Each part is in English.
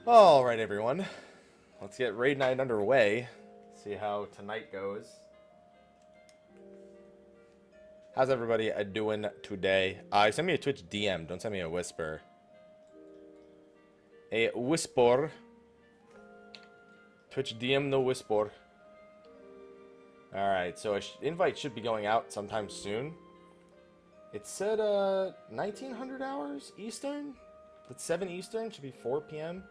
Alright, everyone. Let's get raid night underway. See how tonight goes. How's everybody doing today? Send me a Twitch DM. Don't send me a whisper. A whisper. Twitch DM, no whisper. Alright, so invite should be going out sometime soon. It said 1900 hours Eastern? That's 7 Eastern. Should be 4 p.m.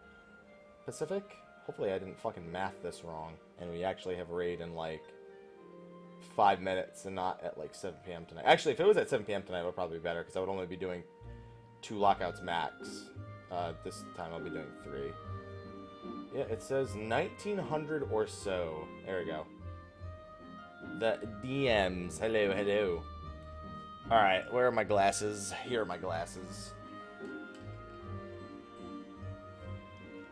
Pacific. Hopefully I didn't fucking math this wrong. And we actually have raid in like 5 minutes and not at like 7 p.m. tonight. Actually, if it was at 7 p.m. tonight, it would probably be better because I would only be doing 2 lockouts max. This time I'll be doing 3. Yeah, it says 1900 or so. There we go. The DMs. Hello, hello. Alright, where are my glasses? Here are my glasses.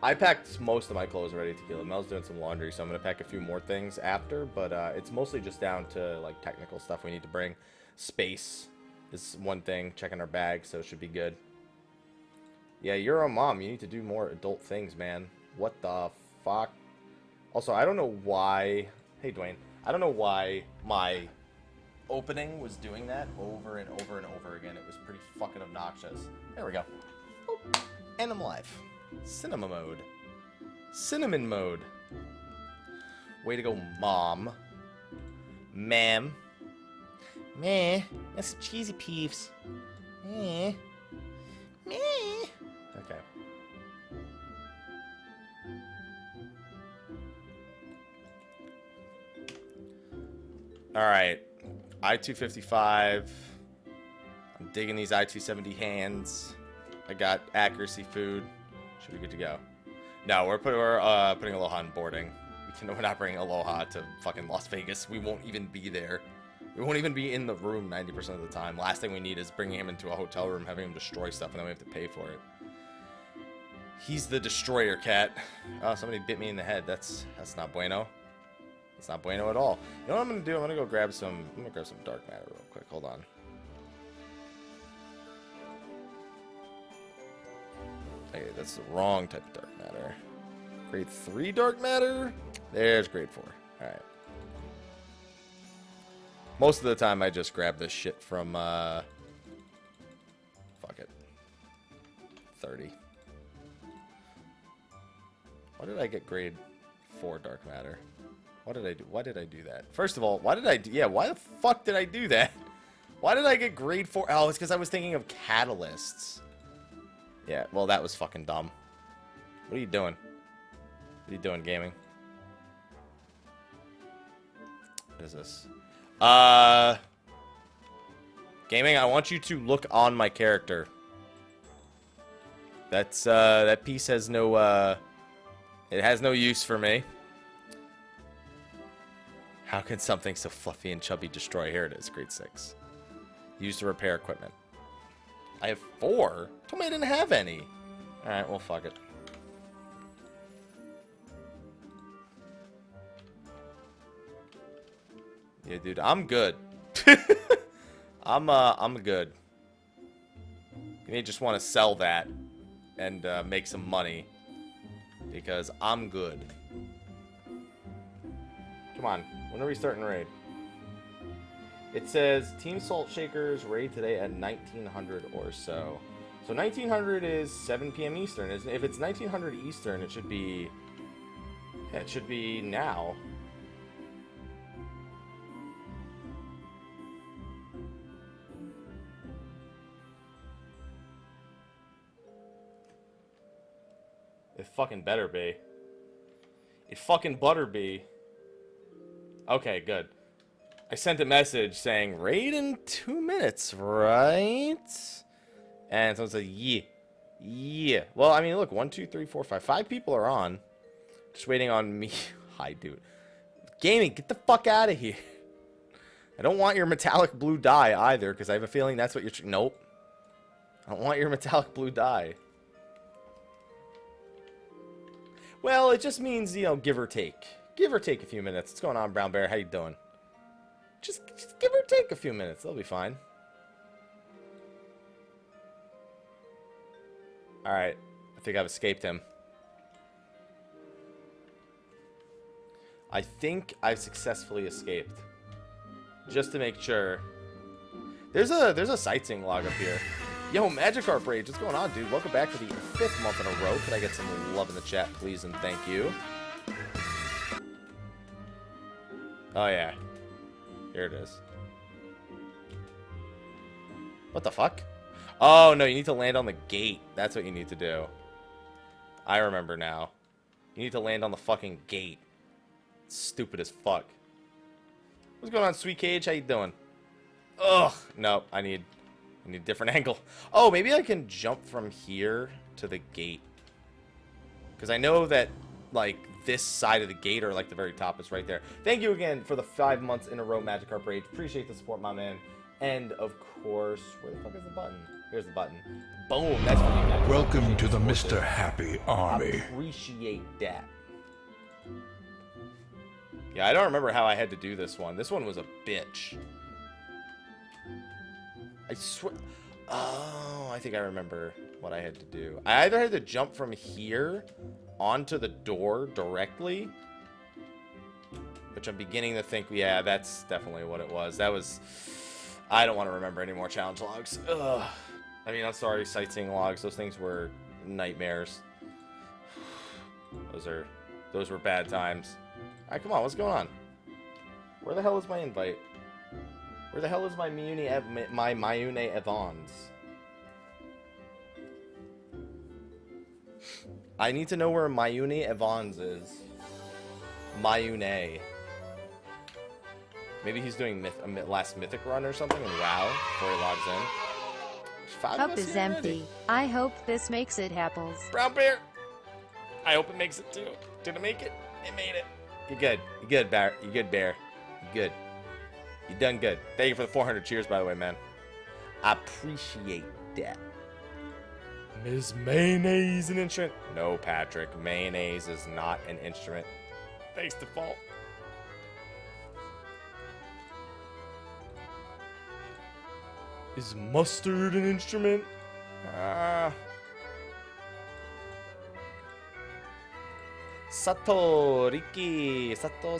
I packed most of my clothes already, Tequila. Mel's doing some laundry, so I'm going to pack a few more things after, but it's mostly just down to like technical stuff we need to bring. Space is one thing, checking our bag, so it should be good. Yeah, you're a mom. You need to do more adult things, man. What the fuck? Also, I don't know why... Hey, Dwayne. I don't know why my opening was doing that over and over and over again. It was pretty fucking obnoxious. There we go. Boop. And I'm live. Cinema mode. Cinnamon mode. Way to go, mom. Ma'am. Meh. That's some cheesy peeves. Meh. Meh. Okay. Alright. I-255. I'm digging these I-270 hands. I got accuracy food. Should be good to go. No, we're putting Aloha on boarding. We're not bringing Aloha to fucking Las Vegas. We won't even be there. We won't even be in the room 90% of the time. Last thing we need is bringing him into a hotel room, having him destroy stuff, and then we have to pay for it. He's the destroyer cat. Oh, somebody bit me in the head. That's not bueno. That's not bueno at all. You know what I'm gonna do? I'm gonna grab some dark matter real quick. Hold on. Okay, that's the wrong type of dark matter. Grade 3 dark matter? There's grade 4. Alright. Most of the time I just grab this shit from, fuck it. 30. Why did I get grade 4 dark matter? What did I do? Why did I do that? First of all, why did I do... Yeah, why the fuck did I do that? Why did I get grade 4? Oh, it's because I was thinking of catalysts. Yeah, well, that was fucking dumb. What are you doing? What are you doing, gaming? What is this? Gaming, I want you to look on my character. That's, that piece has no, it has no use for me. How can something so fluffy and chubby destroy? Here it is, grade 6. Used to repair equipment. I have 4? Told me I didn't have any. Alright, well, fuck it. Yeah, dude, I'm good. I'm good. You may just want to sell that and make some money. Because I'm good. Come on, when are we starting raid? It says Team Salt Shakers raid today at 1900 or so. So 1900 is 7 p.m. Eastern. If it's 1900 Eastern, it should be... Yeah, it should be now. It fucking better be. It fucking better be. Okay, good. I sent a message saying, raid in 2 minutes, right? And someone said, yeah. Yeah. Well, I mean, look, 1, 2, 3, 4, 5. 5 people are on. Just waiting on me. Hi, dude. Gaming, get the fuck out of here. I don't want your metallic blue dye either, because I have a feeling that's what you're... Nope. I don't want your metallic blue dye. Well, it just means, you know, give or take. Give or take a few minutes. What's going on, Brown Bear? How you doing? Just give or take a few minutes. They'll be fine. Alright. I think I've escaped him. I think I've successfully escaped. Just to make sure. There's a sightseeing log up here. Yo, Magikarp Rage, what's going on, dude? Welcome back for the 5th month in a row. Could I get some love in the chat, please, and thank you. Oh, yeah. Here it is. What the fuck? Oh, no, you need to land on the gate. That's what you need to do. I remember now. You need to land on the fucking gate. It's stupid as fuck. What's going on, Sweet Cage? How you doing? Ugh. Nope, I need a different angle. Oh, maybe I can jump from here to the gate. Because I know that, like, this side of the gate, or, like, the very top is right there. Thank you again for the 5 months in a row, Magikarp Rage. Appreciate the support, my man. And, of course, where the fuck is the button? Here's the button. Boom. That's what you got. Welcome to the Mr. Happy Army. Appreciate that. Yeah, I don't remember how I had to do this one. This one was a bitch. I swear. Oh, I think I remember what I had to do. I either had to jump from here onto the door directly, which I'm beginning to think, yeah, that's definitely what it was. That was... I don't want to remember any more challenge logs. Ugh. I mean, I'm sorry, sightseeing logs. Those things were nightmares. Those were bad times. Alright, come on, what's going on? Where the hell is my invite? Where the hell is my Mayune Evans? I need to know where Mayune Evans is. Mayune. Maybe he's doing a last mythic run or something and WoW before he logs in. Cup is empty. I hope this makes it happens. Brown bear. I hope it makes it too. Did it make it? It made it. You're good. You're good, Bear. You're good, Bear. You're good. You done good. Thank you for the 400 cheers, by the way, man. I appreciate that. Is mayonnaise an instrument? No, Patrick. Mayonnaise is not an instrument. Thanks, default. Is mustard an instrument? Sato, Riki. Sato,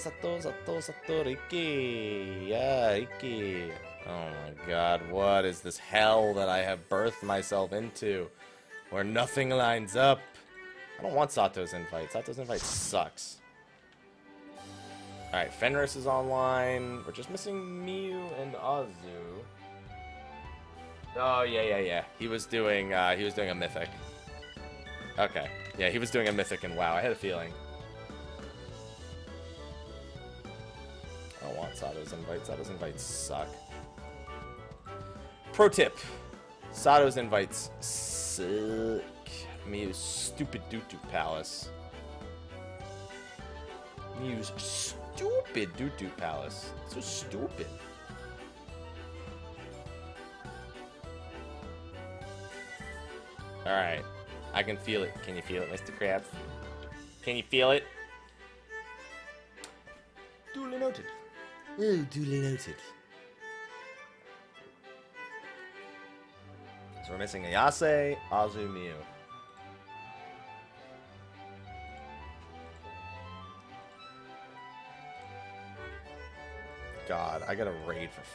Riki. Yeah, Riki. Oh my god, what is this hell that I have birthed myself into? Where nothing lines up. I don't want Sato's invite. Sato's invite sucks. Alright, Fenris is online. We're just missing Mew and Azu. Oh, yeah. He was doing a mythic. Okay. Yeah, he was doing a mythic in WoW. I had a feeling. I don't want Sato's invites. Sato's invites suck. Pro tip. Sato's invites suck. Mew's stupid Doo-Doo Palace. Mew's stupid Doo-Doo Palace. So stupid. Alright. I can feel it. Can you feel it, Mr. Krabs? Can you feel it? Duly noted. Oh, duly noted. So we're missing Ayase, Azu, Mew. God, I gotta raid for 4.5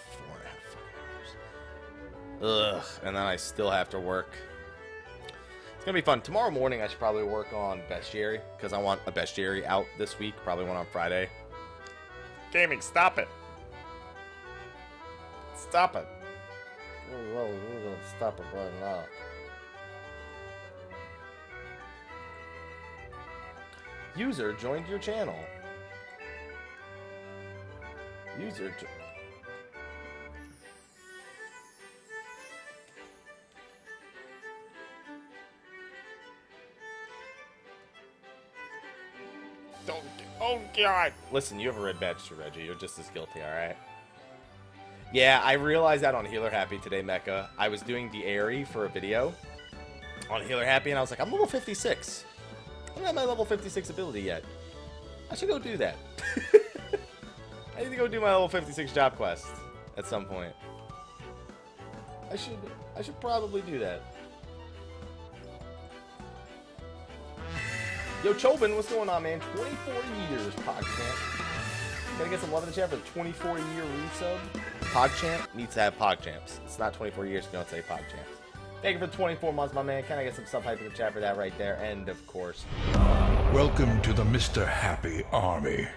fucking hours. Ugh, and then I still have to work. It's gonna be fun. Tomorrow morning I should probably work on Bestiary, because I want a Bestiary out this week, probably one on Friday. Gaming, stop it! Stop it! Well, we're gonna stop it right now. User joined your channel. User don't. Oh god! Listen, you have a red badge too, Reggie. You're just as guilty, alright? Yeah, I realized that on Healer Happy today, Mecha. I was doing the Airy for a video on Healer Happy, and I was like, I'm level 56. I don't have my level 56 ability yet. I should go do that. I need to go do my level 56 job quest at some point. I should probably do that. Yo, Chobin, what's going on, man? 24 years, podcast. Can I get some love in the chat for the 24-year resub? PogChamp needs to have PogChamps. It's not 24 years if you don't say PogChamps. Thank you for the 24 months, my man. Can I get some sub hype in the chat for that right there? And, of course... Welcome to the Mr. Happy Army.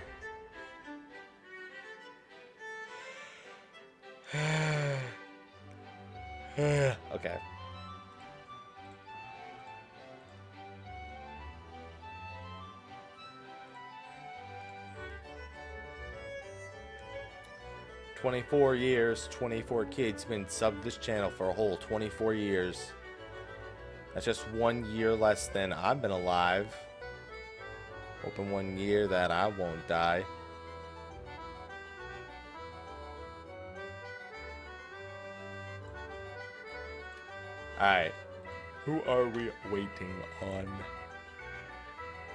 Okay. "24 years, 24 kids been subbed this channel for a whole 24 years. That's just 1 year less than I've been alive. Hoping 1 year that I won't die." Alright. Who are we waiting on?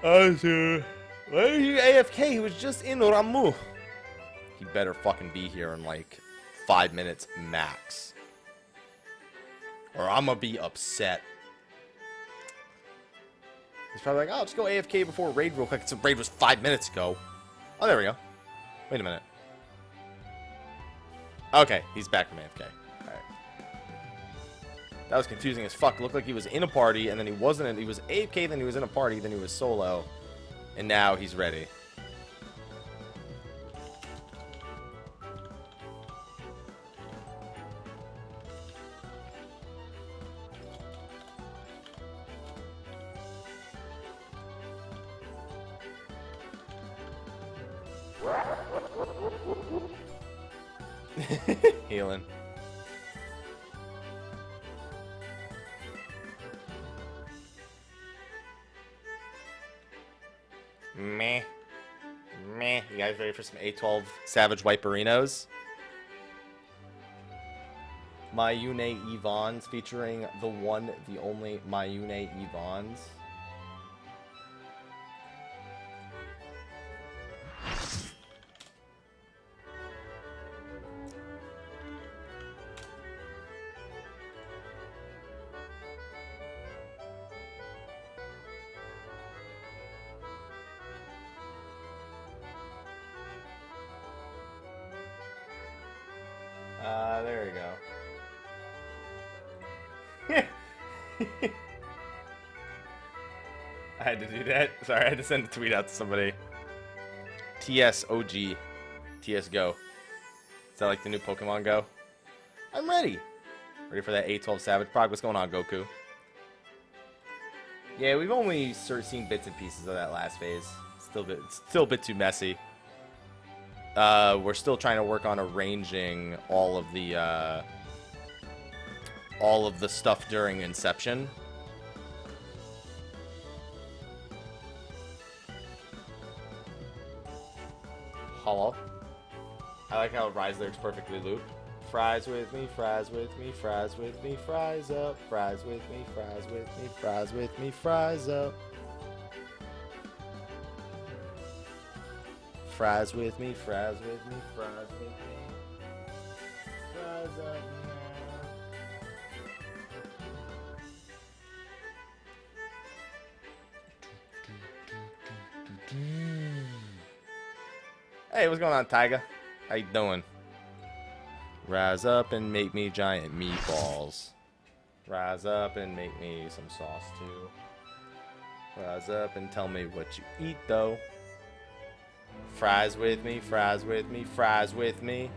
Why are you AFK? He was just in Ramu. He better fucking be here in like 5 minutes max. Or I'm gonna be upset. He's probably like, oh, I'll just go AFK before raid real quick. The raid was 5 minutes ago. Oh, there we go. Wait a minute. Okay, he's back from AFK. Alright. That was confusing as fuck. It looked like he was in a party, and then he wasn't. He was AFK, then he was in a party, then he was solo. And now he's ready. Healing. Meh. Meh. You guys ready for some A12 Savage Viperinos? Mayune Evans featuring the one, the only Mayune Evans. There we go. I had to do that. Sorry, I had to send a tweet out to somebody. TSOG. TS Go. Is that like the new Pokemon Go? I'm ready. Ready for that A12 Savage Prog. What's going on, Goku? Yeah, we've only seen bits and pieces of that last phase. It's still a bit too messy. We're still trying to work on arranging all of the stuff during Inception. Hello. I like how Rise lyrics perfectly loop. Fries with me, fries with me, fries with me, fries up. Fries with me, fries with me, fries with me, fries up. Fries with me, fries with me, fries with me. Fries up now. Hey, what's going on, Tyga? How you doing? Rise up and make me giant meatballs. Rise up and make me some sauce too. Rise up and tell me what you eat though. Fries with me, fries with me, fries with me.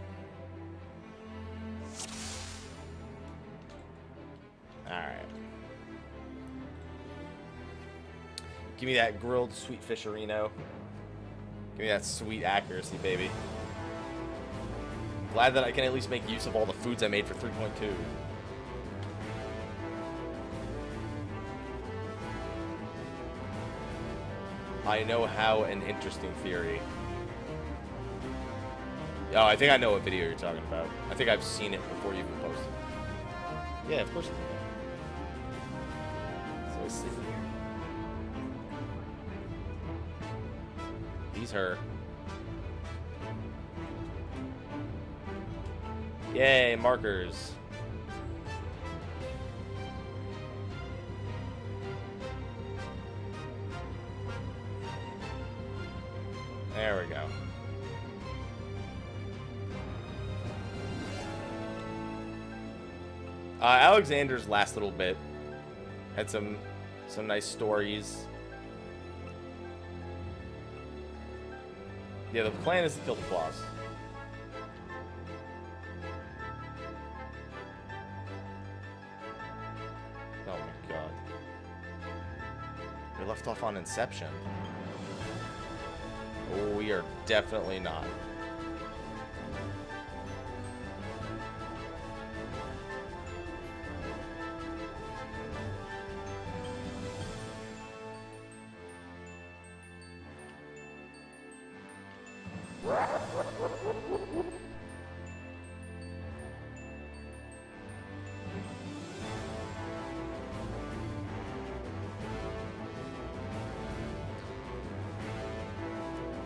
Alright. Give me that grilled sweet fisherino. Give me that sweet accuracy, baby. Glad that I can at least make use of all the foods I made for 3.2. I know how an interesting theory. Oh, I think I know what video you're talking about. I think I've seen it before you even posted. Yeah, of course. So let's see. These her. Yay, markers. There we go. Alexander's last little bit had some nice stories. Yeah, the plan is to kill the boss. Oh my god. We left off on Inception. Oh, we are definitely not.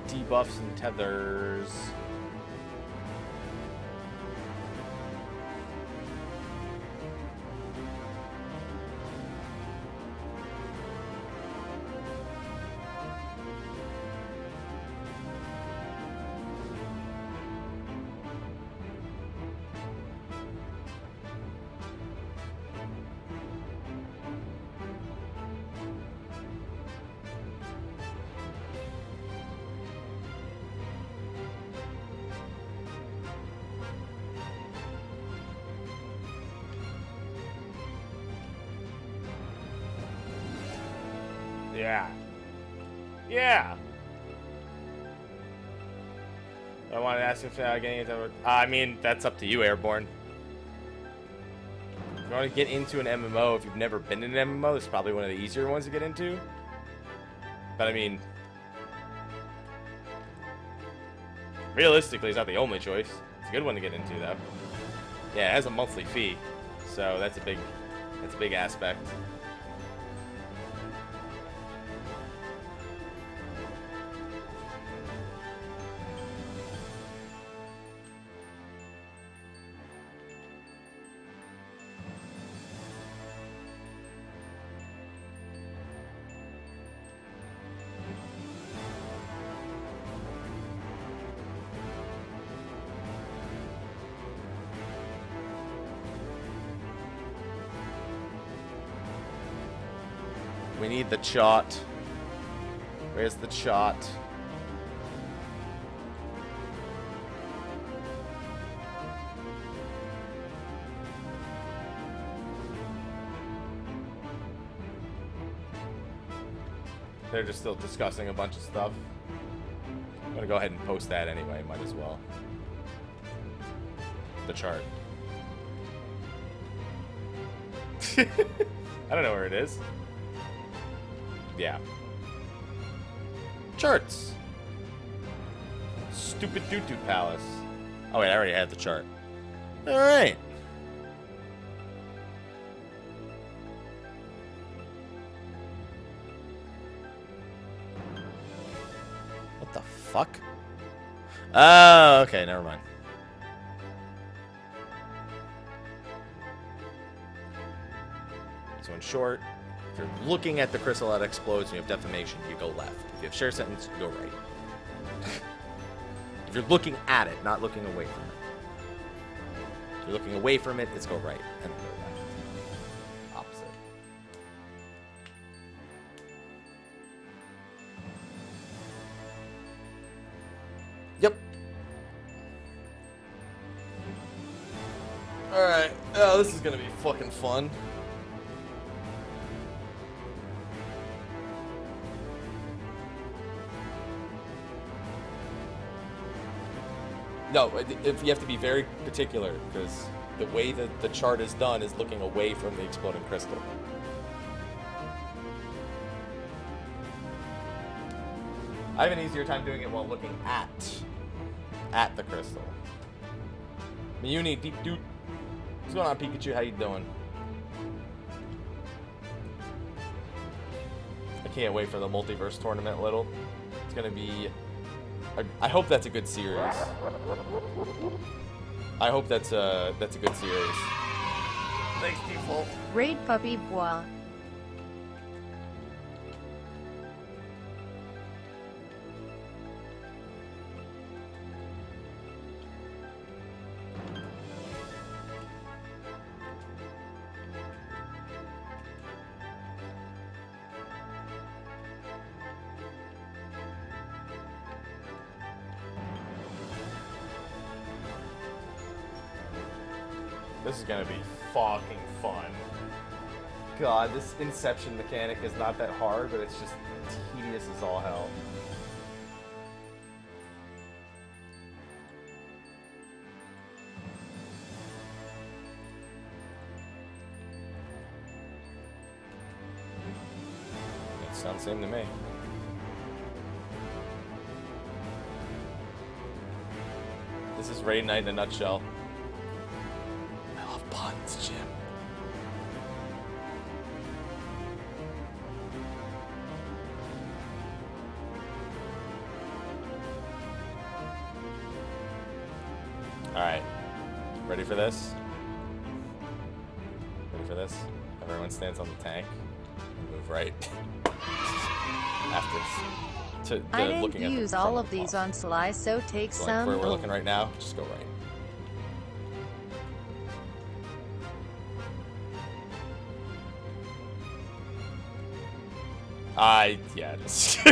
Debuffs and tethers. Yeah. Yeah. I wanted to ask if getting into. I mean, that's up to you, Airborne. If you want to get into an MMO, if you've never been in an MMO, this is probably one of the easier ones to get into. But I mean, realistically, it's not the only choice. It's a good one to get into, though. Yeah, it has a monthly fee, so that's a big aspect. We need the chart. Where's the chart? They're just still discussing a bunch of stuff. I'm gonna go ahead and post that anyway, might as well. The chart. I don't know where it is. Yeah. Charts. Stupid doo-doo palace. Oh wait, I already had the chart. All right. What the fuck? Oh, okay, never mind. So in short, if you're looking at the crystal that explodes and you have defamation, you go left. If you have share sentence, you go right. If you're looking at it, not looking away from it. If you're looking away from it, it's go right and go left. Opposite. Yep. Alright. Oh, this is gonna be fucking fun. No, if you have to be very particular, because the way that the chart is done is looking away from the exploding crystal. I have an easier time doing it while looking at the crystal. Miyuni, deep dude. What's going on, Pikachu? How you doing? I can't wait for the multiverse tournament, Little. It's gonna be... I hope that's a good series. I hope that's a good series. Thanks, people. Raid Puppy Bois. This is gonna be fucking fun. God, this Inception mechanic is not that hard, but it's just tedious as all hell. It sounds the same to me. This is Raid Night in a nutshell. I love puns, Jim. Alright. Ready for this? Ready for this? Everyone stands on the tank and move right. After I didn't use all of these on Sly, so take so some. Like where we're looking right now, just go right. Yeah, just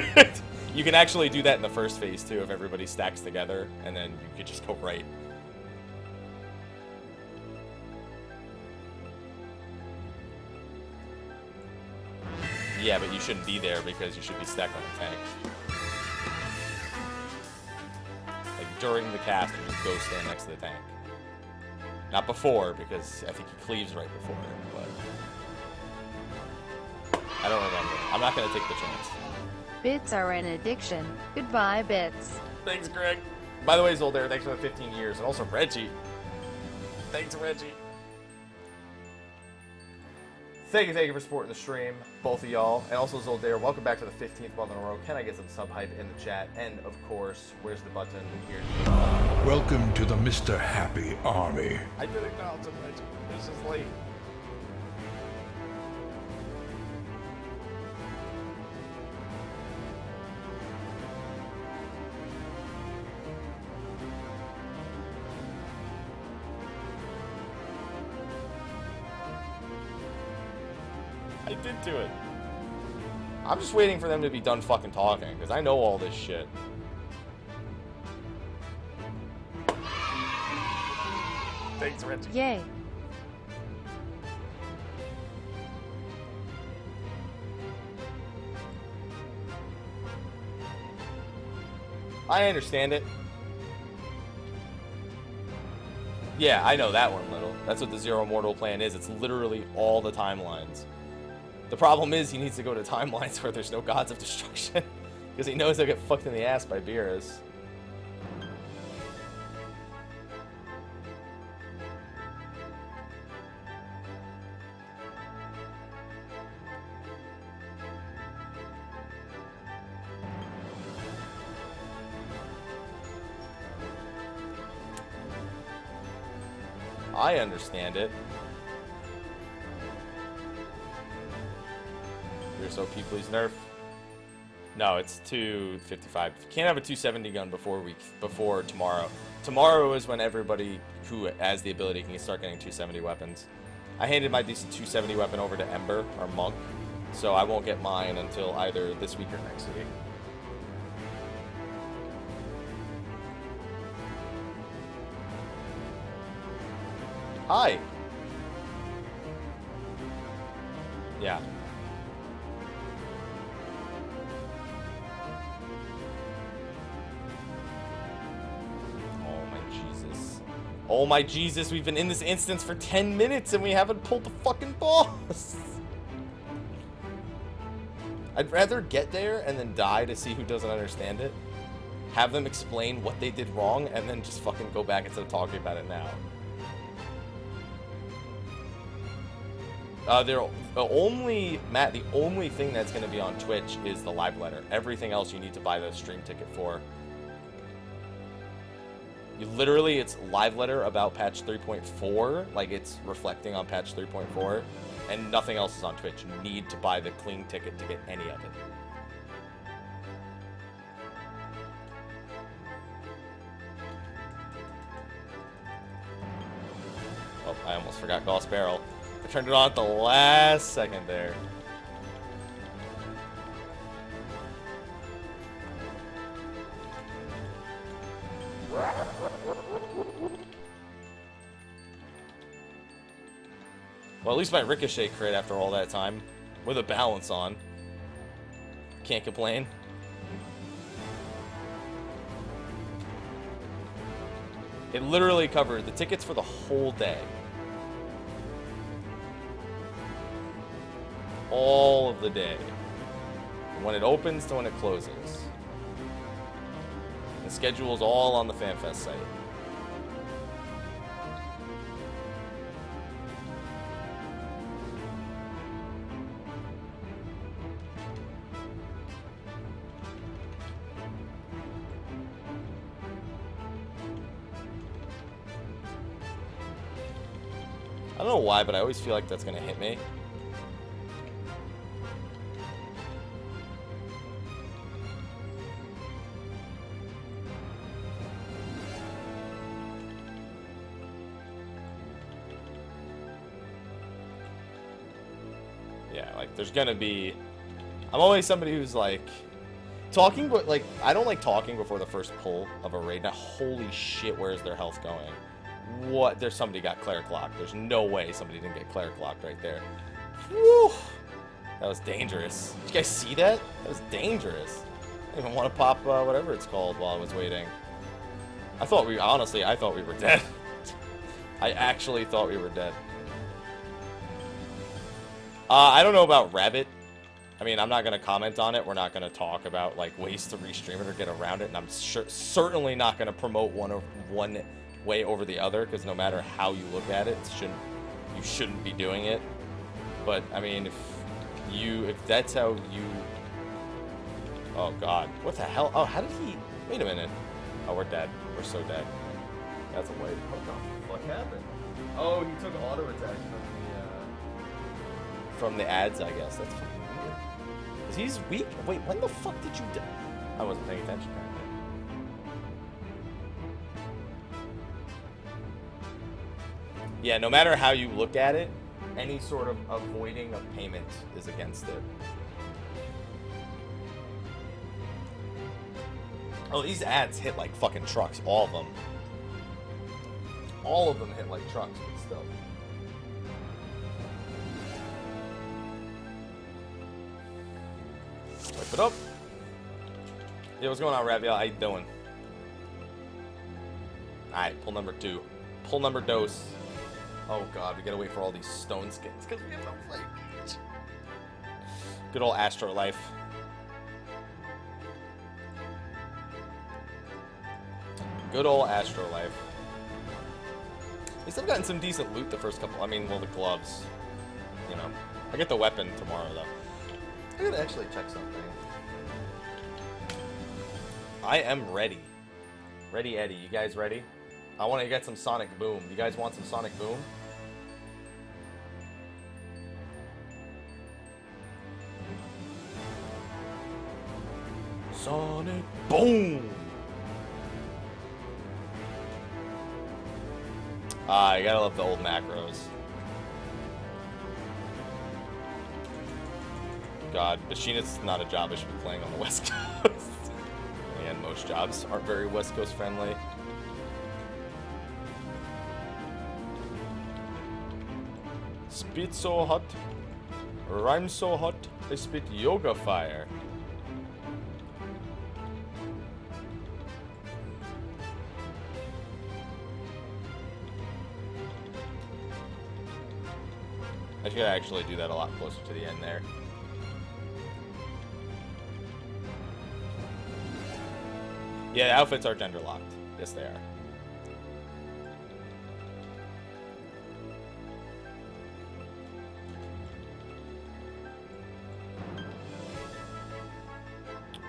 you can actually do that in the first phase too if everybody stacks together, and then you could just go right. Yeah, but you shouldn't be there because you should be stacked on the tank. Like during the cast, you just go stand next to the tank. Not before, because I think he cleaves right before it, but I don't remember. I'm not gonna take the chance. Bits are an addiction. Goodbye, Bits. Thanks, Greg. By the way, Zolder, thanks for the 15 years, and also Reggie. Thanks, Reggie. Thank you for supporting the stream, both of y'all. And also, Zoldair, welcome back to the 15th month in a row. Can I get some sub hype in the chat? And, of course, where's the button here? Welcome to the Mr. Happy Army. I did acknowledge it, Reggie. It's just late. I did do it. I'm just waiting for them to be done fucking talking, because I know all this shit. Thanks, Reggie. Yay. I understand it. Yeah, I know that one, Little. That's what the Zero Mortal plan is. It's literally all the timelines. The problem is he needs to go to timelines where there's no gods of destruction. Because he knows he'll get fucked in the ass by Beerus. I understand it. Here's OP, please nerf. No, it's 255. You can't have a 270 gun before tomorrow. Tomorrow is when everybody who has the ability can start getting 270 weapons. I handed my decent 270 weapon over to Ember, our monk, so I won't get mine until either this week or next week. Hi. Yeah. Oh my Jesus. Oh my Jesus, we've been in this instance for 10 minutes and we haven't pulled the fucking boss. I'd rather get there and then die to see who doesn't understand it. Have them explain what they did wrong and then just fucking go back instead of talking about it now. The only thing that's going to be on Twitch is the live letter. Everything else you need to buy the stream ticket for. You literally, it's live letter about patch 3.4, like it's reflecting on patch 3.4, and nothing else is on Twitch. You need to buy the clean ticket to get any of it. Oh, I almost forgot Gauss Barrel. I turned it on at the last second there. Well, at least my Ricochet crit after all that time. With a balance on. Can't complain. It literally covered the tickets for the whole day. All of the day. From when it opens to when it closes. The schedule is all on the FanFest site. I don't know why, but I always feel like that's gonna hit me. Yeah, like there's gonna be. I'm always somebody who's like talking, but like I don't like talking before the first pull of a raid. Now, holy shit, where's their health going? What? There's somebody got cleric locked. There's no way somebody didn't get cleric locked right there. Whew. That was dangerous. Did you guys see that? That was dangerous. I didn't even want to pop whatever it's called while I was waiting. I thought we, honestly, I thought we were dead. I actually thought we were dead. I don't know about Rabbit. I mean, I'm not going to comment on it. We're not going to talk about like ways to restream it or get around it. And I'm certainly not going to promote one way over the other, because no matter how you look at it, you shouldn't be doing it. But I mean, if that's how you, oh god, what the hell? Oh, how did he? Wait a minute. Oh, we're dead. We're so dead. That's a wait. What the fuck happened? Oh, he took auto attack from the ads, I guess. That's fucking weird. Is he's weak? Wait, when the fuck did you die? I wasn't paying attention. Yeah, no matter how you look at it, any sort of avoiding of payment is against it. Oh, these ads hit like fucking trucks, all of them. All of them hit like trucks, but still. Wipe it up. Yeah, what's going on, Raviel? How you doing? Alright, pull number 2. Pull number dose. Oh god, we gotta wait for all these stone skins because we have no flake. Good old Astrolife. Good old Astrolife. At least I've gotten some decent loot the first couple. I mean, well, the gloves. You know. I get the weapon tomorrow, though. I gotta actually check something. I am ready. Ready, Eddie. You guys ready? I want to get some Sonic Boom. You guys want some Sonic Boom? Sonic Boom! Ah, you gotta love the old macros. God, Machinist's not a job I should be playing on the West Coast. And most jobs aren't very West Coast friendly. Spit so hot, rhyme so hot, I spit yoga fire. I should actually do that a lot closer to the end there. Yeah, the outfits are gender locked. Yes, they are.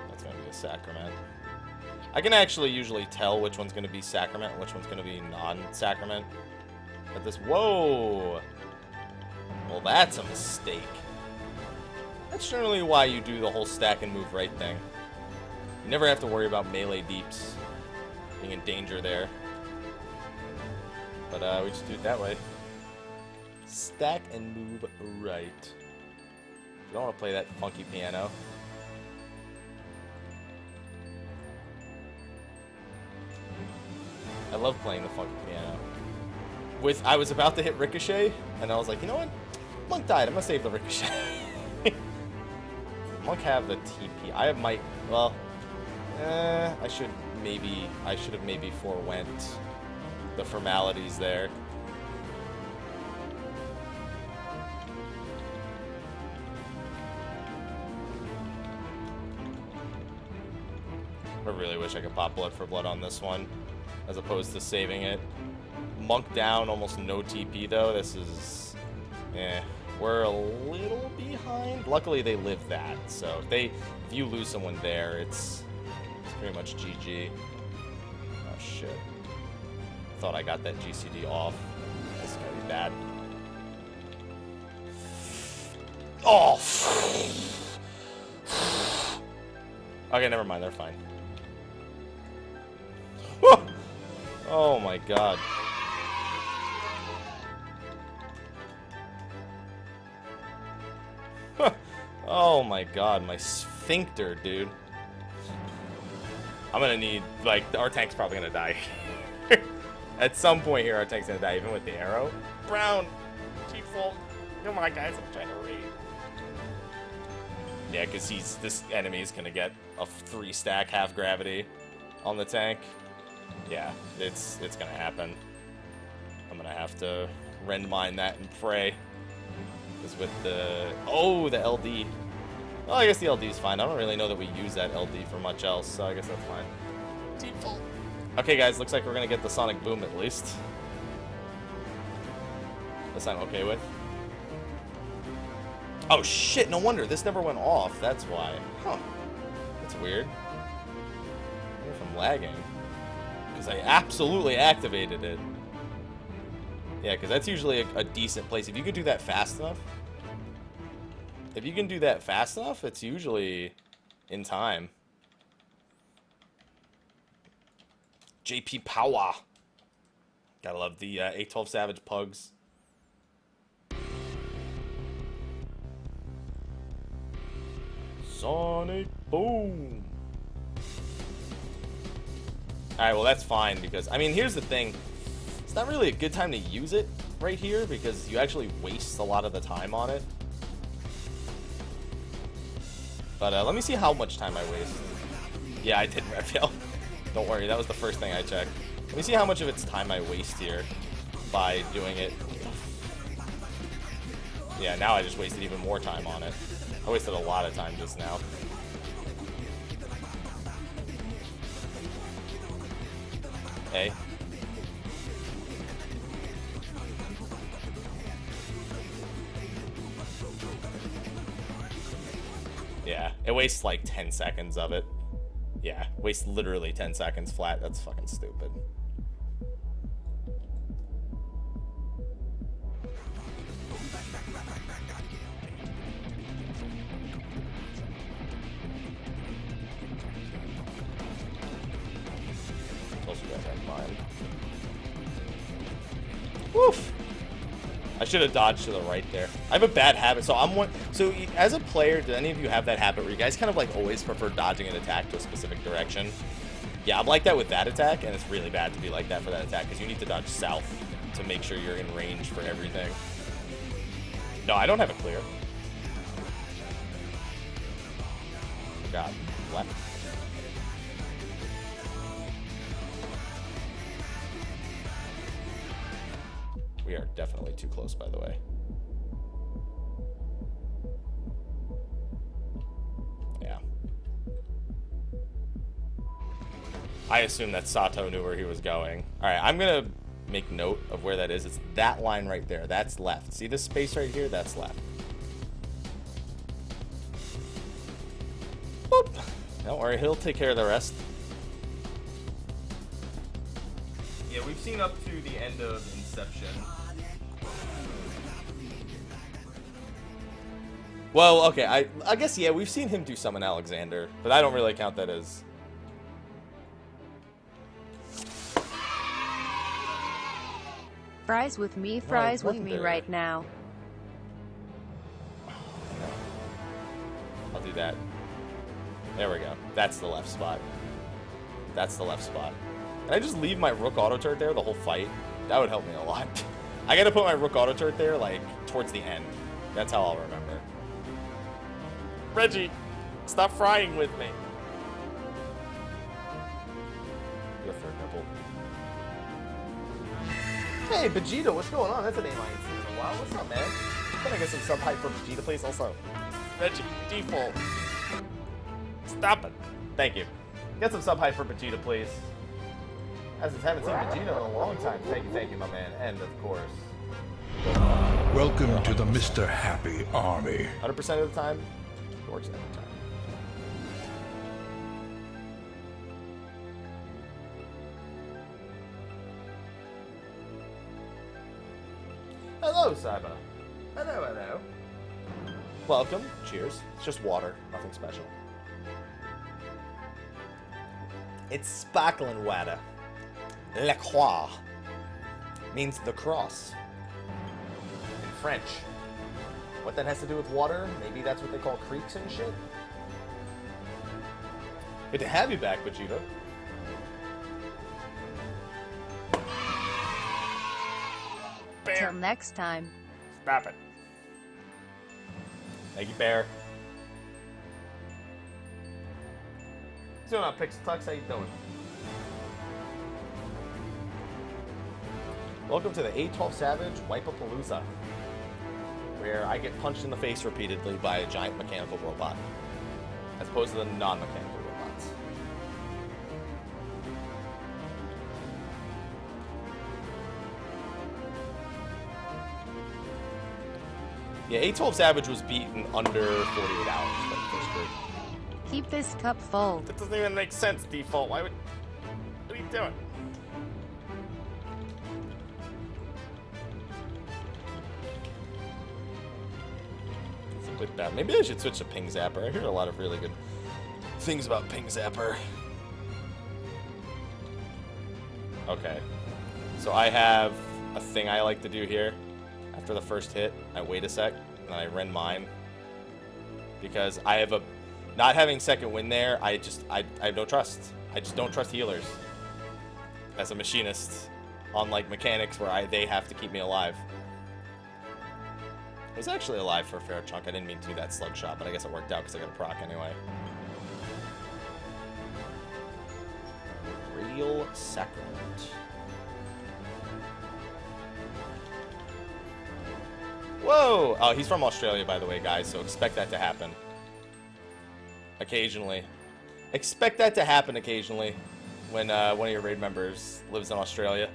That's gonna be a sacrament. I can actually usually tell which one's gonna be sacrament and which one's gonna be non-sacrament. But this, whoa! Well, that's a mistake. That's generally why you do the whole stack and move right thing. You never have to worry about melee deeps being in danger there. But we just do it that way. Stack and move right. You don't want to play that funky piano. I love playing the funky piano. I was about to hit Ricochet, and I was like, you know what? Monk died. I'm gonna save the ricochet. Monk have the TP. I have my... Well... I should have maybe forewent the formalities there. I really wish I could pop blood for blood on this one, as opposed to saving it. Monk down, almost no TP though. This is... We're a little behind. Luckily they live that, so if you lose someone there, it's pretty much GG. Oh shit. Thought I got that GCD off. That's gonna be bad. Oh! Okay, never mind, they're fine. Oh my god. Oh my god, my sphincter, dude. I'm gonna need, like, our tank's probably gonna die. At some point here, our tank's gonna die, even with the arrow. Brown! Default. Come on, guys, I'm trying to read. Yeah, because this enemy is gonna get a 3-stack half gravity on the tank. Yeah, it's gonna happen. I'm gonna have to rend mine that and pray. Because with the... Oh, the LD. Well, I guess the LD is fine. I don't really know that we use that LD for much else, so I guess that's fine. Default. Okay, guys, looks like we're gonna get the Sonic Boom at least. This I'm okay with. Oh shit, no wonder. This never went off. That's why. Huh. That's weird. I wonder if I'm lagging. Because I absolutely activated it. Yeah, because that's usually a decent place. If you could do that fast enough. If you can do that fast enough, it's usually in time. JP Power. Gotta love the A12 Savage Pugs. Sonic Boom. Alright, well that's fine because, I mean, here's the thing. It's not really a good time to use it right here because you actually waste a lot of the time on it. But let me see how much time I waste. Yeah, I did rep fail. Don't worry, that was the first thing I checked. Let me see how much of its time I waste here by doing it. Yeah, now I just wasted even more time on it. I wasted a lot of time just now. Hey. Yeah, it wastes like 10 seconds of it. Yeah, wastes literally 10 seconds flat. That's fucking stupid. Also got that in mind. Woof! I should have dodged to the right there. I have a bad habit, so So as a player, do any of you have that habit where you guys kind of like always prefer dodging an attack to a specific direction? Yeah, I'm like that with that attack, and it's really bad to be like that for that attack because you need to dodge south to make sure you're in range for everything. No, I don't have it clear. God, left. We are definitely too close, by the way. Yeah. I assume that Sato knew where he was going. Alright, I'm gonna make note of where that is. It's that line right there. That's left. See this space right here? That's left. Boop. Don't worry, he'll take care of the rest. Yeah, we've seen up to the end of Inception. Well, okay, I guess, yeah, we've seen him do Summon Alexander, but I don't really count that as... Fries with me right now. I'll do that. There we go. That's the left spot. That's the left spot. Can I just leave my Rook auto turret there the whole fight? That would help me a lot. I gotta put my Rook auto turret there, like, towards the end. That's how I'll remember. Reggie, stop frying with me. Your third nipple. Hey, Vegeta, what's going on? That's a name I ain't seen in a while. What's up, man? Can I get some sub hype for Vegeta, please? Also, Reggie, default. Stop it. Thank you. Get some sub hype for Vegeta, please. As I haven't seen Vegeta in a long time. Thank you, my man. And of course, Welcome to the Mr. Happy Army. 100% of the time, it works every time. Hello, Saiba. Hello. Welcome. Cheers. It's just water. Nothing special. It's sparkling water. La Croix means the cross in French. What that has to do with water? Maybe that's what they call creeks and shit. Good to have you back, Vegeta. Till next time. Stop it. Thank you, Bear. What's going on, Pixel Tux? How you doing? Welcome to the A12 Savage Wipe-A-Palooza, where I get punched in the face repeatedly by a giant mechanical robot, as opposed to the non-mechanical robots. Yeah, A12 Savage was beaten under 48 hours by the first group. Keep this cup full. That doesn't even make sense, Default. Why would... What are you doing? With that, maybe I should switch to Ping Zapper. I hear a lot of really good things about Ping Zapper. Okay. So I have a thing I like to do here. After the first hit, I wait a sec, and then I rend mine. Because I have a... Not having second win there, I have no trust. I just don't trust healers. As a machinist. Unlike mechanics where they have to keep me alive. I was actually alive for a fair chunk. I didn't mean to do that slug shot, but I guess it worked out because I got a proc anyway. Radial Sacrament. Whoa! Oh, he's from Australia, by the way, guys, so expect that to happen. Occasionally. Expect that to happen occasionally when one of your raid members lives in Australia.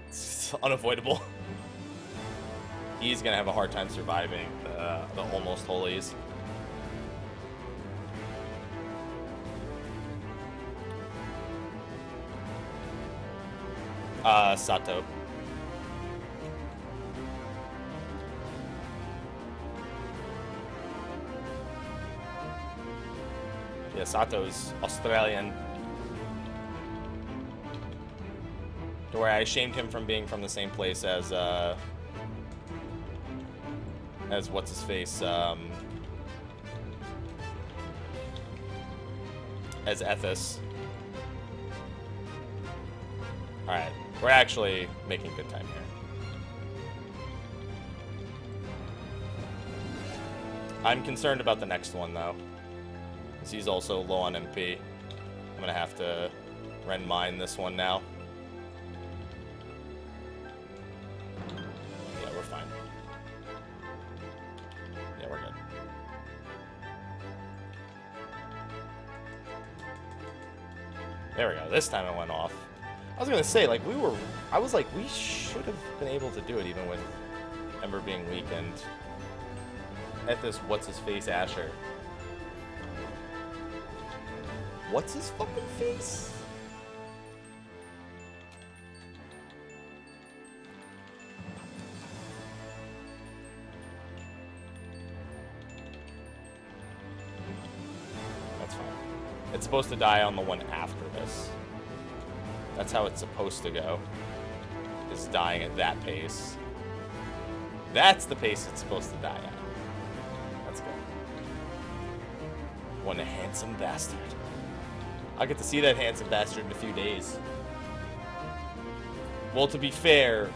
It's unavoidable. He's gonna have a hard time surviving the almost holies. Sato. Yeah, Sato's Australian. To where I shamed him from being from the same place as what's his face, as Ethis. Alright, we're actually making good time here. I'm concerned about the next one, though. Because he's also low on MP. I'm gonna have to rend mine this one now. Yeah, we're fine. Yeah, we're good. There we go. This time it went off. I was gonna say, like, I was like, we should have been able to do it even with Ember being weakened. At this, what's his face, Asher? What's his fucking face? That's fine. It's supposed to die on the one after this. That's how it's supposed to go. Is dying at that pace. That's the pace it's supposed to die at. Let's go. One handsome bastard. I'll get to see that handsome bastard in a few days. Well, to be fair,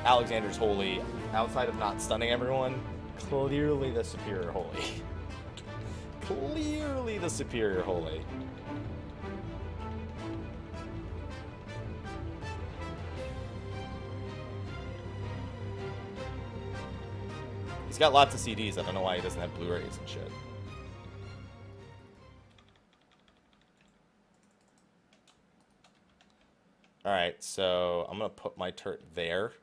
Alexander's Holy, outside of not stunning everyone, clearly the superior holy. Clearly the superior holy. He's got lots of CDs. I don't know why he doesn't have Blu-rays and shit. Alright, so I'm going to put my turret there.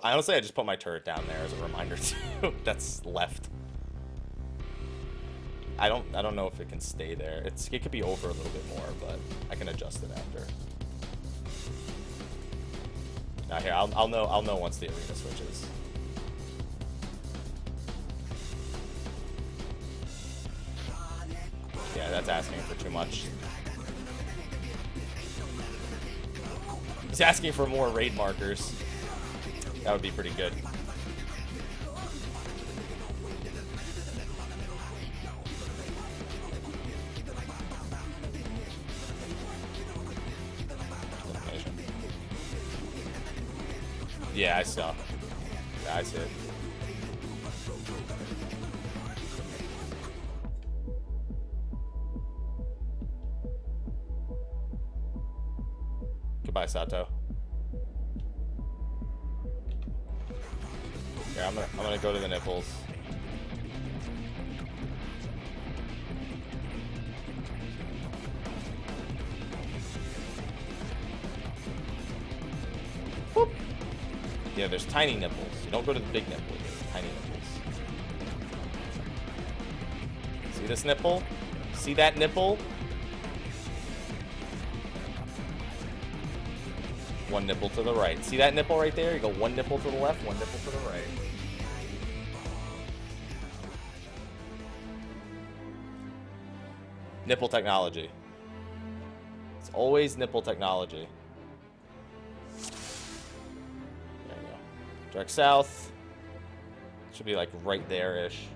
Honestly, I just put my turret down there as a reminder, too. That's left. I don't know if it can stay there. It could be over a little bit more, but I can adjust it after. Now here, I'll know once the arena switches. Yeah, that's asking for too much. He's asking for more raid markers. That would be pretty good. Yeah, I saw. Yeah, I see it. Goodbye, Sato. Here, I'm gonna go to the nipples. Whoop. Yeah, there's tiny nipples. You don't go to the big nipple. There's tiny nipples. See this nipple? See that nipple? One nipple to the right. See that nipple right there? You go one nipple to the left, one nipple to the right. Nipple technology. It's always nipple technology. There you go. Direct south. Should be like right there-ish.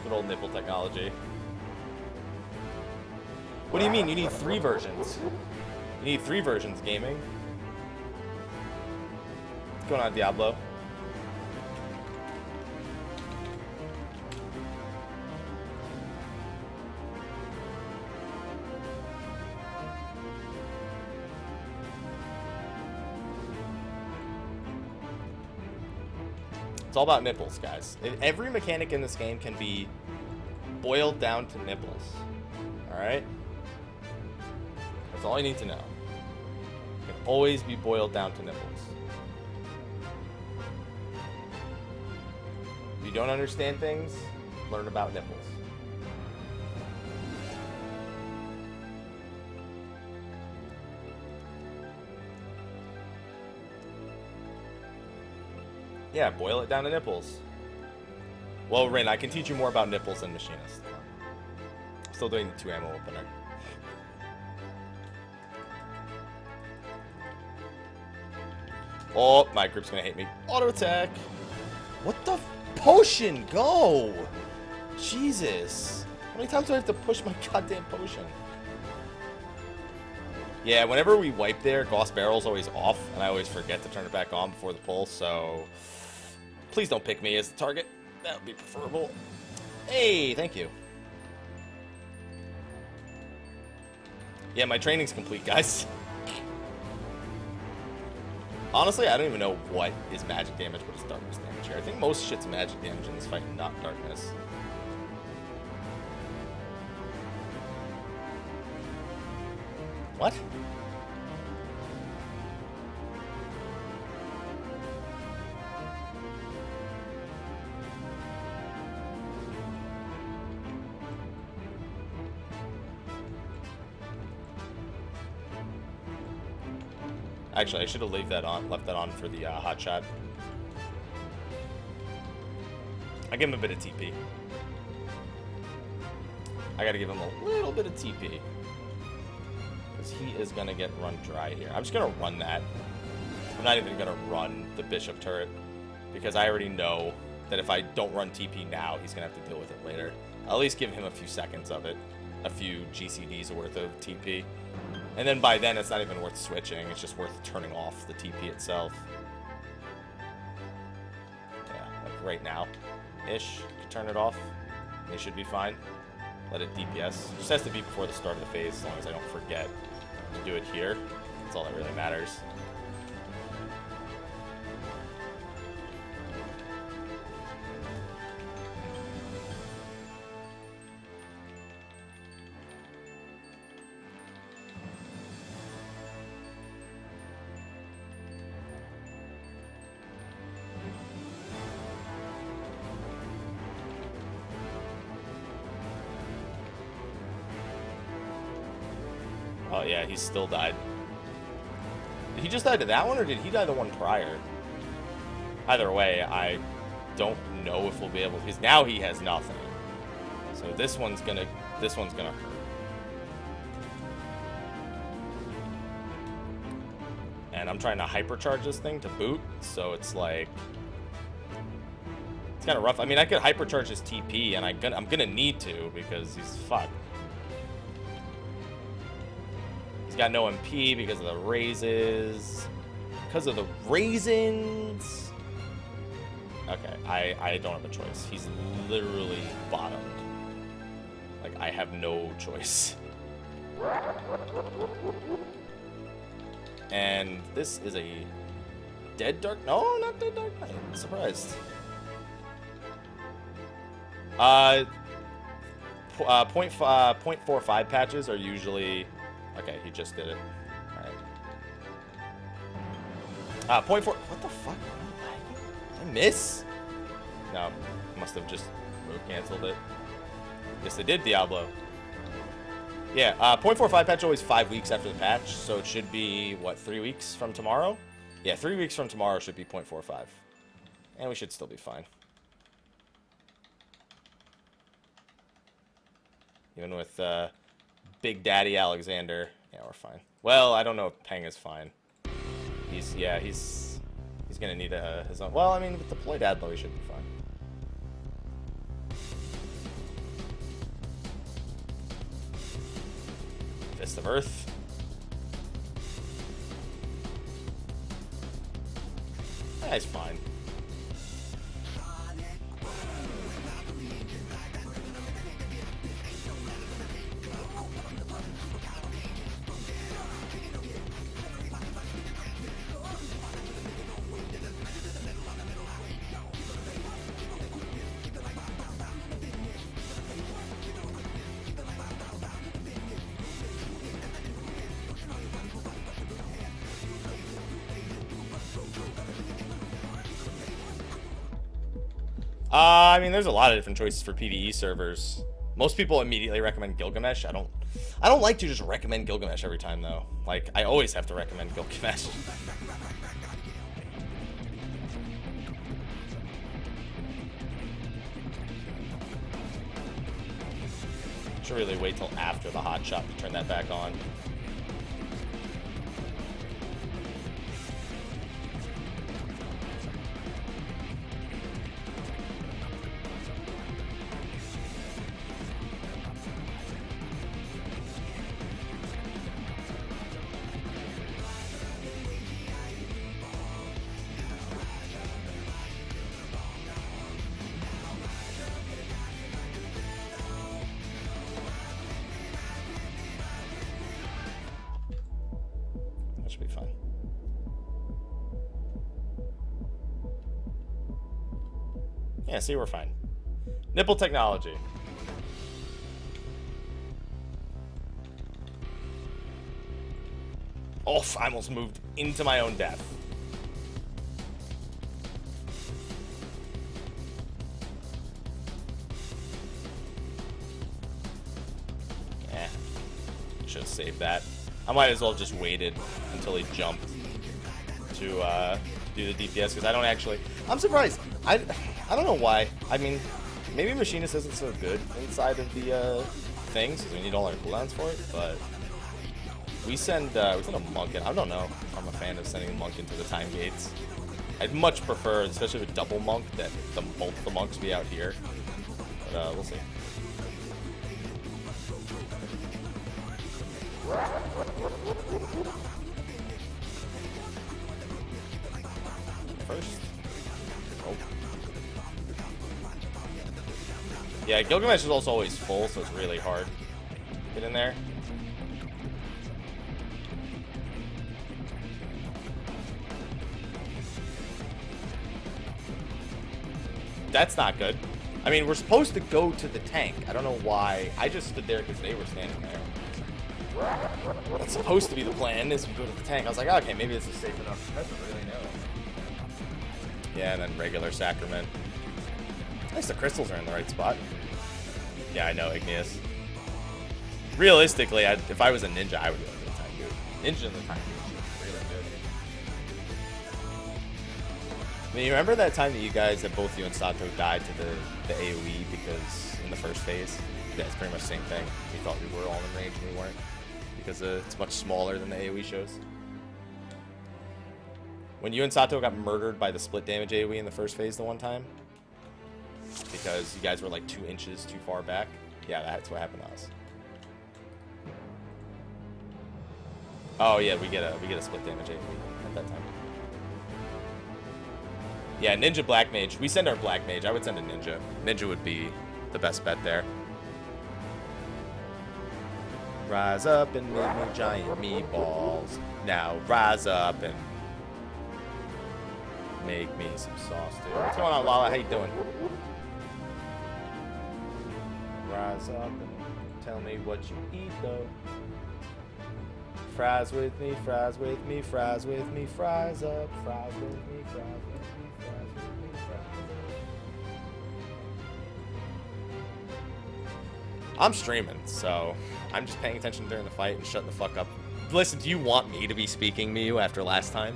Good old nipple technology. What do you mean? You need 3 versions. You need 3 versions, gaming. What's going on, Diablo? It's all about nipples, guys. Every mechanic in this game can be boiled down to nipples. Alright? That's all you need to know. It can always be boiled down to nipples. If you don't understand things, learn about nipples. Yeah, boil it down to nipples. Well, Rin, I can teach you more about nipples than Machinist. I'm still doing the 2 ammo opener. Oh, my group's gonna hate me. Auto attack. What the potion? Go! Jesus. How many times do I have to push my goddamn potion? Yeah, whenever we wipe there, Gauss Barrel's always off, and I always forget to turn it back on before the pull, so please don't pick me as the target. That would be preferable. Hey, thank you. Yeah, my training's complete, guys. Honestly, I don't even know what is magic damage, what is darkness damage here. I think most shit's magic damage in this fight, not darkness. What? Actually, I should have left that on for the hot shot. I give him a bit of TP. I gotta give him a little bit of TP. Because he is gonna get run dry here. I'm just gonna run that. I'm not even gonna run the Bishop turret. Because I already know that if I don't run TP now, he's gonna have to deal with it later. I'll at least give him a few seconds of it. A few GCDs worth of TP. And then by then, it's not even worth switching. It's just worth turning off the TP itself. Yeah, like right now-ish. Turn it off. And it should be fine. Let it DPS. It just has to be before the start of the phase, as long as I don't forget to do it here. That's all that really matters. Oh yeah, he still died. Did he just die to that one, or did he die the one prior? Either way, I don't know if we'll be able, because now he has nothing. So this one's gonna hurt. And I'm trying to hypercharge this thing to boot, so it's like, it's kind of rough. I mean, I could hypercharge his TP, and I'm gonna need to, because he's fucked. Got no MP because of the raises. Because of the raisins. Okay, I don't have a choice. He's literally bottomed. Like, I have no choice. And this is a Dead Dark... No, not Dead Dark Knight. I'm surprised. 0.45 patches are usually... Okay, he just did it. Alright. 0.4... What the fuck? Did I miss? No. Must have just move canceled it. Yes, they did, Diablo. Yeah, 0.45 patch always 5 weeks after the patch, so it should be, what, 3 weeks from tomorrow? Yeah, 3 weeks from tomorrow should be 0.45. And we should still be fine. Even with, Big Daddy Alexander. Yeah, we're fine. Well, I don't know if Peng is fine. He's gonna need his own. Well, I mean, with deployed Adlo, he should be fine. Fist of Earth. Yeah, he's fine. I mean, there's a lot of different choices for PvE servers. Most people immediately recommend Gilgamesh. I don't like to just recommend Gilgamesh every time, though. Like, I always have to recommend Gilgamesh. Should really wait till after the hot shot to turn that back on. Should be fine. Yeah, see, we're fine. Nipple technology. Oh, I almost moved into my own death. Eh. Should have saved that. I might as well just waited until he jumped to do the DPS, because I don't actually... I'm surprised. I don't know why. I mean, maybe Machinist isn't so good inside of the things, because we need all our cooldowns for it, but we send a monk in. I don't know if I'm a fan of sending a monk into the time gates. I'd much prefer, especially with double monk, that both the monks be out here. But we'll see. First. Oh. Yeah, Gilgamesh is also always full, so it's really hard to get in there. That's not good. I mean, we're supposed to go to the tank. I don't know why. I just stood there because they were standing there. That's supposed to be the plan, is we go to the tank. I was like, okay, maybe this is safe enough. I don't really know. Yeah, and then regular Sacrament. At least the crystals are in the right spot. Yeah, I know, Igneous. Realistically, if I was a ninja, I would go to the time dude. Ninja in the time dude is really good. I mean, you remember that time that you guys, that both you and Sato died to the AoE because in the first phase? Yeah, it's pretty much the same thing. We thought we were all in range and we weren't. Because it's much smaller than the AoE shows. When you and Sato got murdered by the split damage AoE in the first phase the one time, because you guys were like 2 inches too far back. Yeah, that's what happened to us. Oh yeah, we get a split damage AoE at that time. Yeah, Ninja Black Mage. We send our Black Mage. I would send a Ninja. Ninja would be the best bet there. Rise up and make me giant meatballs. Now rise up and make me some sauce, dude. What's going on, Lala? How you doing? Rise up and tell me what you eat, though. Fries with me, fries with me, fries with me, fries up, fries with me, fries with me, fries with me, fries up. I'm streaming, so I'm just paying attention during the fight and shutting the fuck up. Listen, do you want me to be speaking Miyu after last time?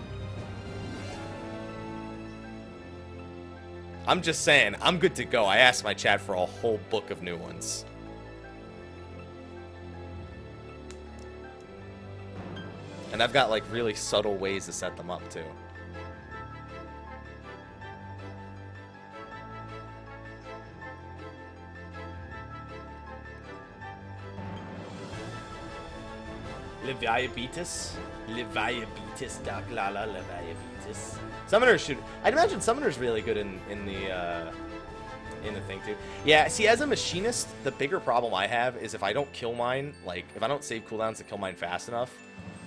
I'm just saying, I'm good to go. I asked my chat for a whole book of new ones. And I've got like really subtle ways to set them up too. Leviabetus? Leviabetus, Doc Lala, Leviabetus. Summoner should... I'd imagine Summoner's really good in the thing too. Yeah, see, as a machinist, the bigger problem I have is if I don't kill mine, like, if I don't save cooldowns to kill mine fast enough,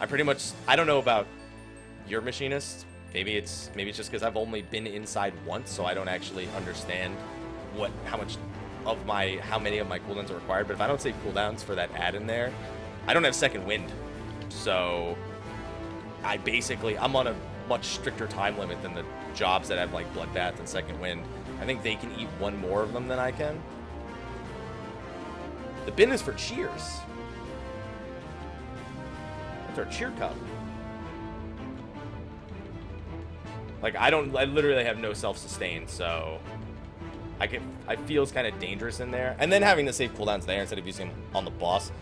I pretty much... I don't know about your machinist. Maybe it's just because I've only been inside once, so I don't actually understand how many of my cooldowns are required. But if I don't save cooldowns for that add in there, I don't have second wind. So I'm on a much stricter time limit than the jobs that have like Bloodbath and second wind. I think they can eat one more of them than I can. The bin is for cheers. That's our cheer cup. Like I literally have no self-sustain, so I feels kind of dangerous in there. And then having the save cooldowns there instead of using them on the boss.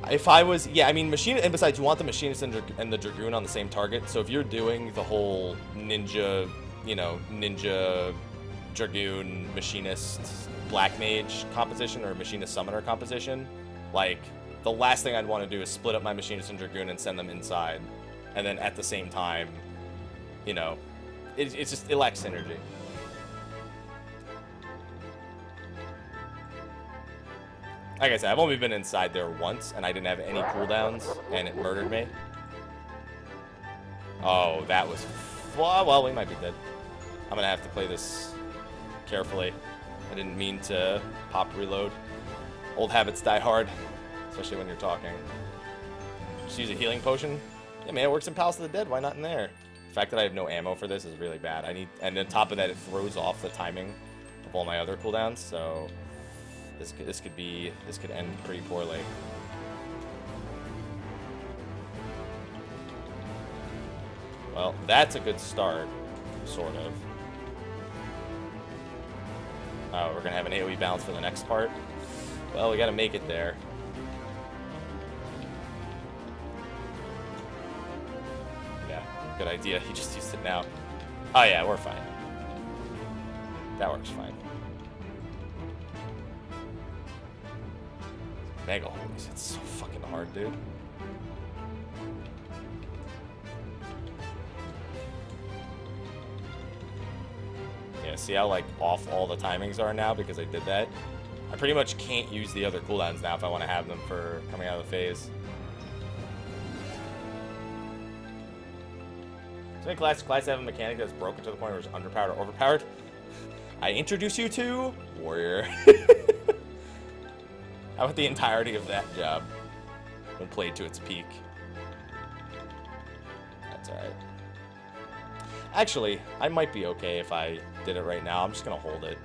If I was, yeah, I mean, and besides, you want the Machinist and the Dragoon on the same target. So if you're doing the whole Ninja, Ninja, Dragoon, Machinist, Black Mage composition or Machinist Summoner composition, like, the last thing I'd want to do is split up my Machinist and Dragoon and send them inside. And then at the same time, it lacks synergy. Like I said, I've only been inside there once, and I didn't have any cooldowns, and it murdered me. Oh, that was... Well, we might be dead. I'm gonna have to play this carefully. I didn't mean to pop reload. Old habits die hard, especially when you're talking. Just use a healing potion. Yeah, man, it works in Palace of the Dead. Why not in there? The fact that I have no ammo for this is really bad. And on top of that, it throws off the timing of all my other cooldowns, so... This could end pretty poorly. Well, that's a good start, sort of. Oh, we're gonna have an AoE balance for the next part. Well, we gotta make it there. Yeah, good idea. He just used it now. Oh yeah, we're fine. That works fine. Mega holies. It's so fucking hard, dude. Yeah, see how like off all the timings are now because I did that? I pretty much can't use the other cooldowns now if I want to have them for coming out of the phase. So any class have a mechanic that's broken to the point where it's underpowered or overpowered? I introduce you to Warrior. How about the entirety of that job when played to its peak? That's alright. Actually, I might be okay if I did it right now. I'm just going to hold it.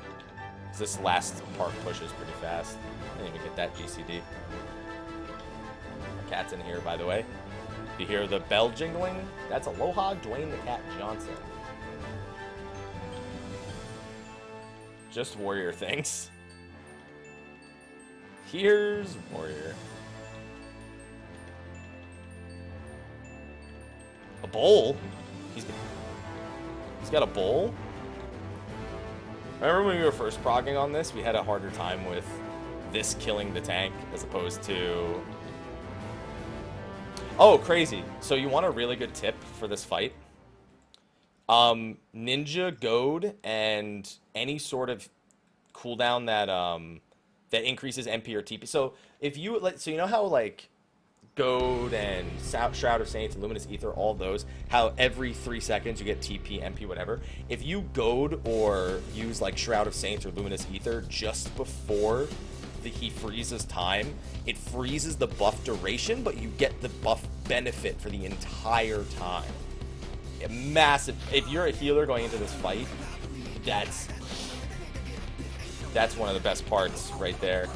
Because this last part pushes pretty fast. I didn't even get that GCD. My cat's in here, by the way. If you hear the bell jingling, that's Aloha Dwayne the Cat Johnson. Just Warrior things. Here's Warrior. A bowl? He's got a bowl? I remember when we were first progging on this, we had a harder time with this killing the tank as opposed to... Oh, crazy. So you want a really good tip for this fight? Ninja, Goad, and any sort of cooldown that that increases MP or TP. So if you so you know how like Goad and Shroud of Saints and Luminous Ether, all those, how every 3 seconds you get TP, MP, whatever. If you Goad or use like Shroud of Saints or Luminous Ether just before he freezes time, it freezes the buff duration, but you get the buff benefit for the entire time. Massive. If you're a healer going into this fight, that's one of the best parts right there.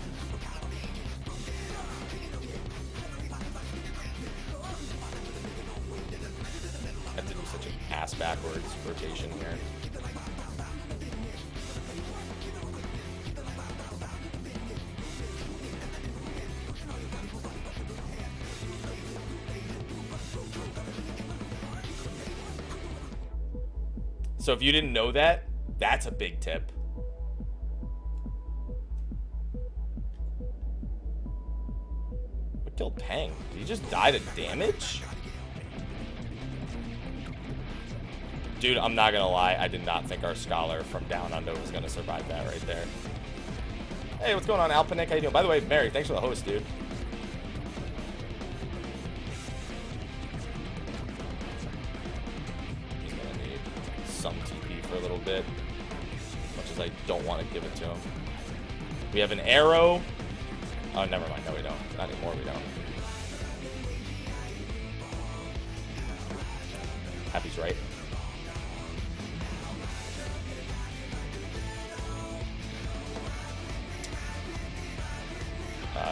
I have to do such an ass backwards rotation here. So if you didn't know that, that's a big tip. What killed Pang? Did he just die to damage? Dude, I'm not gonna lie. I did not think our scholar from Down Under was gonna survive that right there. Hey, what's going on, Alpinic? How you doing? By the way, Mary, thanks for the host, dude. Some TP for a little bit, as much as I don't want to give it to him. We have an arrow. Oh, never mind. No, we don't. Not anymore. We don't. Happy's right.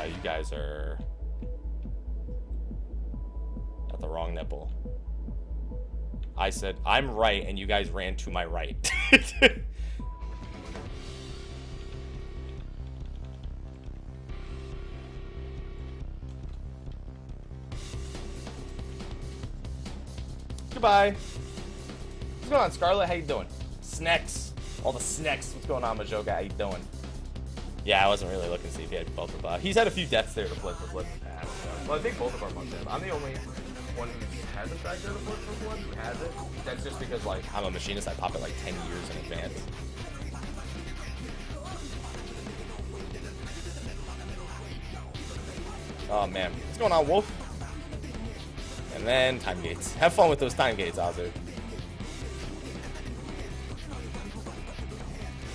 You guys are at the wrong nipple. I said, I'm right, and you guys ran to my right. Goodbye. What's going on, Scarlet? How you doing? Snacks. All the snacks. What's going on, Majoga? How you doing? Yeah, I wasn't really looking to see if he had both of He's had a few deaths there to flip for flip in the past. So. Well, I think both of our must have. I'm the only one who has a tracker to flip for blood, who has it. That's just because, like, I'm a machinist. I pop it like 10 years in advance. Oh, man. What's going on, Wolf? And then time gates. Have fun with those time gates, Azu.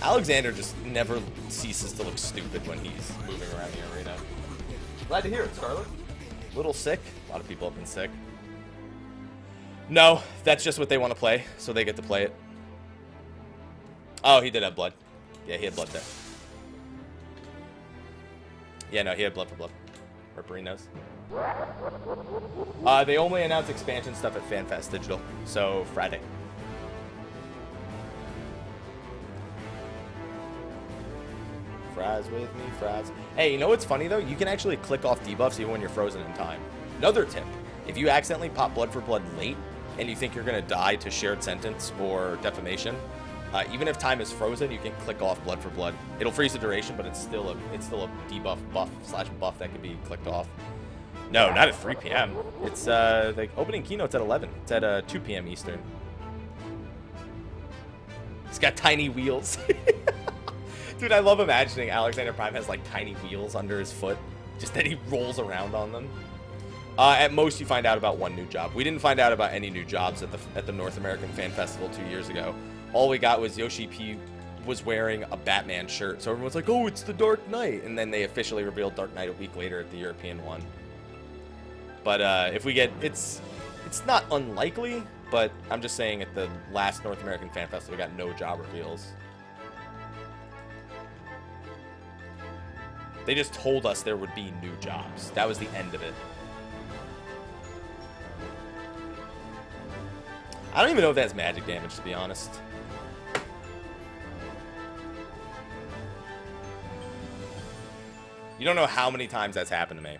Alexander just never ceases to look stupid when he's moving around the arena. Glad to hear it, Scarlet. A little sick. A lot of people have been sick. No, that's just what they want to play, so they get to play it. Oh, he did have blood. Yeah, he had blood there. Yeah, no, he had blood for blood. Mrhappy knows. They only announce expansion stuff at FanFest Digital, so Friday. Fries with me, fries. Hey, you know what's funny though? You can actually click off debuffs even when you're frozen in time. Another tip: if you accidentally pop blood for blood late and you think you're gonna die to shared sentence or defamation, Even if time is frozen, you can click off blood for blood. It'll freeze the duration, but it's still a debuff buff that can be clicked off. No, not at 3 p.m. It's the opening keynote's at 11. It's at 2 p.m. Eastern. He's got tiny wheels. Dude, I love imagining Alexander Prime has like tiny wheels under his foot, just that he rolls around on them. At most, you find out about one new job. We didn't find out about any new jobs at the North American Fan Festival 2 years ago. All we got was Yoshi P was wearing a Batman shirt, so everyone's like, "Oh, it's the Dark Knight," and then they officially revealed Dark Knight a week later at the European one. But if we get, it's not unlikely, but I'm just saying at the last North American Fan Festival, we got no job reveals. They just told us there would be new jobs. That was the end of it. I don't even know if that's magic damage, to be honest. You don't know how many times that's happened to me.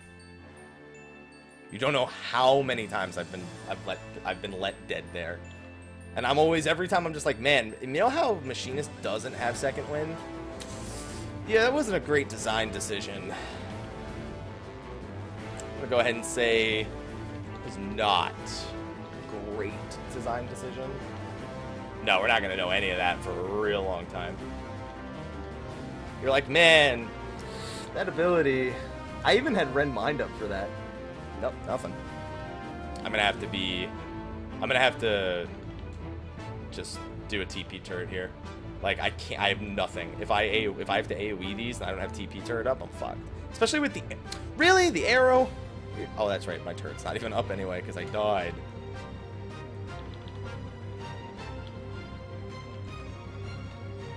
You don't know how many times I've been let dead there. And I'm always, every time I'm just like, man, you know how Machinist doesn't have second wind? Yeah, that wasn't a great design decision. I'm gonna go ahead and say it was not a great design decision. No, we're not gonna know any of that for a real long time. You're like, man, that ability, I even had Ren Mind up for that. Nope, nothing. I'm gonna have to just do a TP turret here. Like, I can't, I have nothing. If I have to AoE these and I don't have TP turret up, I'm fucked. Especially with the, really? The arrow? Oh, that's right, my turret's not even up anyway because I died.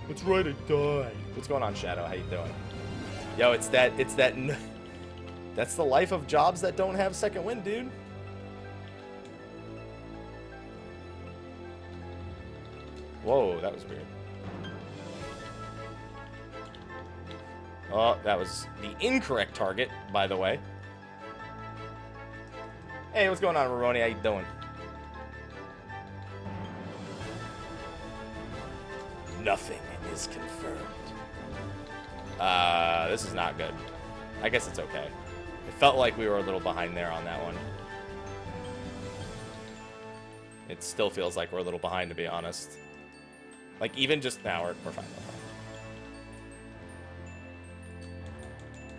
That's right, I died. What's going on, Shadow? How you doing? Yo, that's the life of jobs that don't have second wind, dude. Whoa, that was weird. Oh, that was the incorrect target, by the way. Hey, what's going on, Maroni? How you doing? Nothing is confirmed. This is not good. I guess it's okay. It felt like we were a little behind there on that one. It still feels like we're a little behind, to be honest. Like, even just now, we're fine.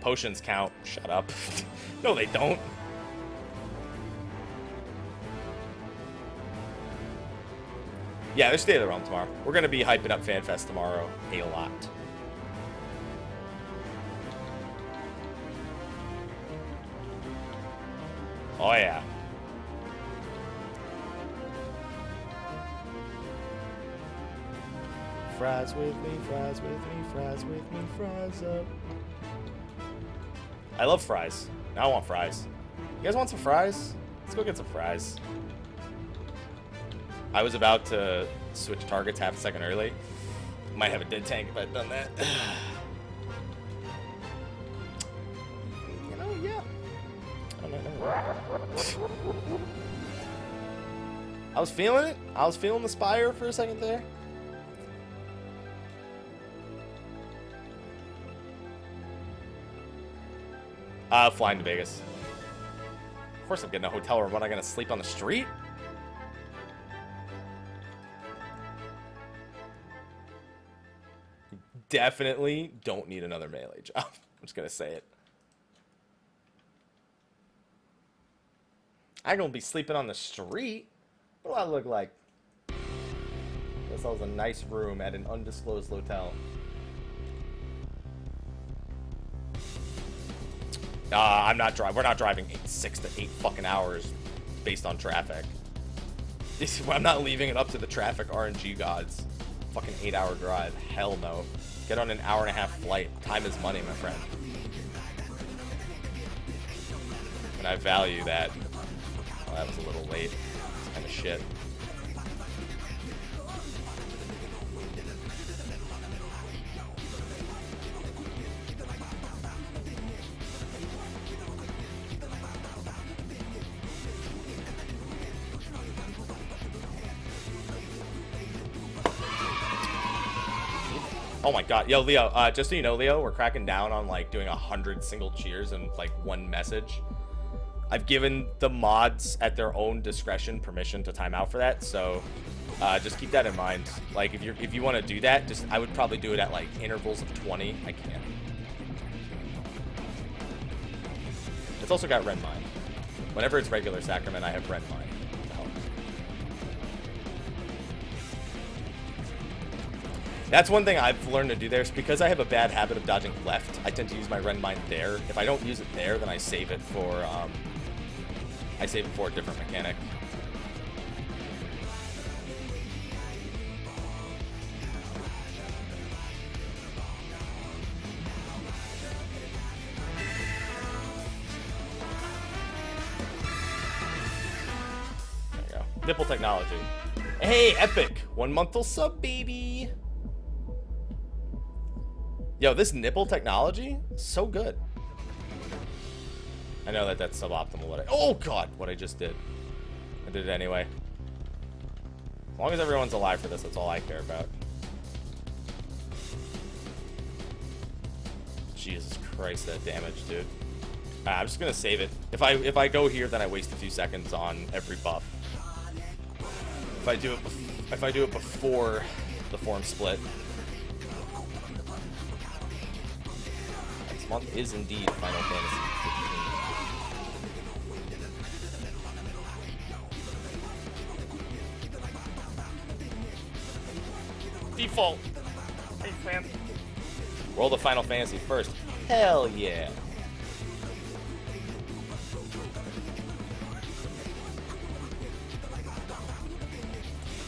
Potions count. Shut up. No, they don't. Yeah, there's State of the Realm tomorrow. We're going to be hyping up FanFest tomorrow a lot. Oh, yeah. Fries with me, fries with me, fries with me, fries up. I love fries. Now I want fries. You guys want some fries? Let's go get some fries. I was about to switch targets half a second early. Might have a dead tank if I'd done that. You know, yeah. I was feeling it. I was feeling the Spire for a second there. Flying to Vegas. Of course I'm getting a hotel room. What, am I gonna sleep on the street? Definitely don't need another melee job. I'm just gonna say it. I ain't gonna be sleeping on the street. What do I look like? Guess I was a nice room at an undisclosed hotel. I'm not driving. We're not driving 6 to 8 fucking hours based on traffic. I'm not leaving it up to the traffic RNG gods. Fucking 8-hour drive. Hell no. Get on an hour-and-a-half flight. Time is money, my friend. And I value that. Oh, that was a little late. It's kind of shit. Oh my god. Yo, Leo, just so you know, Leo, we're cracking down on, like, doing 100 single cheers and, like, one message. I've given the mods at their own discretion permission to time out for that, so just keep that in mind. Like, if you want to do that, just I would probably do it at, like, intervals of 20. I can't. It's also got Ren Mine. Whenever it's regular Sacrament, I have Ren Mine to help. That's one thing I've learned to do there. Is because I have a bad habit of dodging left, I tend to use my Ren Mine there. If I don't use it there, then I save it for a different mechanic. There you go. Nipple technology. Hey, Epic! 1 month till sub, baby! Yo, this nipple technology is so good. I know that that's suboptimal. Oh god, what I just did. I did it anyway. As long as everyone's alive for this, that's all I care about. Jesus Christ, that damage, dude. I'm just gonna save it. If I go here, then I waste a few seconds on every buff. If I do it before the form split. This month is indeed Final Fantasy 15. Default. Thanks, man. Roll the Final Fantasy first. Hell yeah.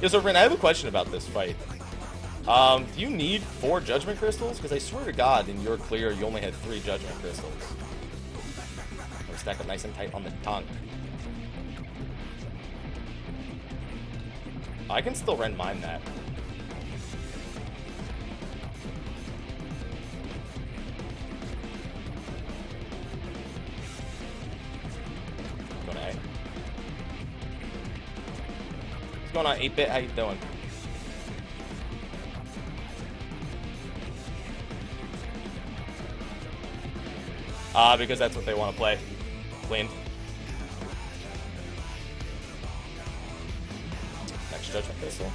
Yeah, so Rin, I have a question about this fight. Do you need 4 Judgment Crystals? Because I swear to God, in your clear, you only had 3 Judgment Crystals. Or stack up nice and tight on the tongue. I can still Ren Mine that. Going to A. What's going on, 8-Bit? How you doing? Because that's what they want to play. Cleaned. Next Judgment Crystal.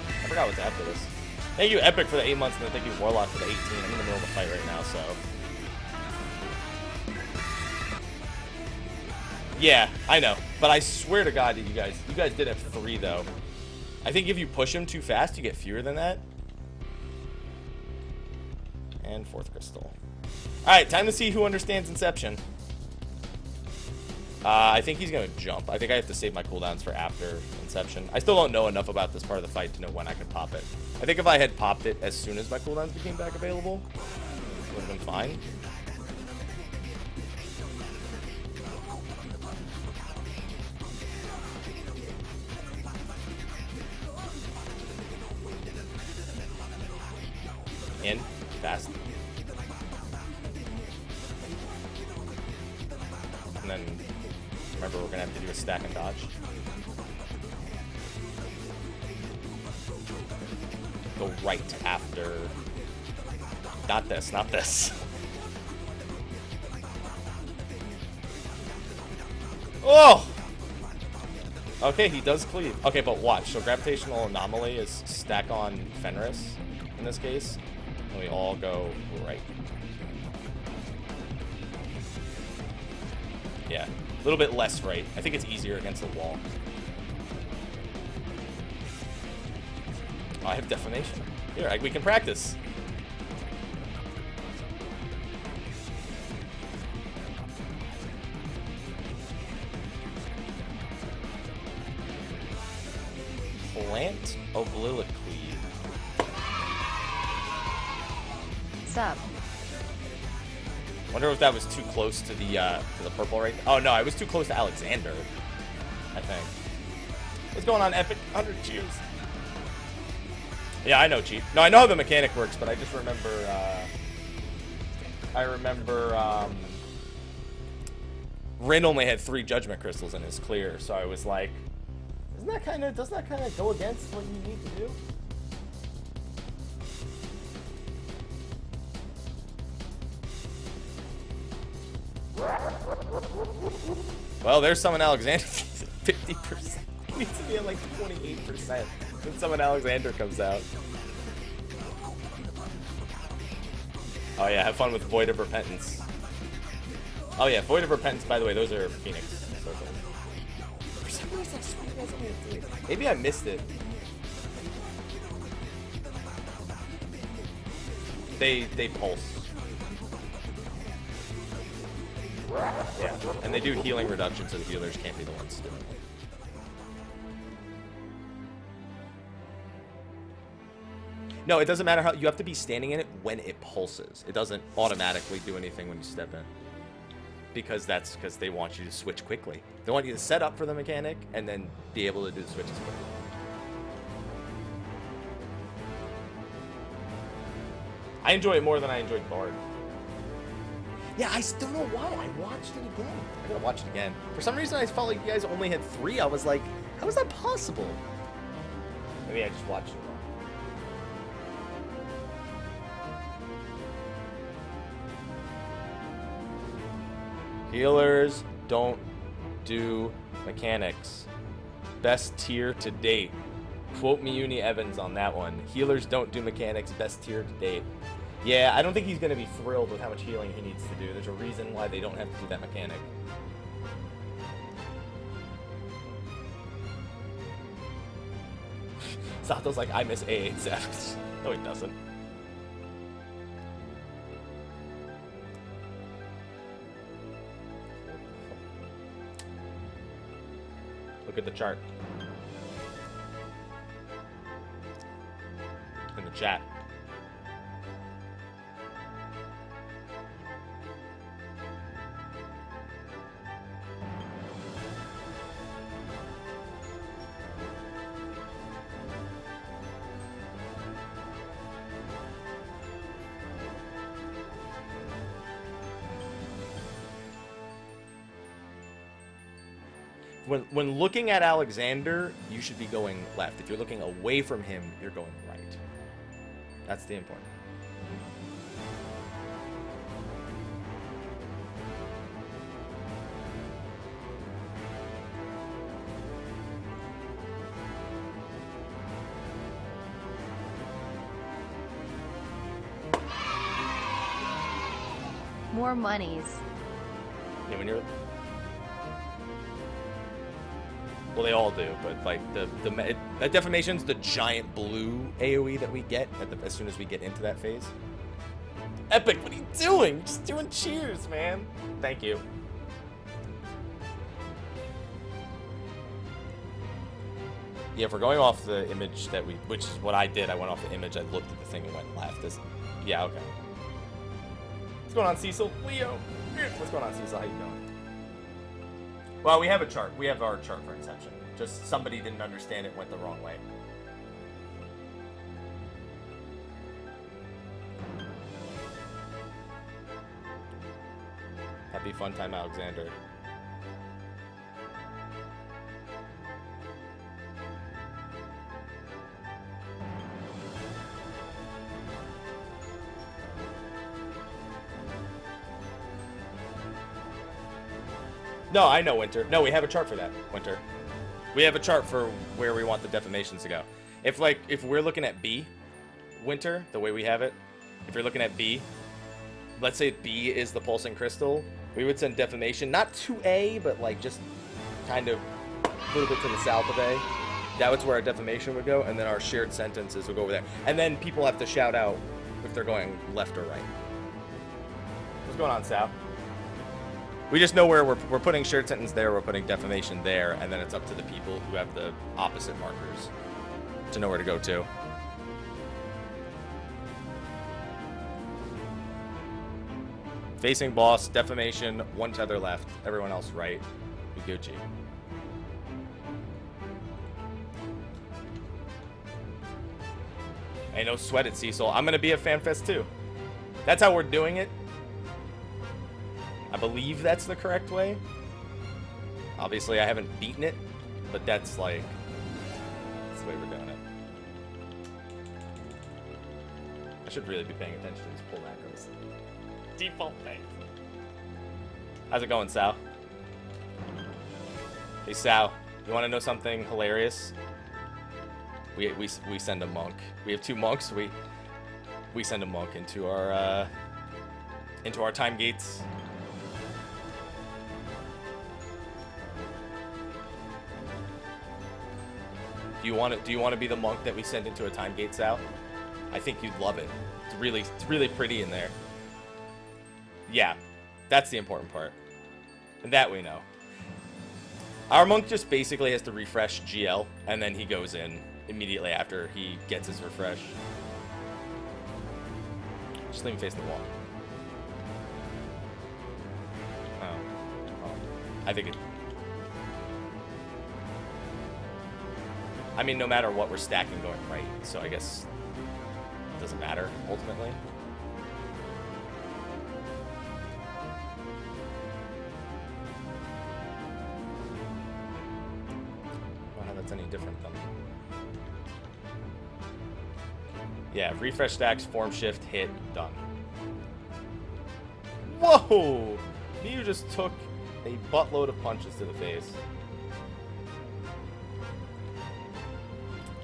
I forgot what's after this. Thank you, Epic, for the 8 months, and then thank you, Warlock, for the 18. I'm in the middle of a fight right now, so... Yeah, I know. But I swear to God that you guys did have 3, though. I think if you push him too fast, you get fewer than that. And 4th crystal. Alright, time to see who understands Inception. I think he's going to jump. I think I have to save my cooldowns for after Inception. I still don't know enough about this part of the fight to know when I could pop it. I think if I had popped it as soon as my cooldowns became back available, it would have been fine. In. Fast. And then, remember, we're going to have to do a stack and dodge. Go right after... Not this, not this. Oh! Okay, he does cleave. Okay, but watch. So gravitational anomaly is stack on Fenris in this case. And we all go right. Yeah, a little bit less right. I think it's easier against the wall. Oh, I have Defamation. Here, we can practice. Plant Obliquity. Sup? Wonder if that was too close to the purple right. Oh no, I was too close to Alexander. I think. What's going on, Epic? 100 cheers. Yeah, I know, Chief. No, I know how the mechanic works, but I just remember. Rin only had 3 Judgment Crystals in his clear, so I was like, doesn't that kind of go against what you need to do? Well, there's someone Alexander 50%. He needs to be at like 28% when someone Alexander comes out. Oh yeah, have fun with Void of Repentance. Oh yeah, Void of Repentance, by the way, those are Phoenix circles. For some reason, I swear you guys only have 3. Maybe I missed it. They pulse. Yeah, and they do healing reduction, so the healers can't be the ones doing it. No, it doesn't matter how, you have to be standing in it when it pulses. It doesn't automatically do anything when you step in. Because they want you to switch quickly. They want you to set up for the mechanic and then be able to do the switches quickly. I enjoy it more than I enjoyed Bard. Yeah, I still don't know why. I watched it again. I gotta watch it again. For some reason, I felt like you guys only had 3. I was like, how is that possible? Maybe I just watched it wrong. Healers don't do mechanics. Best tier to date. Quote me Uni Evans on that one. Healers don't do mechanics. Best tier to date. Yeah, I don't think he's going to be thrilled with how much healing he needs to do. There's a reason why they don't have to do that mechanic. Sato's like, I miss A12S. No, he doesn't. Look at the chart. In the chat. When looking at Alexander, you should be going left. If you're looking away from him, you're going right. That's the important. More monies. Yeah, when you're... Well, they all do, but like that defamation's the giant blue AoE that we get as soon as we get into that phase. Epic, what are you doing? Just doing cheers, man. Thank you. Yeah, if we're going off the image that which is what I did, I went off the image, I looked at the thing and went left. Yeah, okay. What's going on, Cecil? Leo. What's going on, Cecil? How you doing? Well, we have a chart. We have our chart for Inception. Just somebody didn't understand it, went the wrong way. Happy fun time, Alexander. No, I know, Winter. No, we have a chart for that, Winter. We have a chart for where we want the defamations to go. If we're looking at B, Winter, the way we have it, if you're looking at B, let's say B is the pulsing crystal, we would send defamation, not to A, but like just kind of a little bit to the south of A. That's where our defamation would go, and then our shared sentences would go over there. And then people have to shout out if they're going left or right. What's going on, Sal? We just know where we're putting shared sentence there, we're putting defamation there, and then it's up to the people who have the opposite markers to know where to go to. Facing boss, defamation, 1 tether left, everyone else right. We Gucci. Hey, no sweat it, Cecil. I'm gonna be at FanFest too. That's how we're doing it. I believe that's the correct way. Obviously, I haven't beaten it, but that's the way we're doing it. I should really be paying attention to these pull macros. Default thing. How's it going, Sal? Hey Sal, you want to know something hilarious? We send a monk. We have 2 monks. We send a monk into our time gates. Do you want to be the monk that we send into a time gate, Sal? I think you'd love it. It's really pretty in there. Yeah, that's the important part. And that we know. Our monk just basically has to refresh GL, and then he goes in immediately after he gets his refresh. Just leave him facing the wall. Oh. I think it... I mean, no matter what, we're stacking going right, so I guess it doesn't matter, ultimately. I don't know how that's any different, though. Yeah, refresh stacks, form shift, hit, done. Whoa! Mew just took a buttload of punches to the face.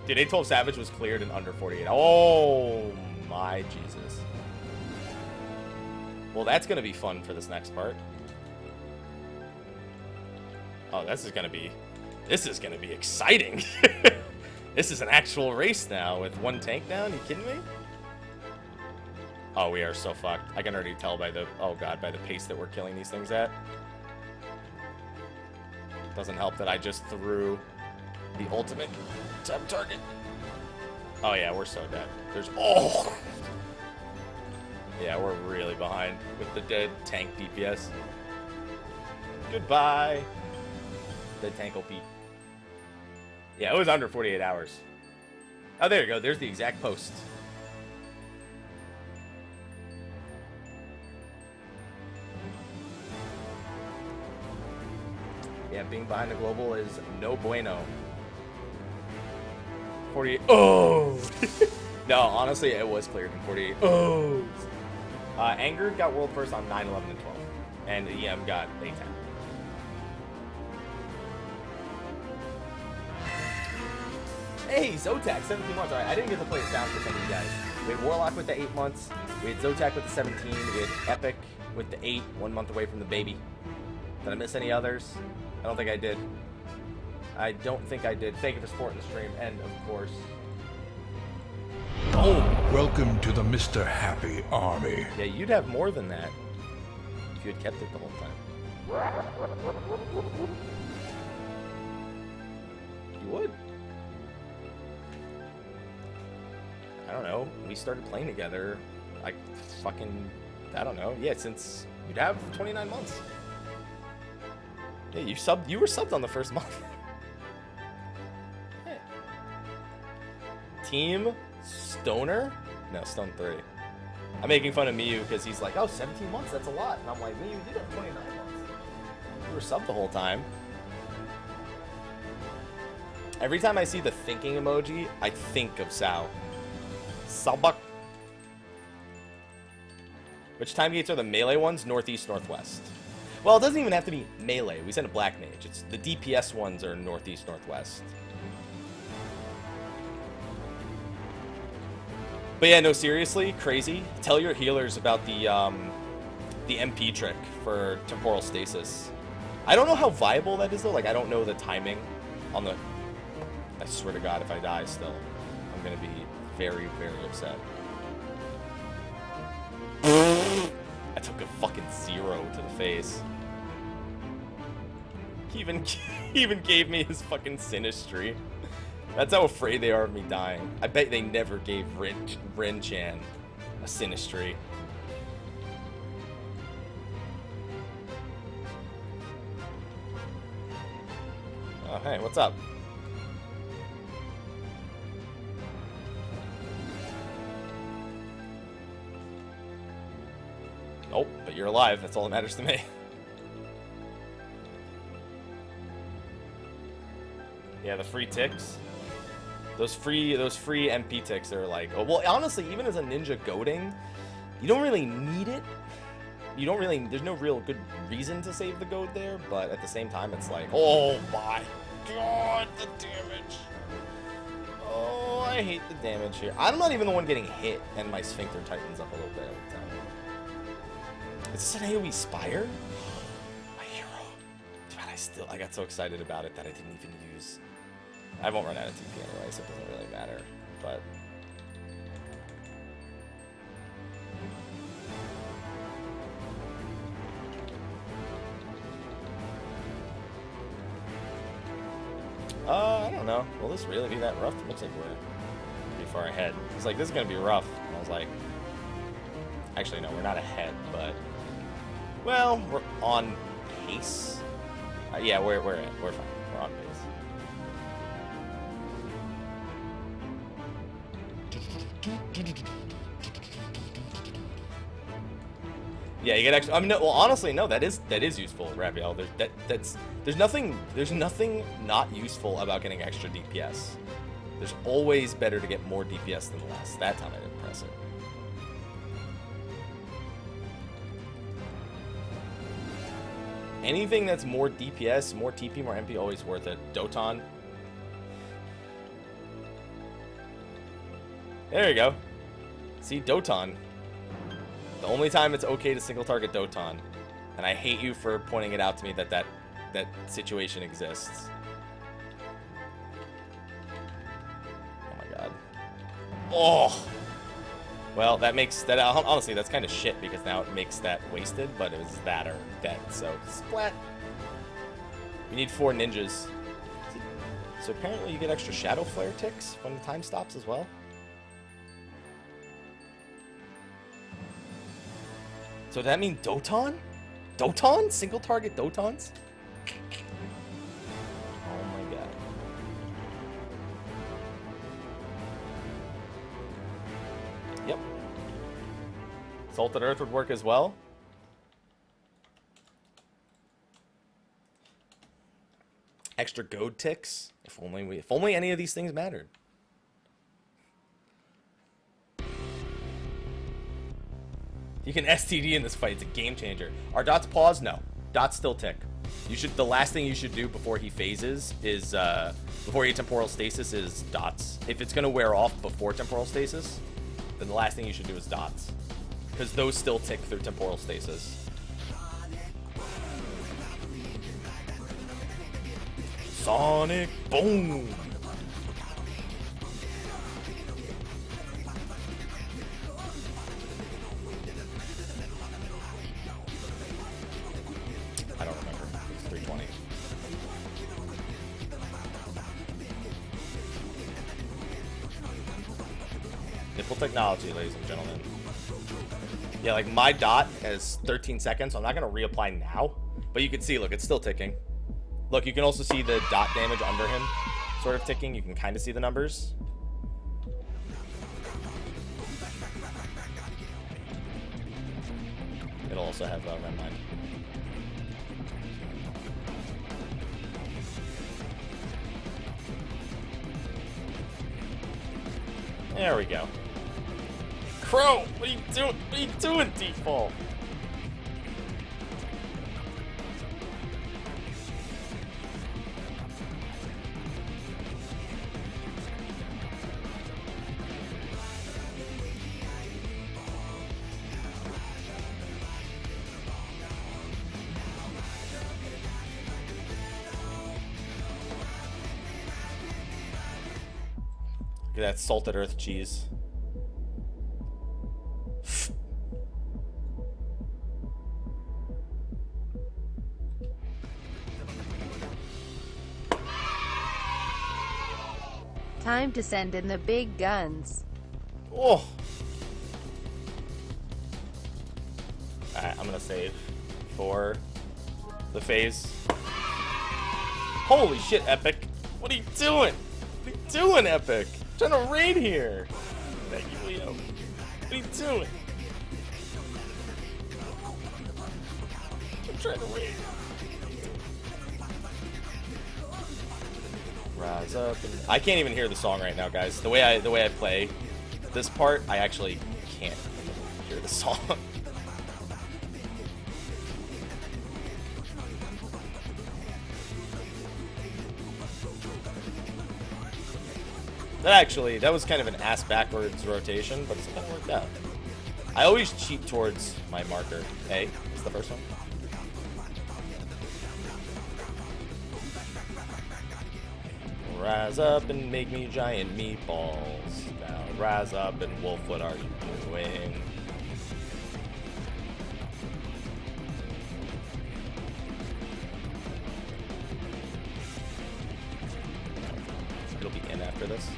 Dude, A12 Savage was cleared in under 48. Oh my Jesus. Well, that's gonna be fun for this next part. Oh, this is gonna be exciting. This is an actual race now with 1 tank down. You kidding me? Oh, we are so fucked. I can already tell by the by the pace that we're killing these things at. Doesn't help that I just threw the ultimate temp target. Oh yeah, we're so dead. Yeah, we're really behind with the dead tank DPS. Goodbye, dead tank OP. Yeah, it was under 48 hours. Oh, there you go. There's the exact post. Yeah, being behind the global is no bueno. 48. Oh! No, honestly, it was cleared in 48. Oh! Anger got world first on 9, 11, and 12. And EM got A10. Hey, Zotac, 17 months. Alright, I didn't get to play it down for some of you guys. We had Warlock with the 8 months. We had Zotac with the 17. We had Epic with the 8, 1 month away from the baby. Did I miss any others? I don't think I did. I don't think I did. Thank you for supporting the stream, and of course... Oh! Welcome to the Mr. Happy Army. Yeah, you'd have more than that if you had kept it the whole time. You would. I don't know. We started playing together, like, I don't know. Yeah, since you'd have 29 months. Yeah, you were subbed on the first month. Yeah. Team Stoner? No, Stone 3. I'm making fun of Miyu because he's like, oh, 17 months, that's a lot. And I'm like, Miyu, you did have 29 months. You were subbed the whole time. Every time I see the thinking emoji, I think of Sal. Salbak. Which time gates are the melee ones? Northeast, northwest. Well, it doesn't even have to be melee. We send a black mage. It's the DPS ones are northeast, northwest. But yeah, no, seriously, crazy. Tell your healers about the MP trick for temporal stasis. I don't know how viable that is though. Like, I don't know the timing on the. I swear to God, if I die still, I'm gonna be very, very upset. I took a fucking 0 to the face. He even gave me his fucking Sinistry. That's how afraid they are of me dying. I bet they never gave Rin-chan a Sinistry. Oh, hey, what's up? Nope, but you're alive. That's all that matters to me. Yeah, the free ticks. Those free MP ticks are like, oh, well, honestly, even as a ninja goading, you don't really need it. you don't really, there's no real good reason to save the goad there, but at the same time, it's like, oh my god, the damage. Oh, I hate the damage here. I'm not even the one getting hit, and my sphincter tightens up a little bit every time. Is this an AoE Spire? My hero. Too bad I got so excited about it that I didn't even use. I won't run out of TP anyway, so it doesn't really matter, but... I don't know. Will this really be that rough? It looks like we're pretty far ahead. It's like, this is going to be rough. And I was like... Actually, no, we're not ahead, but... Well, we're on pace. Yeah, we're fine. We're on pace. Yeah, you get extra. I mean, no, well, honestly, no. That is useful, Mrhappy. There's nothing not useful about getting extra DPS. There's always better to get more DPS than less. That time I didn't press it. Anything that's more DPS, more TP, more MP, always worth it. Doton. There you go. See, Doton. The only time it's okay to single target Doton. And I hate you for pointing it out to me that that situation exists. Oh my god. Oh! Well, that makes that honestly, that's kind of shit because now it makes that wasted, but it was that or dead. So splat. We need 4 ninjas. So apparently you get extra shadow flare ticks when the time stops as well. So does that mean Doton? Doton? Single target Dotons? Oh my god. Yep. Salted Earth would work as well. Extra goad ticks. If only any of these things mattered. You can STD in this fight. It's a game changer. Are dots pause? No. Dots still tick. The last thing you should do before he phases is before he temporal stasis is dots. If it's gonna wear off before temporal stasis, then the last thing you should do is dots, because those still tick through temporal stasis. Sonic boom. I don't remember. It's 320. Nipple technology, ladies and gentlemen. Yeah, like my dot has 13 seconds, so I'm not going to reapply now. But you can see, look, it's still ticking. Look, you can also see the dot damage under him sort of ticking. You can kind of see the numbers. It'll also have red line. There we go. Crow, what are you doing? What are you doing, default? Look at that salted earth cheese. Time to send in the big guns. Oh. Alright, I'm gonna save for the phase. Holy shit, Epic. What are you doing? What are you doing, Epic? I'm trying to raid here. Thank you, Leo. What are you doing? I'm trying to raid. Rise up and... I can't even hear the song right now, guys. The way I play this part, I actually can't hear the song. That was kind of an ass backwards rotation, but it kind of worked out. I always cheat towards my marker. A is the first one. Rise up and make me giant meatballs. Now rise up and wolf, what are you doing? It'll be in after this.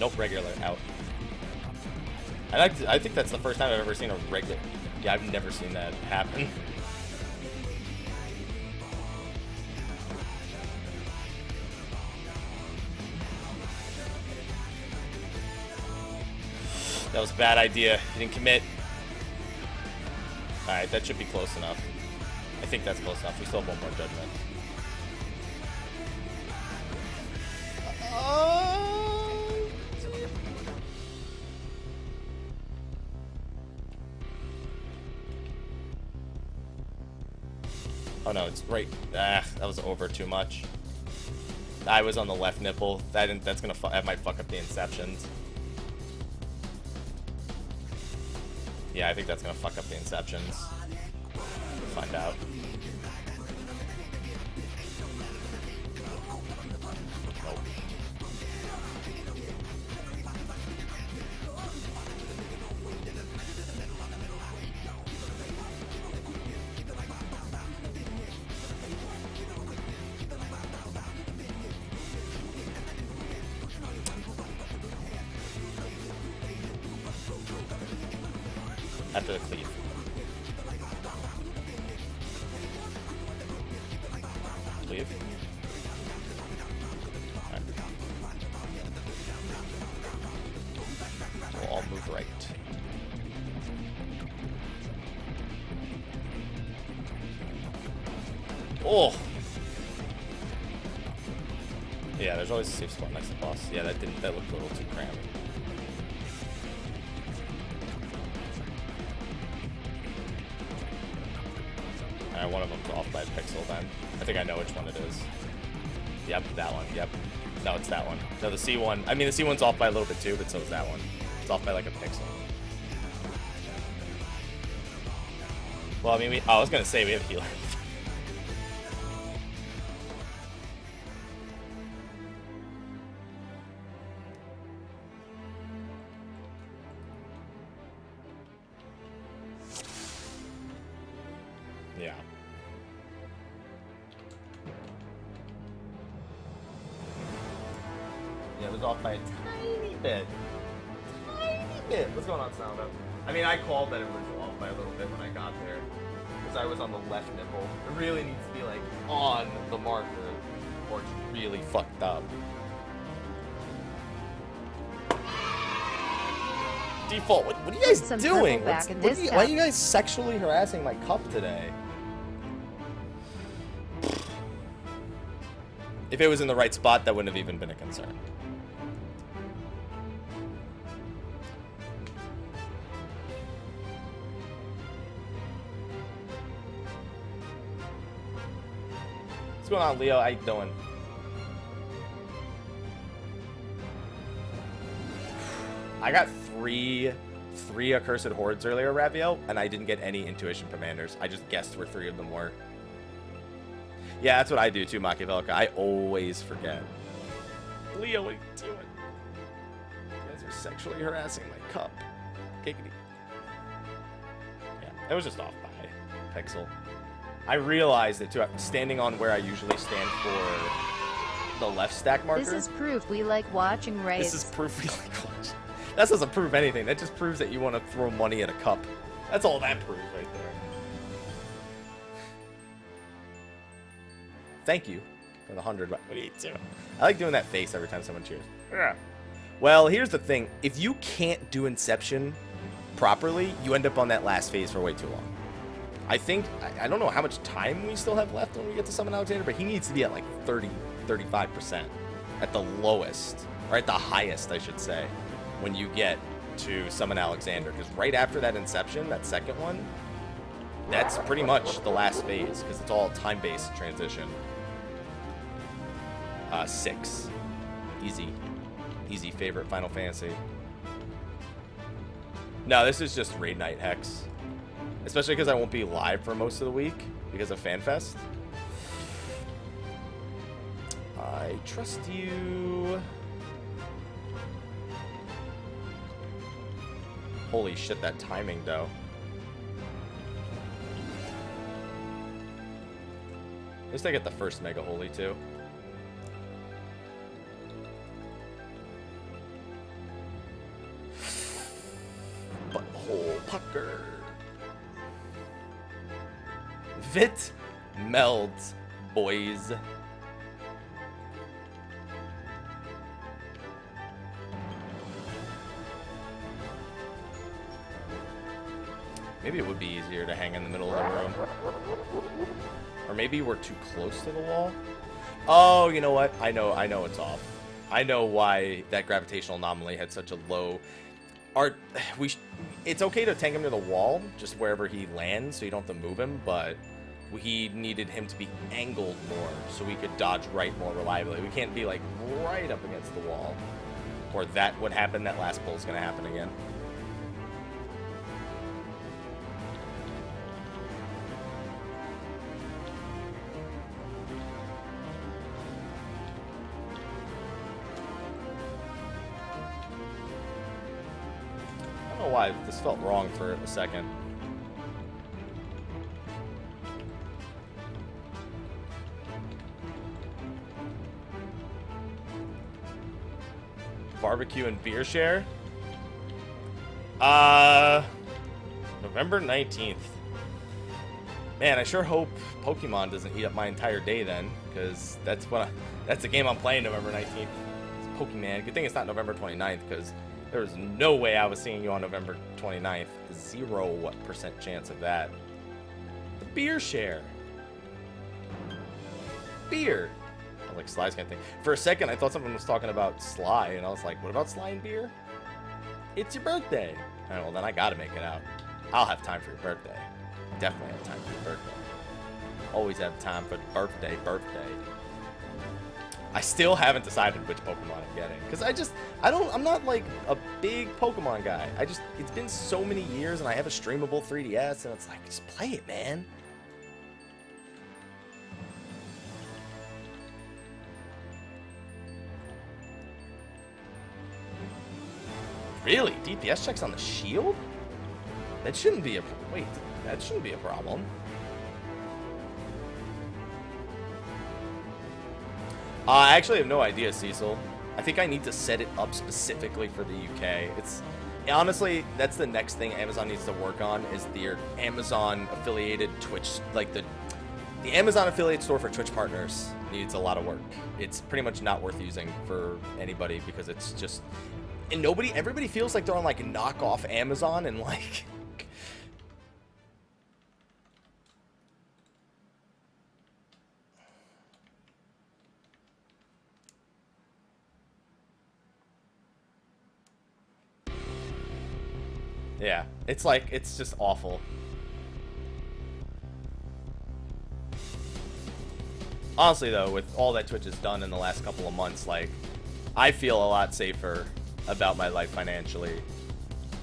Nope, regular, out. I think that's the first time I've ever seen a regular. Yeah, I've never seen that happen. That was a bad idea. You didn't commit. Alright, that should be close enough. I think that's close enough. We still have one more judgment. Oh no, it's right. Ah, that was over too much. I was on the left nipple. That's gonna. That might fuck up the inceptions. Yeah, I think that's gonna fuck up the inceptions. We'll find out. Nope. After the cleave. Cleave. Right. We'll all move right. Oh! Yeah, there's always a safe spot next to the boss. Yeah, that looked a little too cramped. One of them's off by a pixel then. I think I know which one it is. Yep, that one. Yep. No, it's that one. No, the C1. I mean, the C1's off by a little bit too, but so is that one. It's off by like a pixel. Well, I mean, I was gonna say we have healer. Yeah. Yeah, it was off by a tiny bit. Tiny bit. What's going on, Sound Up? I mean, I called that it was off by a little bit when I got there. Because I was on the left nipple. It really needs to be, like, on the marker. Or it's really fucked up. Default, what are you guys doing? Why are you guys sexually harassing my cup today? If it was in the right spot, that wouldn't have even been a concern. What's going on, Leo? How you doing? I got three accursed hordes earlier, Ravio, and I didn't get any intuition commanders. I just guessed where 3 of them were. Yeah, that's what I do too, Machiavellica. I always forget. Leo, what are you doing? You guys are sexually harassing my cup. Giggity. Yeah, it was just off by a pixel. I realized it too. Standing on where I usually stand for the left stack marker. This is proof we like watching raids. This is proof we like watching. That doesn't prove anything. That just proves that you want to throw money at a cup. That's all that proves right there. Thank you for the 100. What do you do? I like doing that face every time someone cheers. Yeah. Well, here's the thing. If you can't do Inception properly, you end up on that last phase for way too long. I think, I don't know how much time we still have left when we get to summon Alexander, but he needs to be at like 30, 35% at the lowest, or at the highest, I should say, when you get to summon Alexander. Because right after that Inception, that second one, that's pretty much the last phase, because it's all time-based transition. 6. Easy. Easy favorite Final Fantasy. No, this is just Raid Night Hex. Especially because I won't be live for most of the week because of FanFest. I trust you. Holy shit, that timing, though. At least I get the first Mega Holy, too. Butthole pucker. Vit melds, boys. Maybe it would be easier to hang in the middle of the room. Or maybe we're too close to the wall. Oh, you know what? I know it's off. I know why that gravitational anomaly had such a low... It's okay to tank him to the wall, just wherever he lands, so you don't have to move him, but we needed him to be angled more, so we could dodge right more reliably. We can't be, like, right up against the wall. Or that would happen, that last pull's gonna happen again. I don't know why this felt wrong for a second. Barbecue and beer share? November 19th. Man, I sure hope Pokemon doesn't eat up my entire day then, because that's the game I'm playing November 19th. It's Pokemon. Good thing it's not November 29th, because there's no way I was seeing you on November 29th. 0% chance of that. The beer share. Beer. I was like, Sly's kind of thing. For a second, I thought someone was talking about Sly, and I was like, what about Sly and beer? It's your birthday. All right, well, then I gotta make it out. I'll have time for your birthday. Definitely have time for your birthday. Always have time for the birthday. I still haven't decided which Pokemon I'm getting. Because I'm not like a big Pokemon guy. It's been so many years, and I have a streamable 3DS, and it's like, just play it, man. Really? DPS checks on the shield? That shouldn't be a... Wait, that shouldn't be a problem. I actually have no idea, Cecil. I think I need to set it up specifically for the UK. Honestly, that's the next thing Amazon needs to work on, is their Amazon affiliated Twitch, like the Amazon affiliate store for Twitch partners needs a lot of work. It's pretty much not worth using for anybody because it's just... And everybody feels like they're on like a knockoff Amazon and like... Yeah, it's like, it's just awful. Honestly though, with all that Twitch has done in the last couple of months, like, I feel a lot safer about my life financially,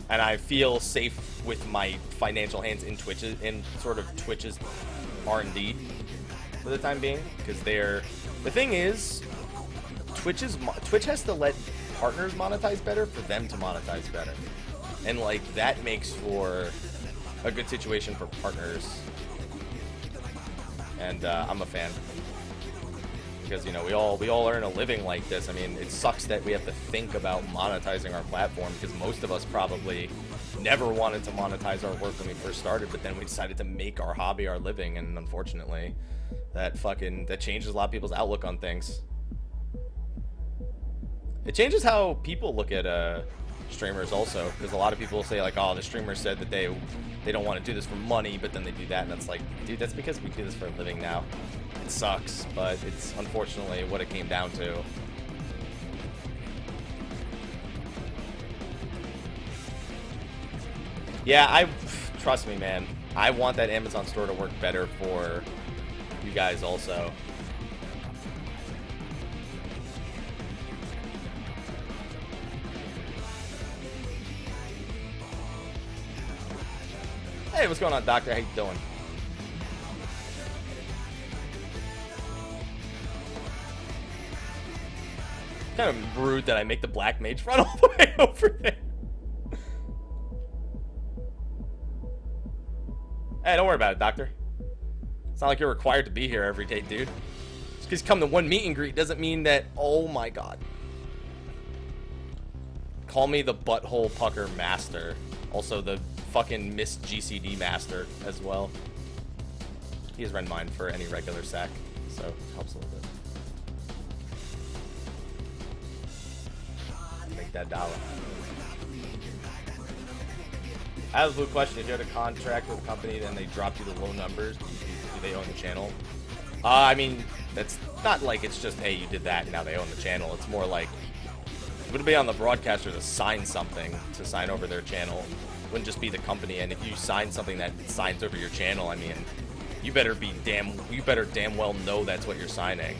and I feel safe with my financial hands in Twitch's R&D for the time being, because the thing is, Twitch has to let partners monetize better for them to monetize better, and like that makes for a good situation for partners, and I'm a fan. Because, you know, we all earn a living like this. I mean, it sucks that we have to think about monetizing our platform, because most of us probably never wanted to monetize our work when we first started, but then we decided to make our hobby our living, and unfortunately, that changes a lot of people's outlook on things. It changes how people look at streamers also, because a lot of people say like, oh, the streamer said that they don't want to do this for money, but then they do that, and that's like, dude, that's because we do this for a living now. It sucks, but it's unfortunately what it came down to. Yeah, trust me, man. I want that Amazon store to work better for you guys also. Hey, what's going on, Doctor? How you doing? Kind of rude that I make the black mage run all the way over there. Hey, don't worry about it, Doctor. It's not like you're required to be here every day, dude. Just because you come to one meet and greet doesn't mean that... Oh, my God. Call me the butthole pucker master. Also, the fucking Miss GCD master as well. He is rend mine for any regular sack, so it helps a little bit. Make that dollar. I have a blue question. If you had a contract with a company, then they dropped you to low numbers, do they own the channel? I mean, that's not like it's just, hey, you did that, and now they own the channel. It's more like, it would be on the broadcaster to sign something, to sign over their channel. It wouldn't just be the company, and if you sign something that signs over your channel, I mean, you better damn well know that's what you're signing.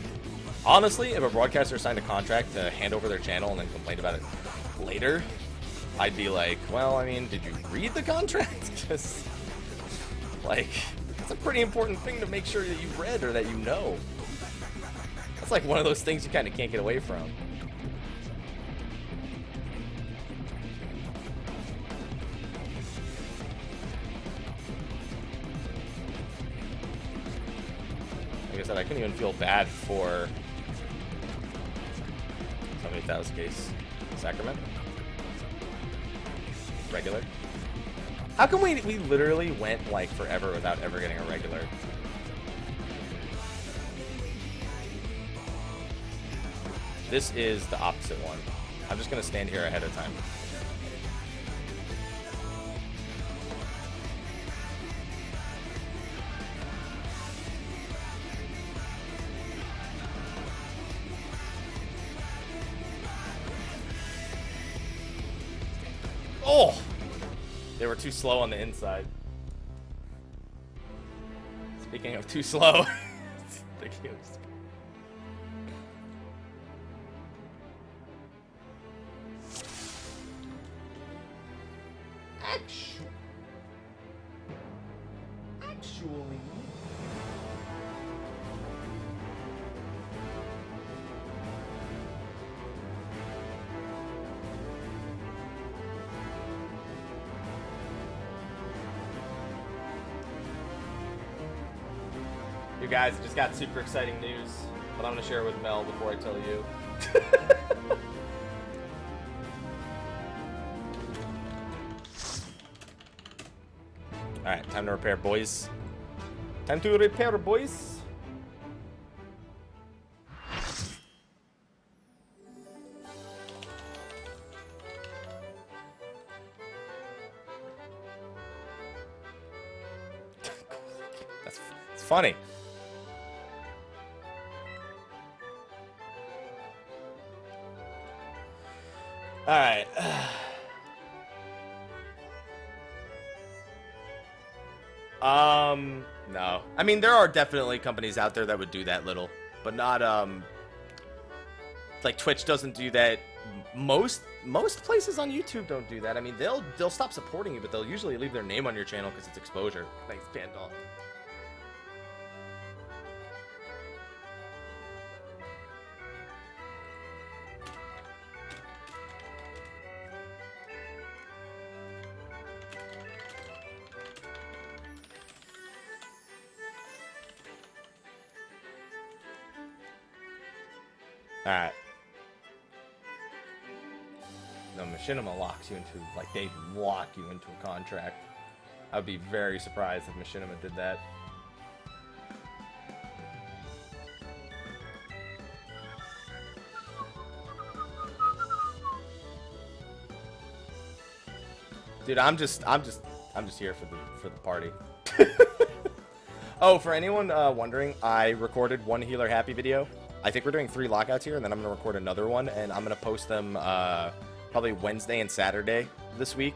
Honestly, if a broadcaster signed a contract to hand over their channel and then complain about it later, I'd be like, well, I mean, did you read the contract? Just, like, it's a pretty important thing to make sure that you read or that you know. That's like one of those things you kind of can't get away from. Like I said, I couldn't even feel bad for somebody that was case Sacrament. Regular. How come we literally went like forever without ever getting a regular? This is the opposite one. I'm just gonna stand here ahead of time. Oh! They were too slow on the inside. Speaking of too slow. Actually. You guys, just got super exciting news, but I'm going to share it with Mel before I tell you. Alright, time to repair, boys. Time to repair, boys. It's funny. All right. No. I mean, there are definitely companies out there that would do that little, but not, like Twitch doesn't do that. Most places on YouTube don't do that. I mean, they'll stop supporting you, but they'll usually leave their name on your channel because it's exposure. Thanks, Pandol. Alright. No, Machinima locks you into, like, they lock you into a contract. I would be very surprised if Machinima did that. Dude, I'm just here for the party. Oh, for anyone wondering, I recorded one Healer Happy video. I think we're doing 3 lockouts here, and then I'm going to record another one, and I'm going to post them probably Wednesday and Saturday this week.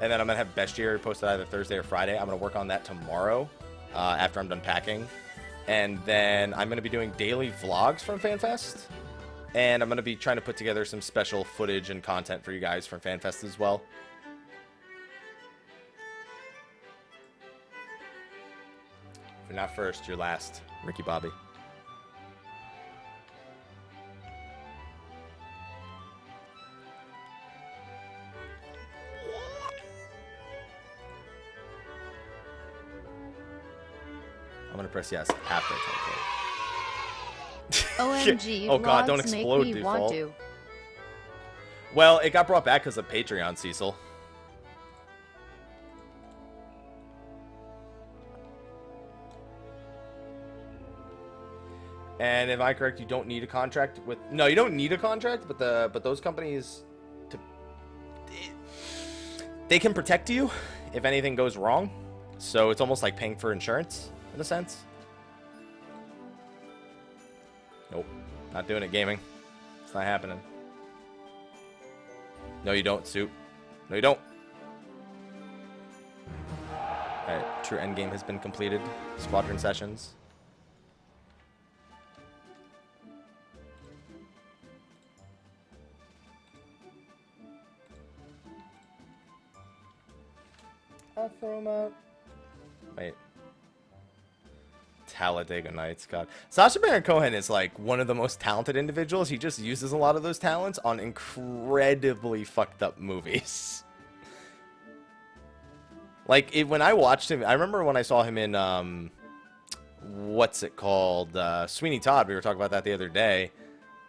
And then I'm going to have Best Year posted either Thursday or Friday. I'm going to work on that tomorrow after I'm done packing. And then I'm going to be doing daily vlogs from FanFest. And I'm going to be trying to put together some special footage and content for you guys from FanFest as well. If you're not first, you're last. Ricky Bobby. I'm gonna press yes after I OMG, oh god, don't vlogs make explode, me default. want to. Well, it got brought back because of Patreon, Cecil. And if I'm correct, you don't need a contract with... No, you don't need a contract, but those companies... They can protect you if anything goes wrong. So it's almost like paying for insurance, in a sense. Nope. Not doing it, gaming. It's not happening. No, you don't, Soup. No, you don't. Alright, true endgame has been completed. Squadron sessions. I'll throw him out. Wait. Talladega Nights, God. Sacha Baron Cohen is like one of the most talented individuals. He just uses a lot of those talents on incredibly fucked up movies. Like, when I watched him, I remember when I saw him in, what's it called? Sweeney Todd. We were talking about that the other day.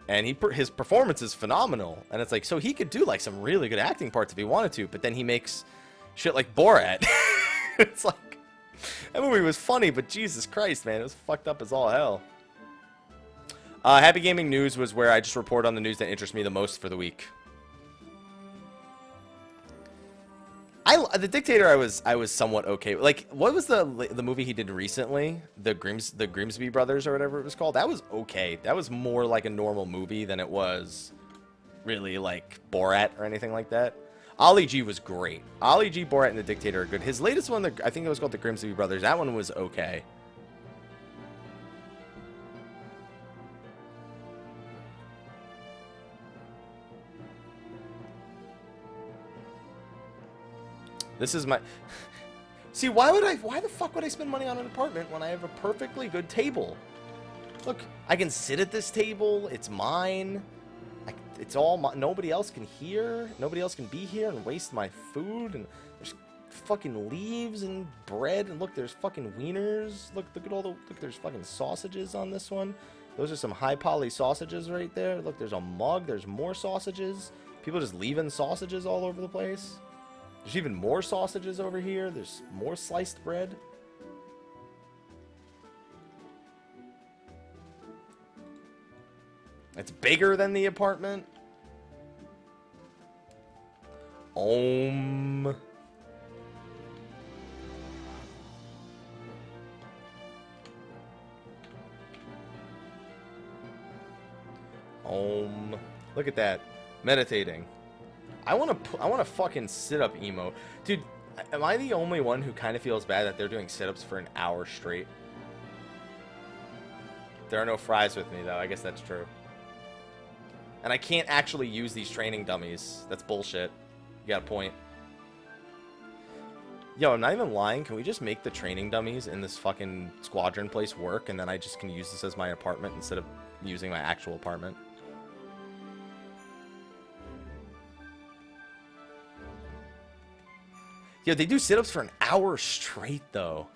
And his performance is phenomenal. And it's like, so he could do like some really good acting parts if he wanted to, but then he makes shit like Borat. It's like, that movie was funny, but Jesus Christ, man, it was fucked up as all hell. Happy Gaming News was where I just report on the news that interests me the most for the week. The Dictator, I was somewhat okay. Like, what was the movie he did recently? The Grimsby Brothers or whatever it was called. That was okay. That was more like a normal movie than it was really like Borat or anything like that. Ali G was great. Ali G, Borat, and The Dictator are good. His latest one, I think it was called The Grimsby Brothers. That one was okay. This is my... See, why the fuck would I spend money on an apartment when I have a perfectly good table? Look, I can sit at this table. It's mine. It's all my... Nobody else can hear. Nobody else can be here and waste my food. And there's fucking leaves and bread. And look, there's fucking wieners. Look at all the... Look, there's fucking sausages on this one. Those are some high poly sausages right there. Look, there's a mug. There's more sausages. People just leaving sausages all over the place. There's even more sausages over here. There's more sliced bread. It's bigger than the apartment. Om. Om. Look at that. Meditating. I want to fucking sit-up emo. Dude, am I the only one who kind of feels bad that they're doing sit-ups for an hour straight? There are no fries with me, though. I guess that's true. And I can't actually use these training dummies. That's bullshit. You got a point. Yo, I'm not even lying. Can we just make the training dummies in this fucking squadron place work, and then I just can use this as my apartment instead of using my actual apartment? Yo, they do sit-ups for an hour straight, though.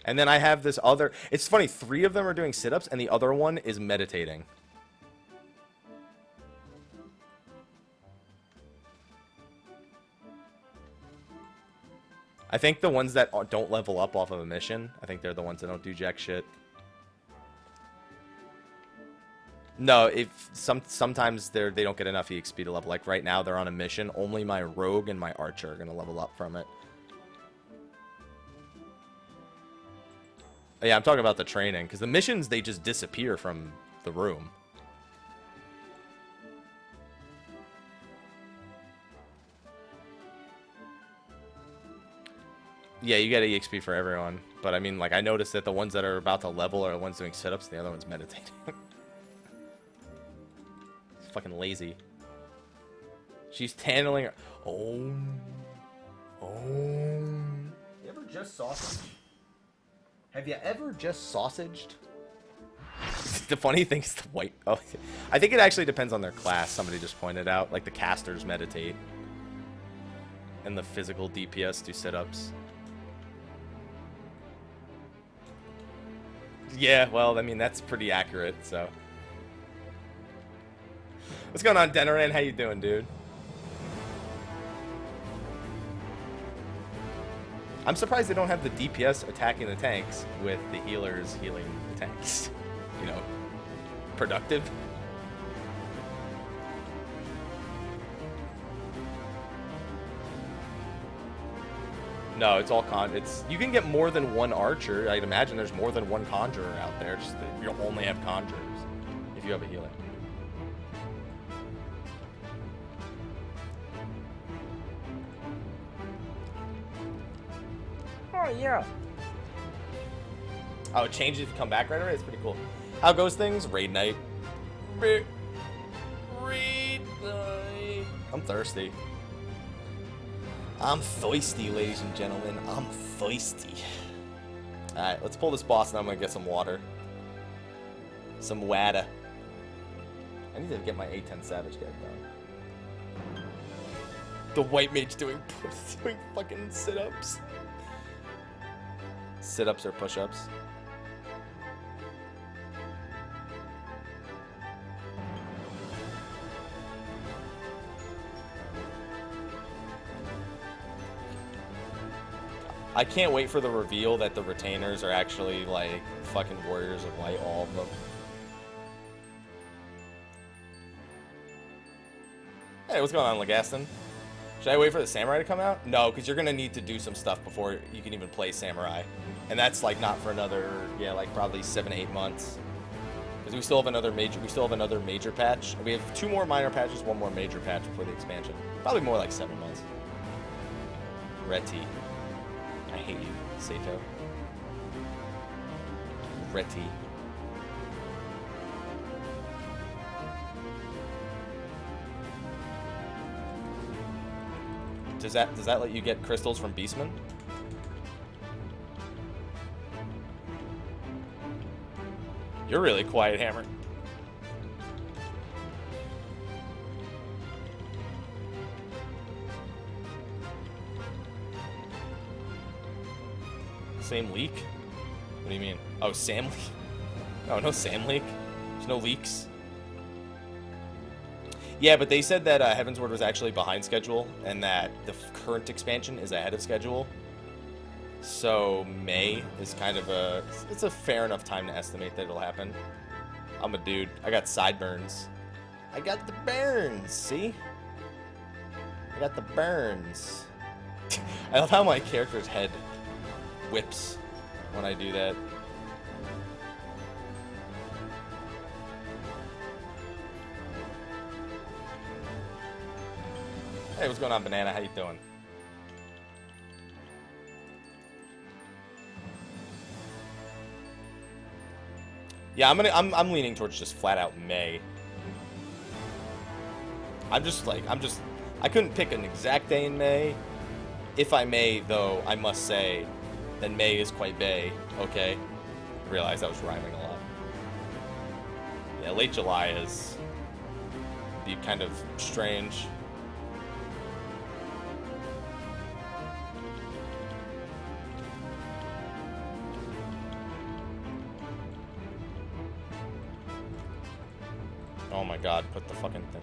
And then I have this other... It's funny, 3 of them are doing sit-ups, and the other one is meditating. I think the ones that don't level up off of a mission, I think they're the ones that don't do jack shit. No, if sometimes they don't get enough EXP to level. Like right now, they're on a mission. Only my rogue and my archer are gonna level up from it. Yeah, I'm talking about the training because the missions they just disappear from the room. Yeah, you get EXP for everyone, but I mean, like I noticed that the ones that are about to level are the ones doing sit-ups, and the other one's meditating. Fucking lazy. She's tanneling her. Oh. You ever just just sausage? Have you ever just sausaged? The funny thing is the white... Oh, I think it actually depends on their class, somebody just pointed out. Like, the casters meditate. And the physical DPS do sit-ups. Yeah, well, I mean, that's pretty accurate, so... What's going on, Denoran? How you doing, dude? I'm surprised they don't have the DPS attacking the tanks with the healers healing the tanks. You know, productive. No, it's all it's you can get more than one archer. I'd imagine there's more than one conjurer out there. Just that you only have conjurers if you have a healer. Oh yeah. Oh, it changes if you come back right away. It's pretty cool. How goes things? Raid night. Raid night. I'm thirsty. I'm thirsty, ladies and gentlemen. I'm thirsty. Alright, let's pull this boss and I'm gonna get some water. Some water. I need to get my A10 Savage Gag done. The white mage doing fucking sit-ups. Sit-ups or push-ups. I can't wait for the reveal that the retainers are actually, like, fucking warriors of light, all of them. Hey, what's going on, Legaston? Should I wait for the samurai to come out? No, because you're going to need to do some stuff before you can even play samurai. And that's, like, not for another, yeah, like, probably 7 to 8 months. Because we still have another major patch. We have 2 more minor patches, 1 more major patch before the expansion. Probably more like 7 months. Reti. I hate you, Sato. Reti. Does that let you get crystals from Beastman? You're really quiet, Hammer. Same leak? What do you mean? Oh, Sam leak? Oh, no Sam leak. There's no leaks. Yeah, but they said that Heavensward was actually behind schedule and that the current expansion is ahead of schedule. So May is kind of it's a fair enough time to estimate that it'll happen. I'm a dude. I got sideburns. I got the burns, see? I got the burns. I love how my character's head whips when I do that. Hey, what's going on, Banana? How you doing? Yeah, I'm leaning towards just flat out May. I couldn't pick an exact day in May. If I may, though, I must say that May is quite bay. Okay. I realized I was rhyming a lot. Yeah, late July is be kind of strange. Oh my god, put the fucking thing.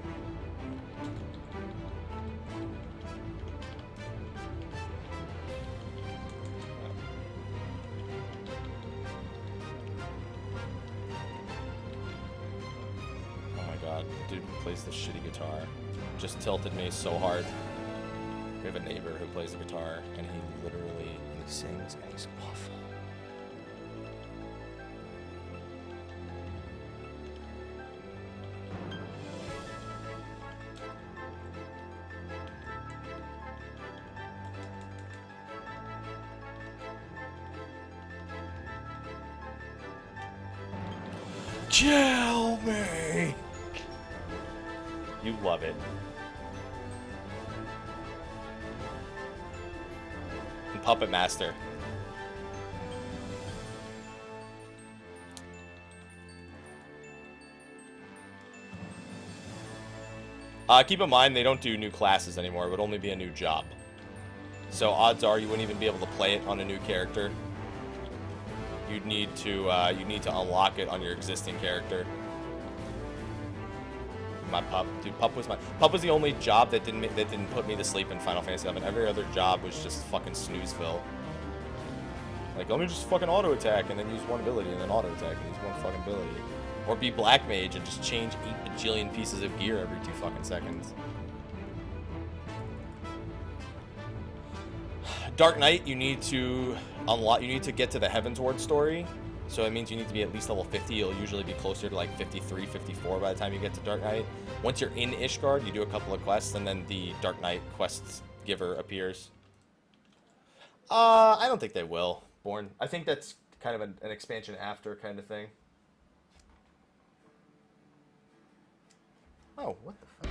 Oh my god, dude who plays the shitty guitar just tilted me so hard. We have a neighbor who plays the guitar and he sings and he's awful. Kill me! You love it. And Puppet Master. Keep in mind, they don't do new classes anymore. It would only be a new job. So odds are you wouldn't even be able to play it on a new character. You'd need to unlock it on your existing character. My pup, dude, pup was the only job that didn't put me to sleep in Final Fantasy VII. Every other job was just fucking snoozeville. Like, let me just fucking auto attack and then use one ability and then auto attack and use one fucking ability. Or be Black Mage and just change 8 bajillion pieces of gear every 2 fucking seconds. Dark Knight, you need to unlock. You need to get to the Heavensward story. So it means you need to be at least level 50. You'll usually be closer to like 53, 54 by the time you get to Dark Knight. Once you're in Ishgard, you do a couple of quests, and then the Dark Knight quest giver appears. I don't think they will. Born. I think that's kind of an expansion after kind of thing. Oh, what the fuck?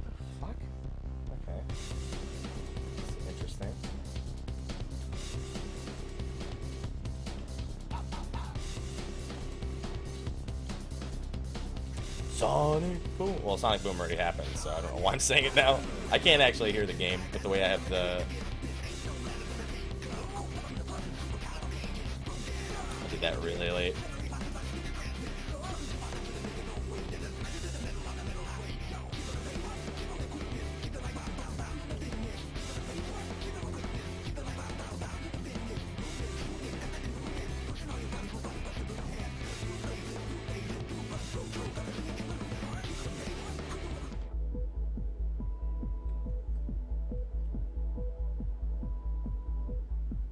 What the fuck? Okay. That's interesting. Sonic Boom. Well, Sonic Boom already happened, so I don't know why I'm saying it now. I can't actually hear the game with the way I have the... I did that really late.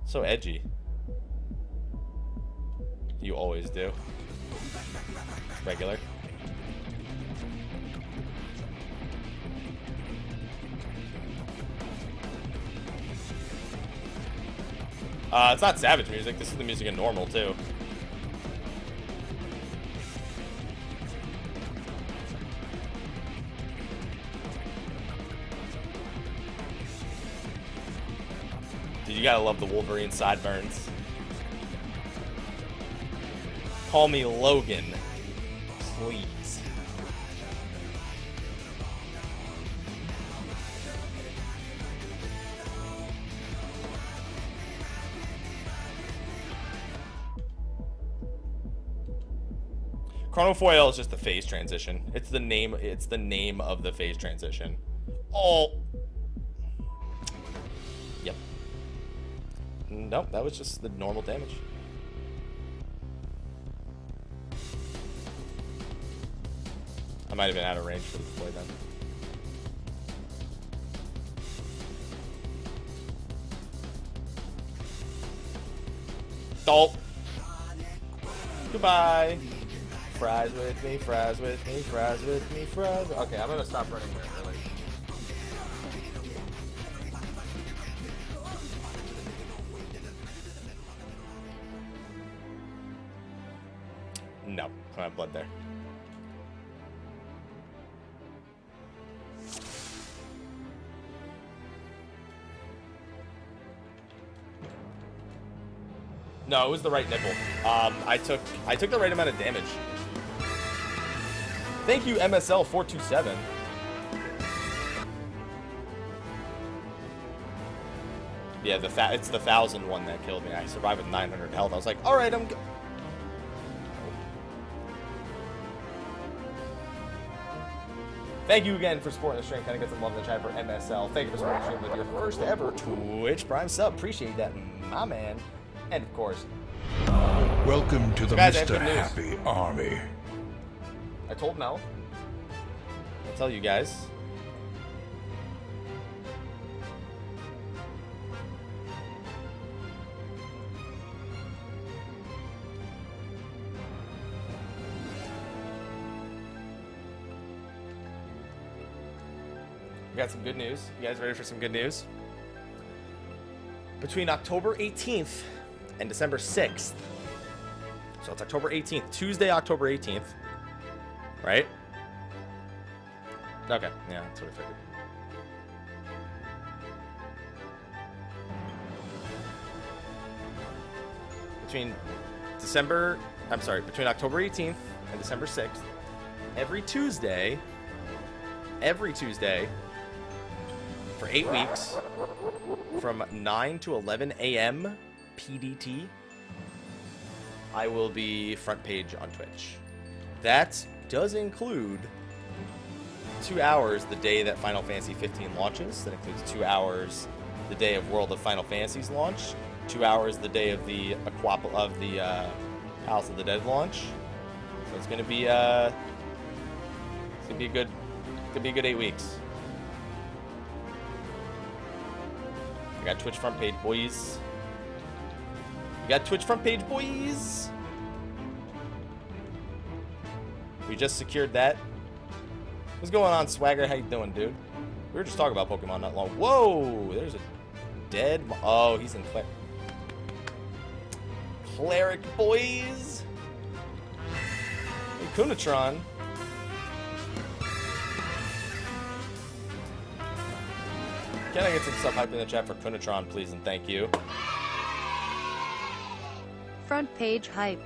So edgy. You always do. Regular. It's not Savage music. This is the music in normal too. Dude, you gotta love the Wolverine sideburns. Call me Logan, please. Chronofoil is just the phase transition. It's the name. It's the name of the phase transition. Oh. Yep. Nope, that was just the normal damage. I might have been out of range for the deploy then. Dolt. Goodbye. Fries with me, fries with me, fries with me, fries. Okay, I'm gonna stop running there early. No, I don't have blood there. No, it was the right nipple. I took the right amount of damage. Thank you, MSL427. Yeah, it's the 1,000 one that killed me. I survived with 900 health. I was like, all right, I'm good. Thank you again for supporting the stream. Kind of get some love in the chat for MSL. Thank you for supporting the stream with your first ever Twitch Prime sub. Appreciate that, my man. And of course, welcome to the guys, Mr. Happy Army. I told Mel. I'll tell you guys. We got some good news. You guys ready for some good news? Between October 18th and December 6th. So it's October 18th, Tuesday, October 18th. Right? Okay, yeah, that's what I figured. Between December I'm sorry, between October 18th and December 6th, every Tuesday for 8 weeks, from 9 to 11 a.m. PDT, I will be front page on Twitch. That does include 2 hours the day that Final Fantasy 15 launches. That includes 2 hours the day of World of Final Fantasy's launch, 2 hours the day of the House of the Dead launch. So it's gonna be a good 8 weeks. I got Twitch front page, boys. We got Twitch front page, boys. We just secured that. What's going on, Swagger? How you doing, dude? We were just talking about Pokemon not long. Whoa, there's a dead. Oh, he's in Cleric, boys. Hey, Kunatron. Can I get some stuff hyped in the chat for Kunatron, please, and thank you. Front page hype.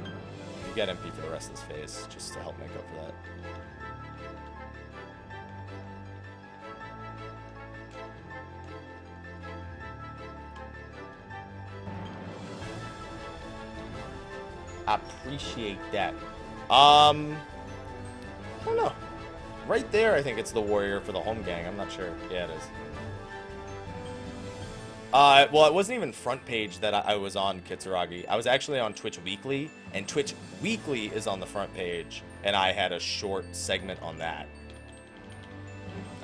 You got MP for the rest of this phase, just to help make up for that. Appreciate that. I don't know. Right there, I think it's the warrior for the home gang. I'm not sure. Yeah, it is. Well, it wasn't even front page that I was on, Kitsuragi. I was actually on Twitch Weekly, and Twitch Weekly is on the front page, and I had a short segment on that.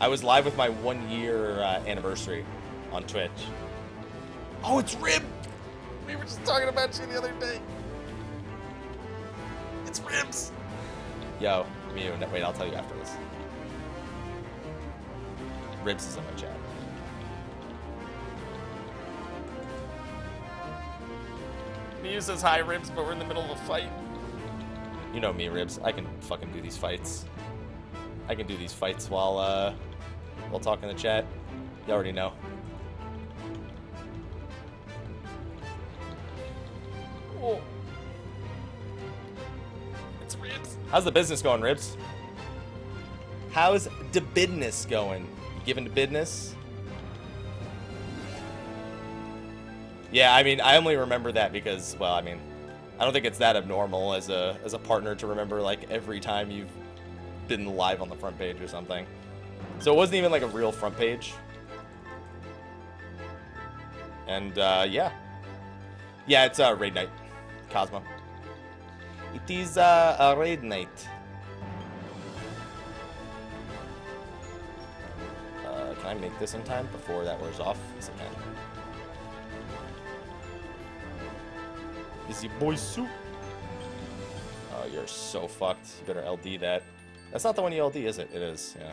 I was live with my 1-year anniversary on Twitch. Oh, it's Rib! We were just talking about you the other day. It's Ribs! Yo, Mew, wait, I'll tell you after this. Ribs is in my chat. Mew says hi, Ribs, but we're in the middle of a fight. You know me, Ribs. I can fucking do these fights. I can do these fights while talking in the chat. You already know. Oh. It's Ribs. How's the business going, Ribs? How's the business going? You giving the business? Yeah, I mean, I only remember that because, well, I mean, I don't think it's that abnormal as a partner to remember, like, every time you've been live on the front page or something. So it wasn't even, like, a real front page. And, yeah. Yeah, it's raid night. Cosmo. It is a raid night. Can I make this in time before that wears off? Yes, I can. Is your boy soup? Oh, you're so fucked. You better LD that. That's not the one you LD, is it? It is, yeah.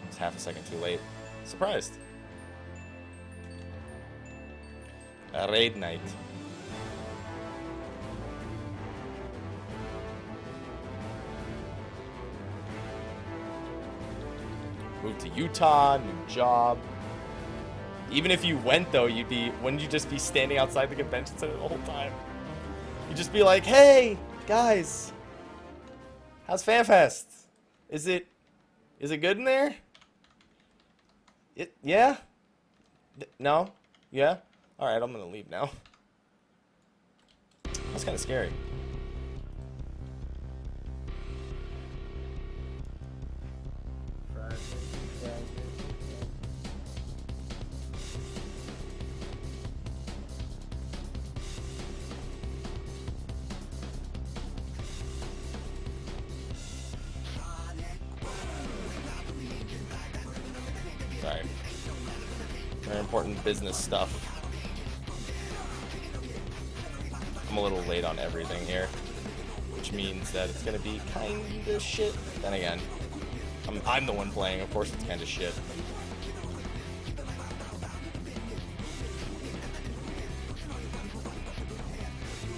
It's half a second too late. Surprised. A raid night. Moved to Utah, new job. Even if you went though, wouldn't you just be standing outside the convention center the whole time? You'd just be like, hey, guys, how's FanFest? Is it good in there? Yeah? No? Yeah? Alright, I'm gonna leave now. That's kinda scary. Sorry. Very important business stuff. I'm a little late on everything here, which means that it's gonna be kinda shit. Then again, I'm the one playing, of course it's kinda shit.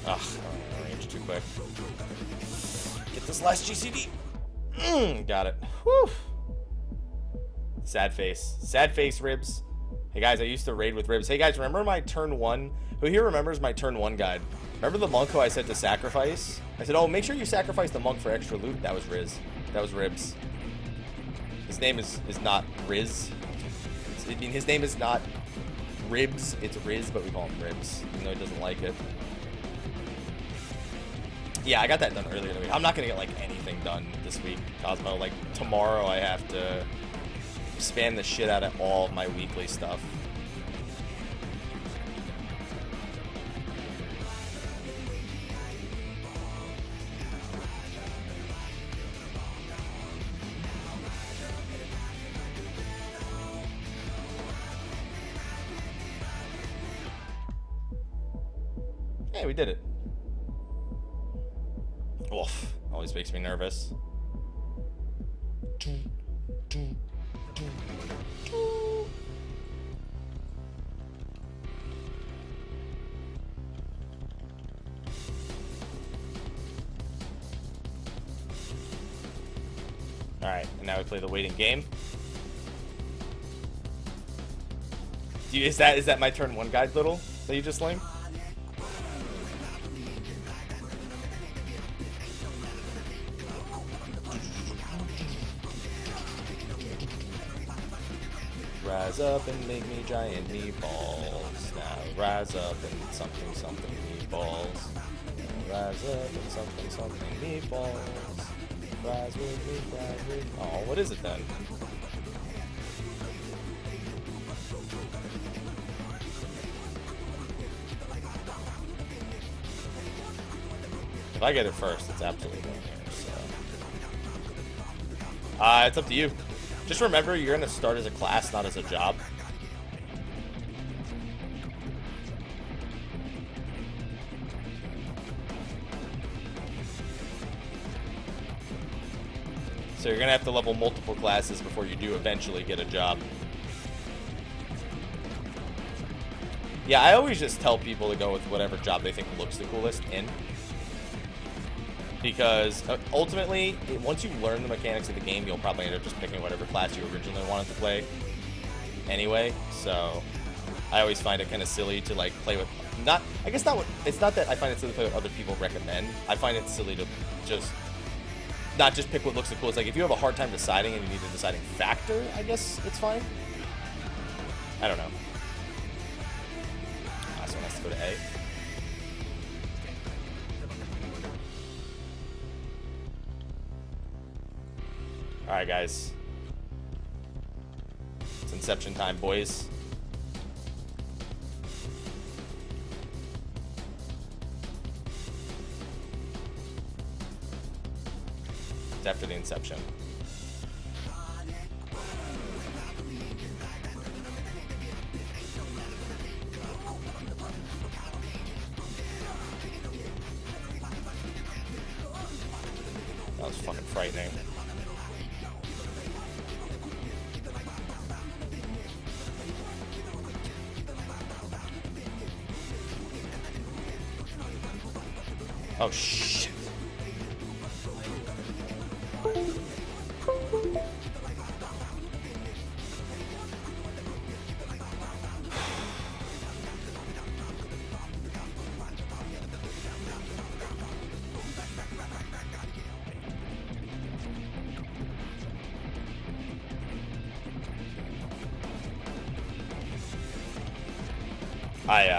Ugh, I ranged too quick. Get this last GCD. Got it. Whew. Sad face. Sad face, Ribs. Hey guys, I used to raid with Ribs. Hey guys, remember my turn 1? Who here remembers my turn 1 guide? Remember the monk who I said to sacrifice? I said, oh, make sure you sacrifice the monk for extra loot. That was Riz. That was Ribs. His name is not Riz. I mean, his name is not Ribs. It's Riz, but we call him Ribs, even though he doesn't like it. Yeah, I got that done earlier in the week. I'm not going to get, like, anything done this week, Cosmo. Like, tomorrow I have to spam the shit out of all of my weekly stuff. Hey, we did it. Oof, always makes me nervous. Alright, and now we play the waiting game. Is that my turn 1 guide, Little, that you just lame? Rise up and make me giant meatballs. Now rise up and something something meatballs. Now rise up and something something meatballs. Rise with me, rise with me. Oh, what is it then? If I get it first, it's absolutely going here, so. It's up to you. Just remember, you're going to start as a class, not as a job. So you're going to have to level multiple classes before you do eventually get a job. Yeah, I always just tell people to go with whatever job they think looks the coolest in. Because ultimately, once you learn the mechanics of the game, you'll probably end up just picking whatever class you originally wanted to play anyway. So I always find it kind of silly to like play with it's not that I find it silly to play with other people recommend. I find it silly to just not just pick what looks the coolest. Like if you have a hard time deciding and you need a deciding factor, I guess it's fine. I don't know. Last one has to go to A. Alright, guys. It's Inception time, boys. It's after the Inception. That was fucking frightening. Oh, shit.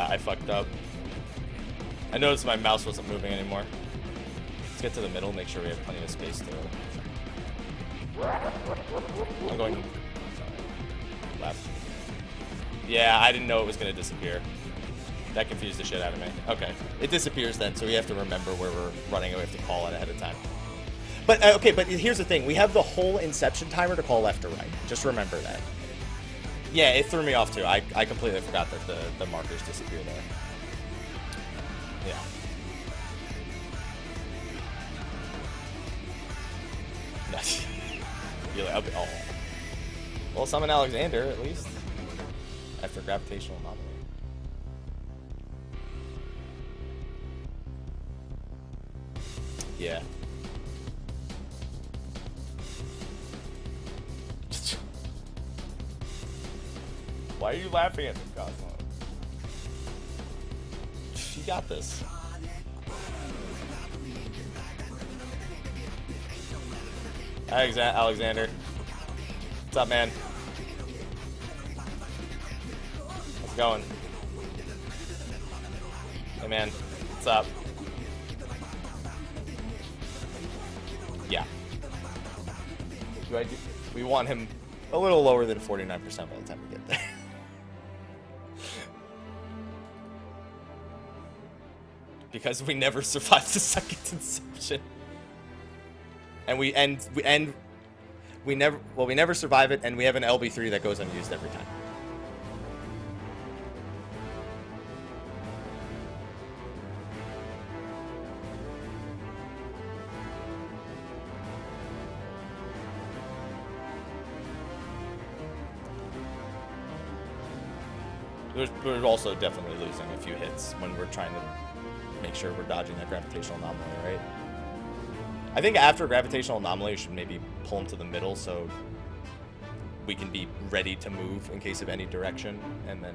I fucked up. I noticed my mouse wasn't moving anymore. Let's get to the middle, make sure we have plenty of space to... I'm going left. Yeah, I didn't know it was going to disappear. That confused the shit out of me. Okay, it disappears then, so we have to remember where we're running and we have to call it ahead of time. But, okay, but here's the thing. We have the whole Inception timer to call left or right. Just remember that. Yeah, it threw me off too. I completely forgot that the markers disappear there. Yeah. You're like, oh. Well, summon Alexander, at least. After gravitational anomaly. Yeah. Why are you laughing at me, Cosmo? You got this. Alexander. What's up, man? How's it going? Hey, man. What's up? Yeah. We want him a little lower than 49% by the time we get there. Because we never survived the second Inception. And we never survive it, and we have an LB3 that goes unused every time. We're also definitely losing a few hits when we're trying to make sure we're dodging that gravitational anomaly, right? I think after gravitational anomaly, we should maybe pull him to the middle so we can be ready to move in case of any direction, and then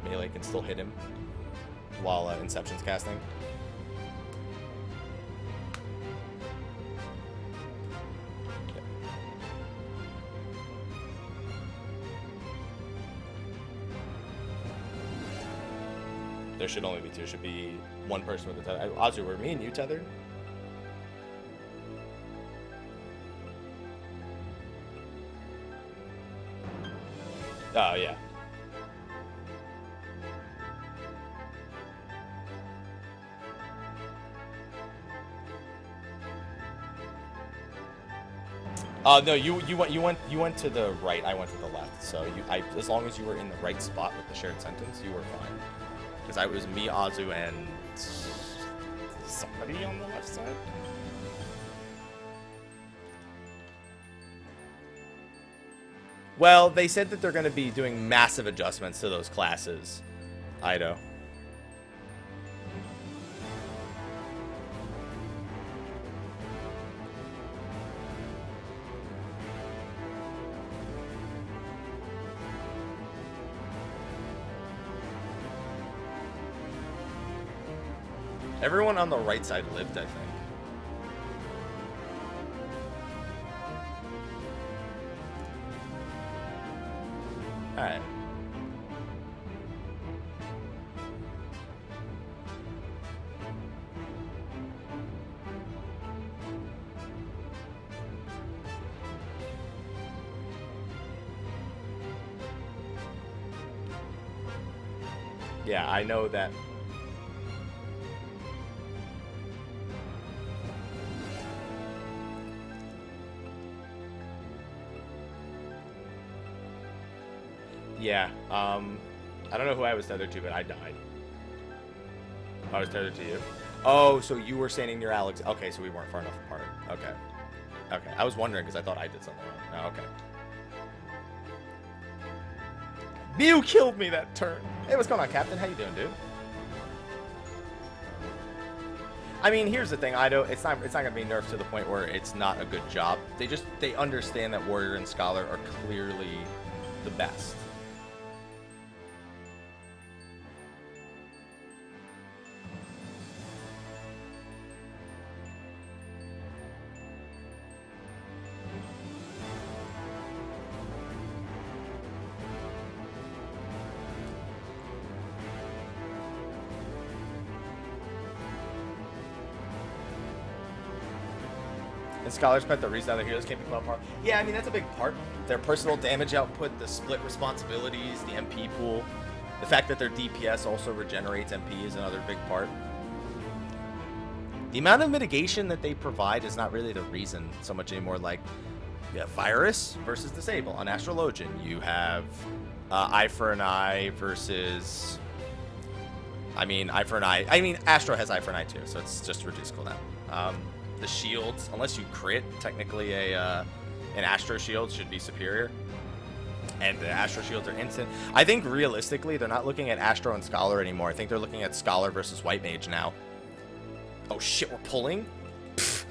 melee can still hit him while Inception's casting. There should only be two. There should be one person with a tether. Azu, were me and you tethered? Oh, yeah. No, you went to the right. I went to the left. So as long as you were in the right spot with the shared sentence, you were fine. Because it was me, Azu, and somebody on the left side. Well, they said that they're going to be doing massive adjustments to those classes, Ido. Everyone on the right side lived, I think. Alright. Yeah, I know that. Yeah, I don't know who I was tethered to, but I died. I was tethered to you. Oh, so you were standing near Alex. Okay, so we weren't far enough apart. Okay. Okay, I was wondering because I thought I did something wrong. Oh, okay. Mew killed me that turn. Hey, what's going on, Captain? How you doing, dude? I mean, here's the thing, Ido. It's not gonna be nerfed to the point where it's not a good job. They understand that Warrior and Scholar are clearly the best. And Scholars bet the reason other heroes can't be put apart. Yeah, I mean, that's a big part. Their personal damage output, the split responsibilities, the MP pool. The fact that their DPS also regenerates MP is another big part. The amount of mitigation that they provide is not really the reason so much anymore. Like, you have Virus versus Disable on Astrologian. You have Eye for an Eye versus... I mean, Eye for an Eye. I mean, Astro has Eye for an Eye too, so it's just reduced cooldown. The shields, unless you crit, technically an Astro shield should be superior. And the Astro shields are instant. I think realistically, they're not looking at Astro and Scholar anymore. I think they're looking at Scholar versus White Mage now. Oh shit, we're pulling? Pfft.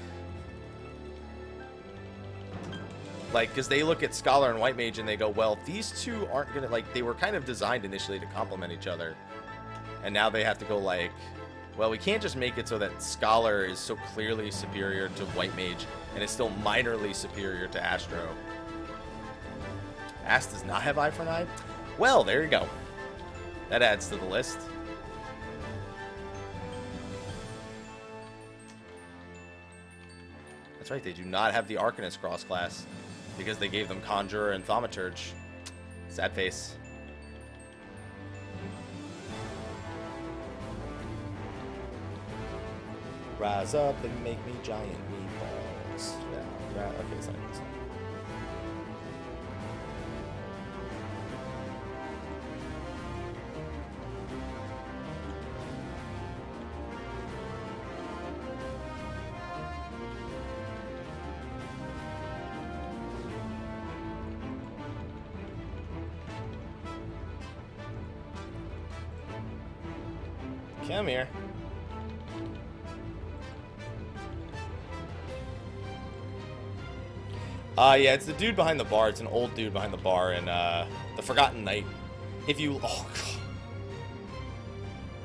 Like, because they look at Scholar and White Mage and they go, well, these two aren't going to, like, they were kind of designed initially to complement each other. And now they have to go, like, well, we can't just make it so that Scholar is so clearly superior to White Mage and is still minorly superior to Astro. Ast does not have Eye for an Eye? Well, there you go. That adds to the list. That's right, they do not have the Arcanist cross class because they gave them Conjurer and Thaumaturge. Sad face. Rise up and make me giant meatballs. Yeah, okay, it's not. Come here. Yeah, it's the dude behind the bar. It's an old dude behind the bar in the Forgotten Knight. If you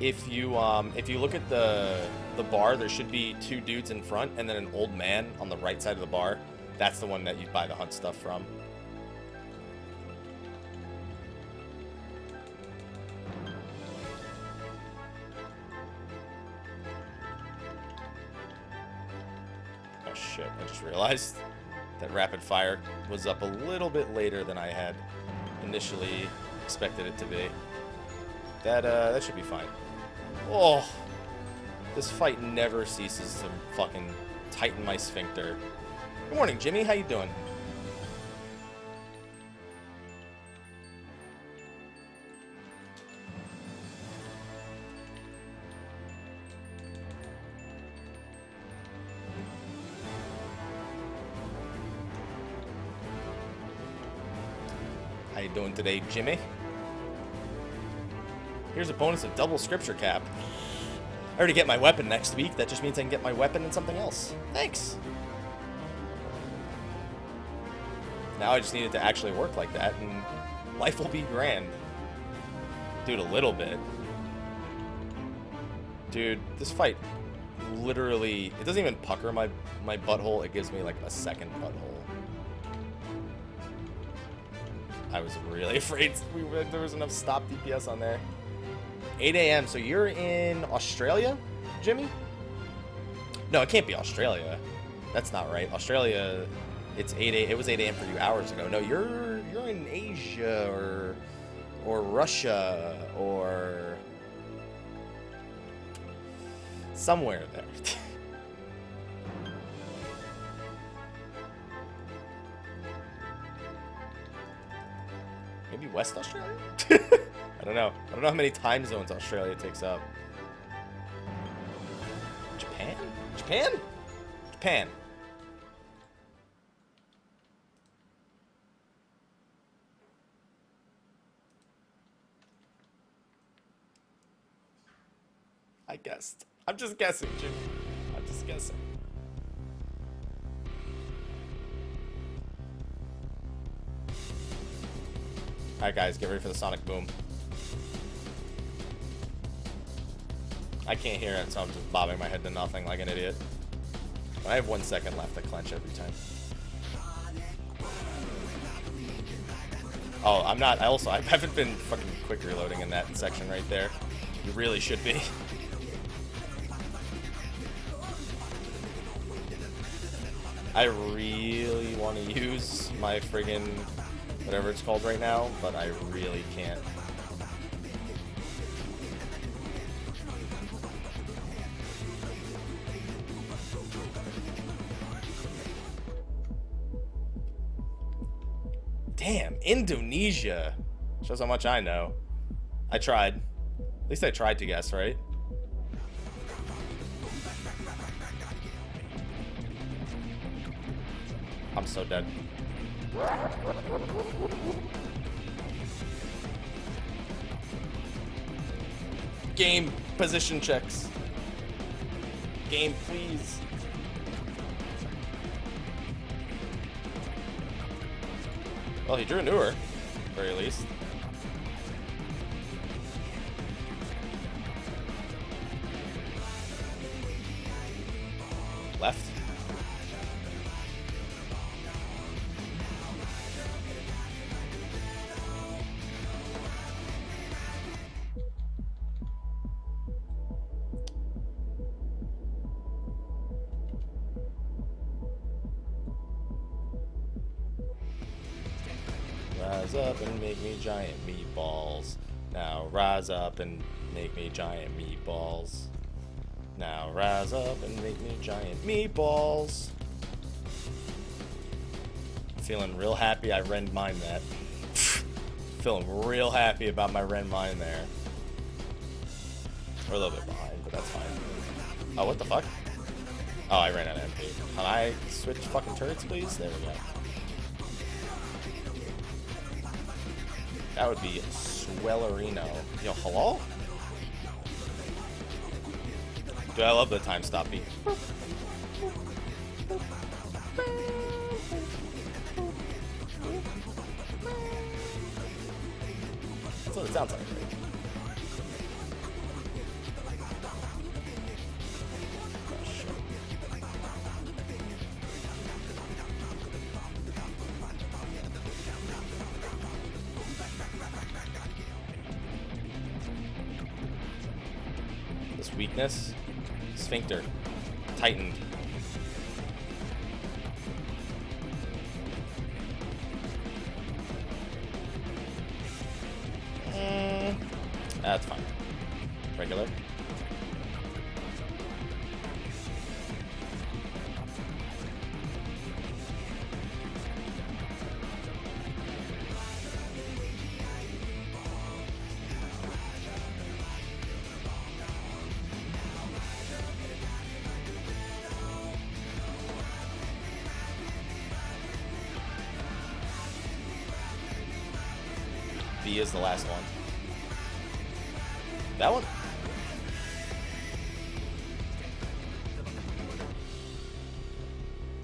if you look at the bar, there should be two dudes in front and then an old man on the right side of the bar. That's the one that you buy the hunt stuff from. Oh shit, I just realized that rapid fire was up a little bit later than I had initially expected it to be. That should be fine. Oh, this fight never ceases to fucking tighten my sphincter. Good morning, Jimmy. How you doing? How you doing today, Jimmy? Here's a bonus of double scripture cap. I already get my weapon next week. That just means I can get my weapon and something else. Thanks. Now I just need it to actually work like that, and life will be grand. Dude, a little bit. Dude, this fight literally... It doesn't even pucker my butthole. It gives me, like, a second butthole. I was really afraid there was enough stop DPS on there. 8 a.m. So you're in Australia, Jimmy? No, it can't be Australia. That's not right. Australia, it's 8 a.m. It was 8 a.m. for you hours ago. No, you're in Asia or Russia or somewhere there. Maybe West Australia? I don't know. I don't know how many time zones Australia takes up. Japan? Japan? Japan. I guessed. I'm just guessing, Jimmy. I'm just guessing. Alright guys, get ready for the sonic boom. I can't hear it, so I'm just bobbing my head to nothing like an idiot. But I have 1 second left. I clench every time. Oh, I'm not. I haven't been fucking quick reloading in that section right there. You really should be. I really want to use my friggin' whatever it's called right now, but I really can't. Damn, Indonesia. Shows how much I know. I tried. At least I tried to guess, right? I'm so dead. Game position checks. Game, please. Well, he drew a newer, very least. Left. Rise up and make me giant meatballs. Now rise up and make me giant meatballs. Now rise up and make me giant meatballs. Feeling real happy I Ren mined that. Feeling real happy about my Ren mine there. We're a little bit behind, but that's fine. Oh, what the fuck? Oh, I ran out of MP. Can I switch fucking turrets, please? There we go. That would be Swellerino. Yo, hello? Dude, I love the time stop beat. That's what it sounds like. This weakness, sphincter, tightened. That's fine. Regular. B is the last one. That one?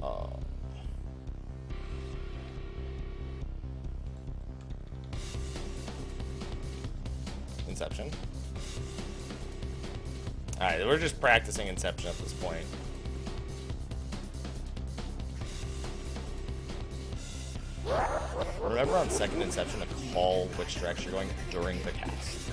Oh. Inception. Alright, we're just practicing Inception at this point. Remember on second Inception to call which direction you're going during the cast.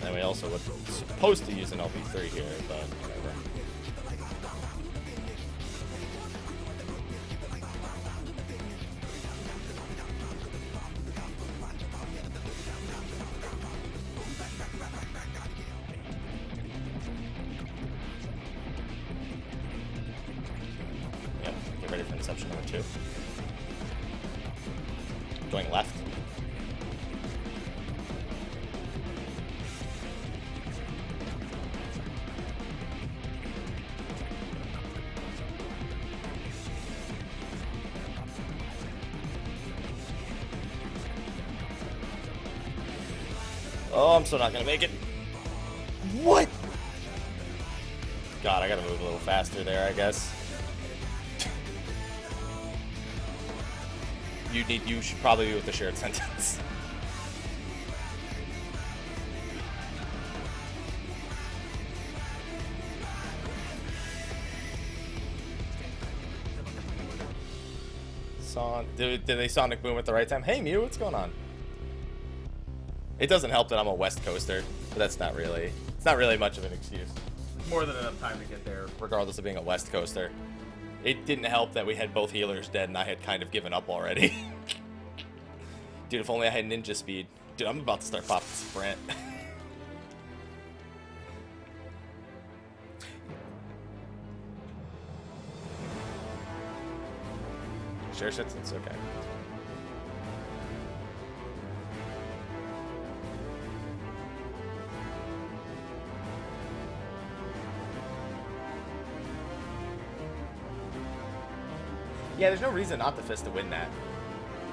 And we also were supposed to use an LP3 here, but whatever. Yep, get ready for Inception number 2. Going left. Oh, I'm still not gonna make it. What? God, I gotta move a little faster there, I guess. You should probably be with the shared sentence. Did they Sonic Boom at the right time? Hey Mew, what's going on? It doesn't help that I'm a West Coaster, but it's not really much of an excuse. More than enough time to get there, regardless of being a West Coaster. It didn't help that we had both healers dead and I had kind of given up already. Dude, if only I had ninja speed. Dude, I'm about to start popping sprint. Share sentence, okay. Yeah, there's no reason not to fist to win that.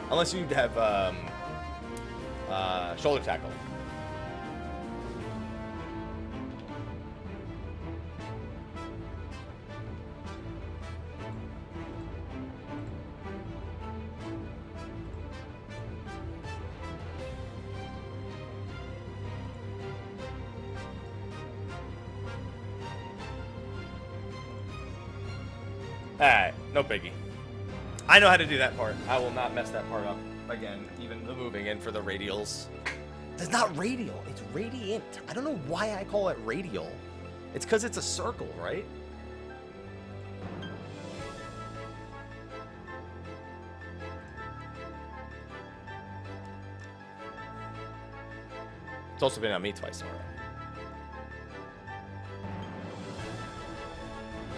Unless you have shoulder tackle. Alright, no biggie. I know how to do that part. I will not mess that part up again, even the moving in for the radials. It's not radial, it's radiant. I don't know why I call it radial. It's because it's a circle, right? It's also been on me twice already.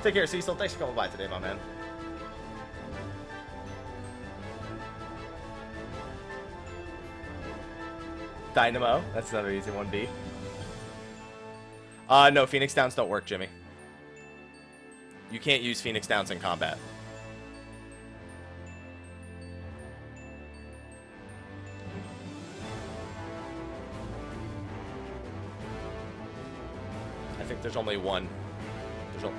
Take care, Cecil. Thanks for coming by today, my man. Dynamo. That's another easy one, B. No, Phoenix Downs don't work, Jimmy. You can't use Phoenix Downs in combat. I think there's only one. There's only...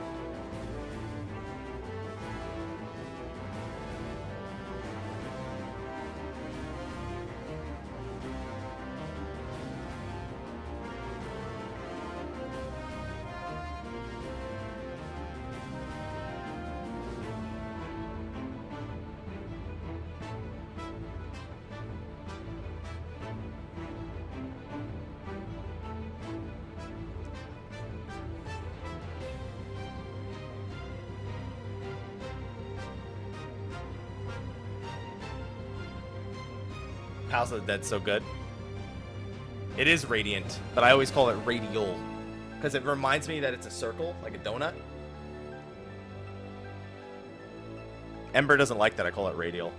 House of the Dead's so good. It is radiant, but I always call it radial because it reminds me that it's a circle, like a donut. Ember doesn't like that I call it radial.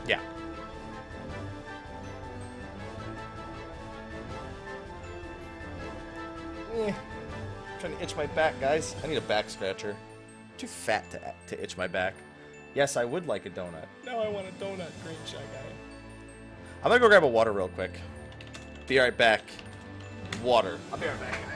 Yeah. Trying to itch my back, guys. I need a back scratcher. I'm too fat to itch my back. Yes, I would like a donut. No, I want a donut. Great Shy Guy. I'm gonna go grab a water real quick. Be right back. Water. I'll be right back, guys.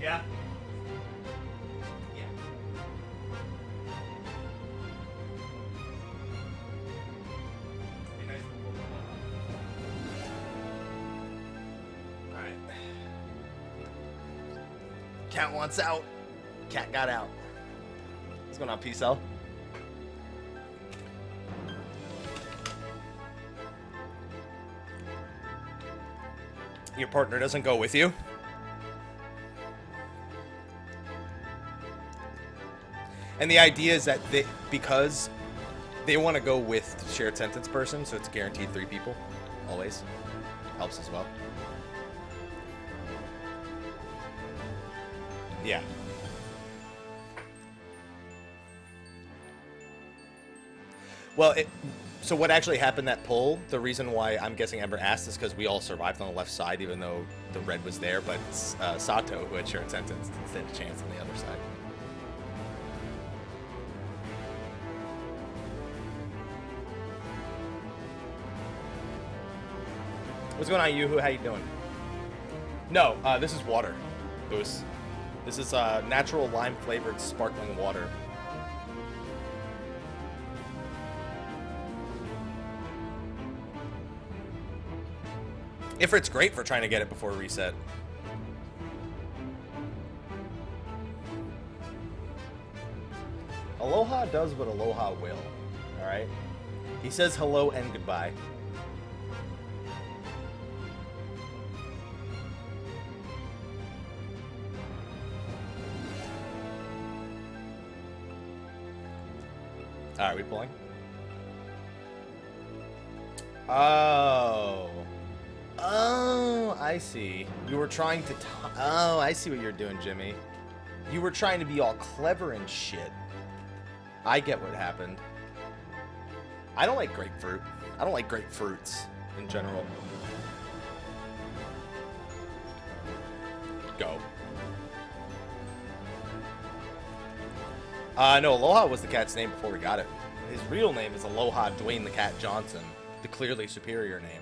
Yeah. Yeah. Be nice to pull them up. All right. Cat wants out. Cat got out. What's going on, P-Cell? Your partner doesn't go with you? And the idea is that because they want to go with shared sentence person, so it's guaranteed 3 people, always. Helps as well. Yeah. Well, so what actually happened that poll, the reason why I'm guessing Ember asked is because we all survived on the left side, even though the red was there, but Sato, who had shared sentence, stood a chance on the other side. What's going on, Yoo-hoo? How you doing? No, this is water, Boos. This is natural lime-flavored sparkling water. Ifrit's great for trying to get it before reset. Aloha does what Aloha will. Alright? He says hello and goodbye. Alright, we pulling? Oh. Oh, I see. You were trying to... Oh, I see what you're doing, Jimmy. You were trying to be all clever and shit. I get what happened. I don't like grapefruit. I don't like grapefruits in general. Go. No, Aloha was the cat's name before we got it. His real name is Aloha Dwayne the Cat Johnson, the clearly superior name.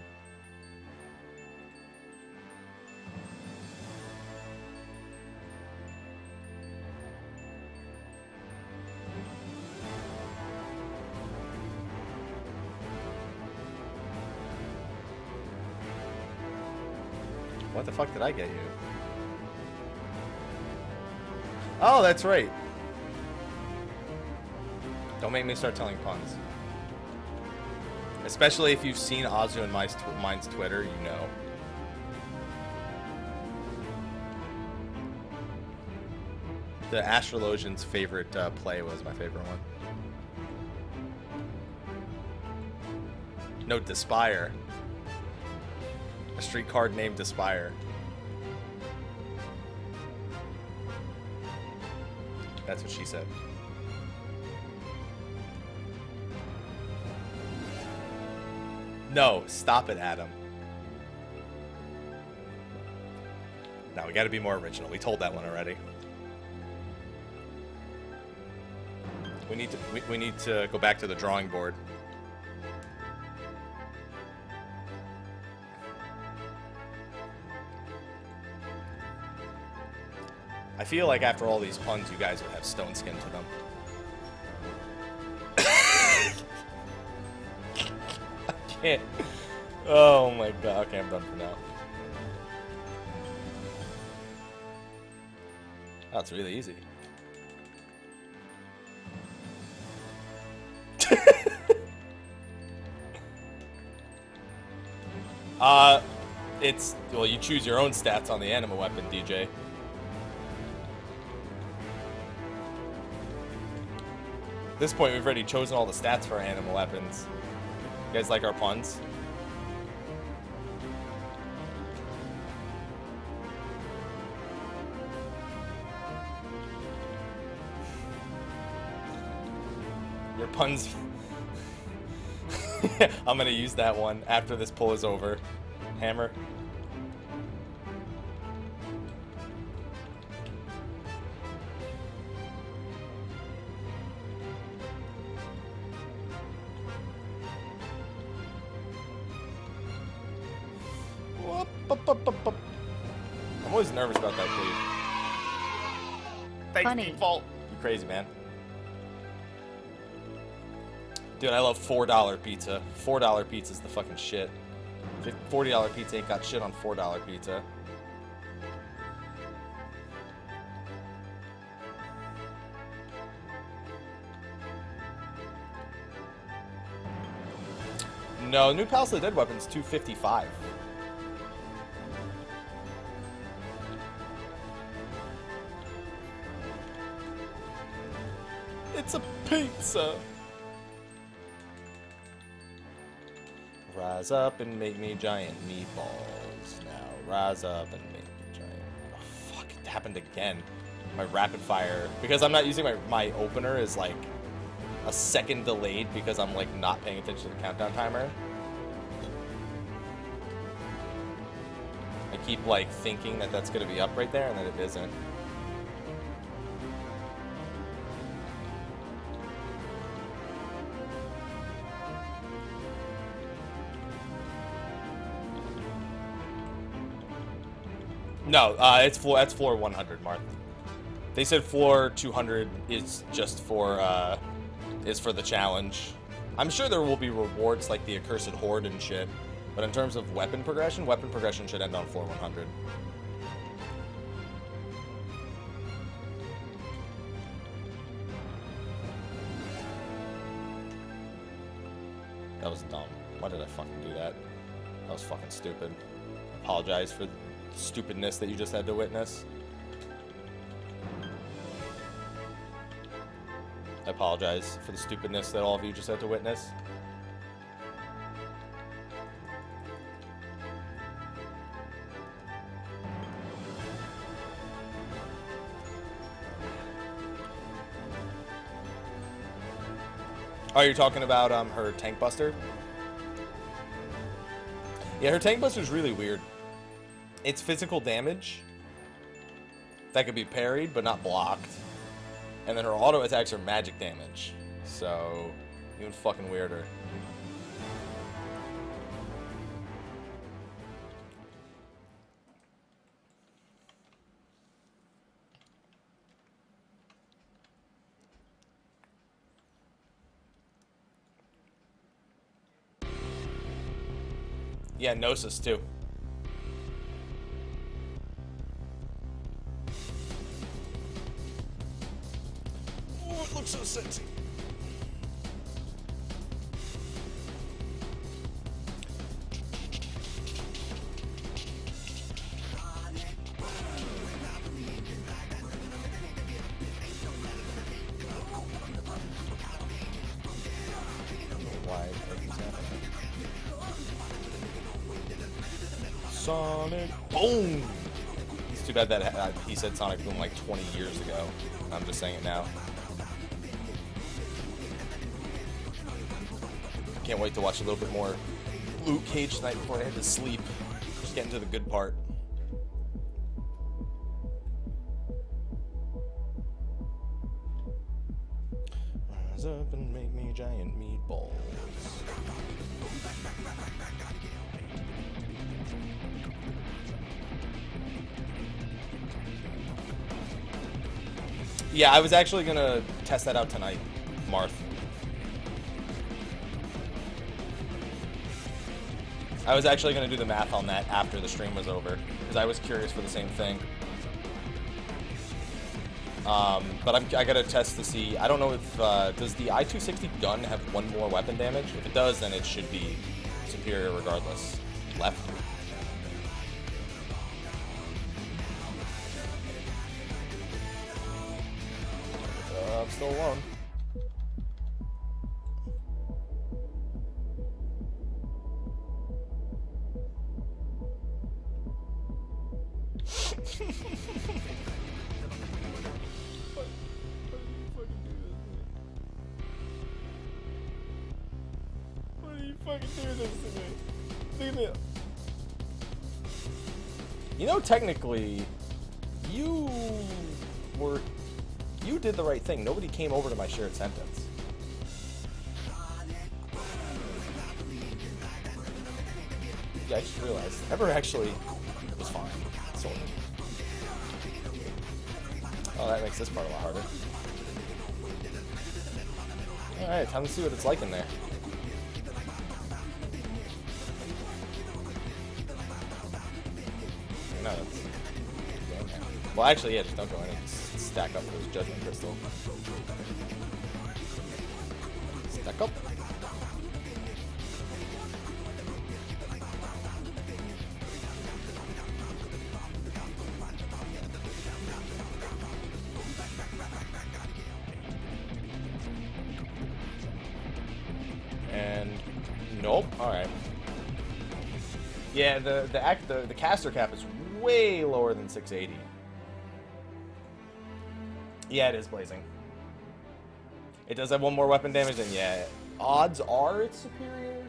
What the fuck did I get you? Oh, that's right. Don't make me start telling puns. Especially if you've seen Azu and mine's Twitter, you know. The Astrologian's favorite play was my favorite one. No, Despire. A street card named Despire. That's what she said. No, stop it, Adam. No, we gotta be more original. We told that one already. We need to go back to the drawing board. I feel like after all these puns, you guys would have stone skin to them. I can't. Oh my god. Okay, I'm done for now. Oh, it's really easy. It's, well, you choose your own stats on the anima weapon, DJ. At this point, we've already chosen all the stats for our animal weapons. You guys like our puns? Your puns... I'm gonna use that one after this pull is over. Hammer. I'm always nervous about that cleave. Thanks, default. You crazy, man. Dude, I love $4 pizza. $4 pizza is the fucking shit. $40 pizza ain't got shit on $4 pizza. No, new Palace of the Dead weapon's $255. It's a pizza. Rise up and make me giant meatballs. Now, rise up and make me giant. Oh, fuck, it happened again. My rapid fire. Because I'm not using my opener is like a second delayed because I'm like not paying attention to the countdown timer. I keep like thinking that that's going to be up right there and then it isn't. No, that's floor 100, Mark. They said floor 200 is just for the challenge. I'm sure there will be rewards like the accursed horde and shit, But in terms of weapon progression should end on floor 100. That was dumb. Why did I fucking do that? That was fucking stupid. Apologize for the stupidness that you just had to witness. I apologize for the stupidness that all of you just had to witness. Oh, you're talking about her tank buster? Yeah, her tank buster is really weird. It's physical damage that could be parried but not blocked. And then her auto attacks are magic damage. So, even fucking weirder. Yeah, Gnosis too. Oh, it looks so sexy. Why? Sonic Boom! It's too bad that he said Sonic Boom like 20 years ago. I'm just saying it now. Can't wait to watch a little bit more Luke Cage tonight before I head to sleep. Just getting to the good part. Rise up and make me giant meatballs. Yeah, I was actually gonna test that out tonight, Marth. I was actually gonna do the math on that after the stream was over, because I was curious for the same thing. But I gotta test to see. I don't know if does the I-260 gun have one more weapon damage? If it does, then it should be superior regardless. Left. I'm still alone. Why do you fucking do this to me? Leave me. You know, technically, you did the right thing. Nobody came over to my shared sentence. Yeah, I just realized. Ever actually was fine. Sort of. Oh, that makes this part a lot harder. Alright, time to see what it's like in there. No, that's... Well, actually, yeah, just don't go in and just stack up those Judgment Crystal. Stack up. And nope. All right. Yeah, the caster cap is way lower than 680. Yeah, it is blazing. It does have one more weapon damage, and yeah, odds are it's superior.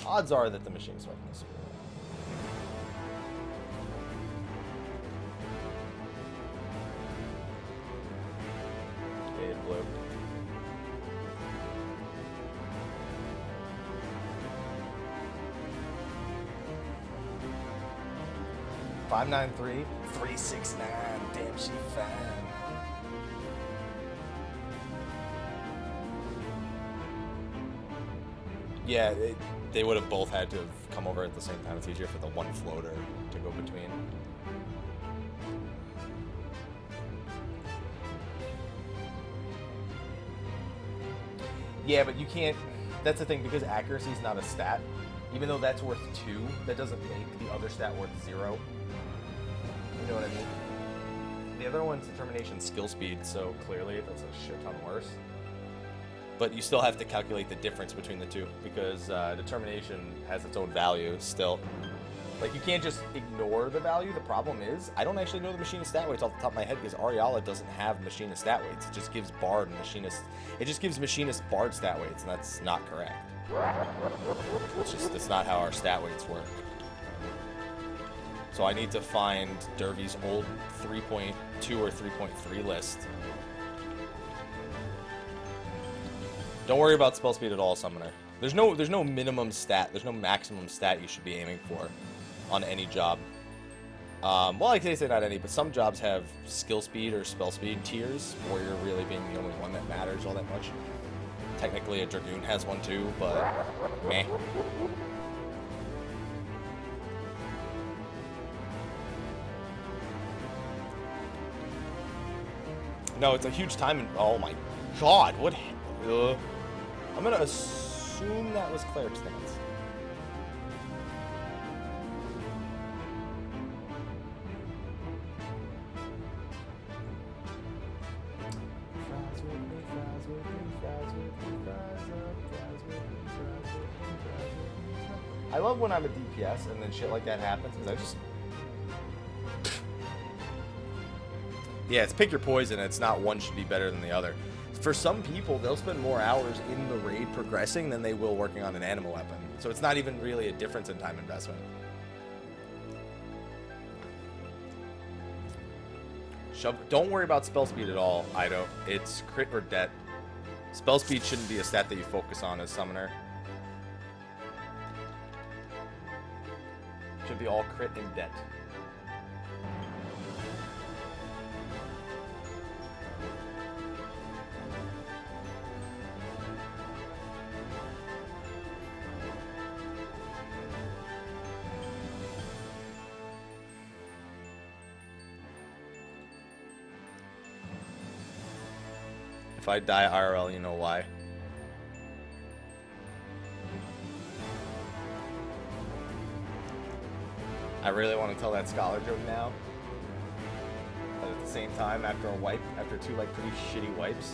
Odds are that the machine's weapon is superior. Faded blue. $593-369. Damn, she fine. Yeah, they would have both had to have come over at the same time. It's easier for the one floater to go between. Yeah, but you can't... That's the thing, because accuracy is not a stat. Even though that's worth 2, that doesn't make the other stat worth 0. You know what I mean? The other one's determination skill speed, so clearly that's a shit ton worse. But you still have to calculate the difference between the two, because determination has its own value still. Like, you can't just ignore the value. The problem is, I don't actually know the machinist stat weights off the top of my head, because Ariala doesn't have machinist stat weights. It just gives Bard and machinist... It just gives machinist Bard stat weights, and that's not correct. It's not how our stat weights work. So I need to find Dervy's old 3.2 or 3.3 list. Don't worry about spell speed at all, Summoner. There's no minimum stat. There's no maximum stat you should be aiming for on any job. Well, I can say not any, but some jobs have skill speed or spell speed tiers, where you're really being the only one that matters all that much. Technically, a Dragoon has one too, but meh. No, it's a huge time. Oh my god, what? I'm gonna assume that was Cleric stance. I love when I'm a DPS and then shit like that happens, because I just... Yeah, it's pick your poison. It's not one should be better than the other. For some people, they'll spend more hours in the raid progressing than they will working on an animal weapon. So it's not even really a difference in time investment. Don't worry about spell speed at all, Ido. It's crit or det. Spell speed shouldn't be a stat that you focus on as Summoner. Should be all crit and det. If I die IRL, you know why. I really want to tell that scholar joke now. But at the same time, after a wipe, after 2 like pretty shitty wipes,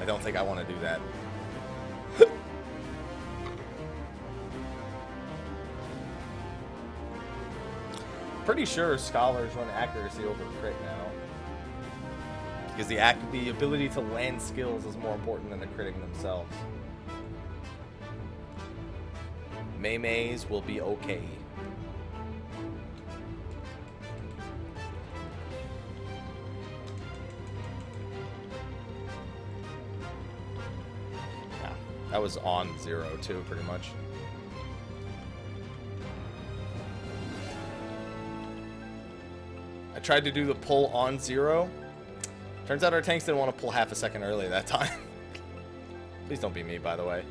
I don't think I want to do that. Pretty sure scholars run accuracy over crit now. Because the ability to land skills is more important than the critting themselves. Maymays will be okay. Yeah, that was on 0 too, pretty much. I tried to do the pull on 0. Turns out our tanks didn't want to pull half a second early that time. Please don't be me, by the way.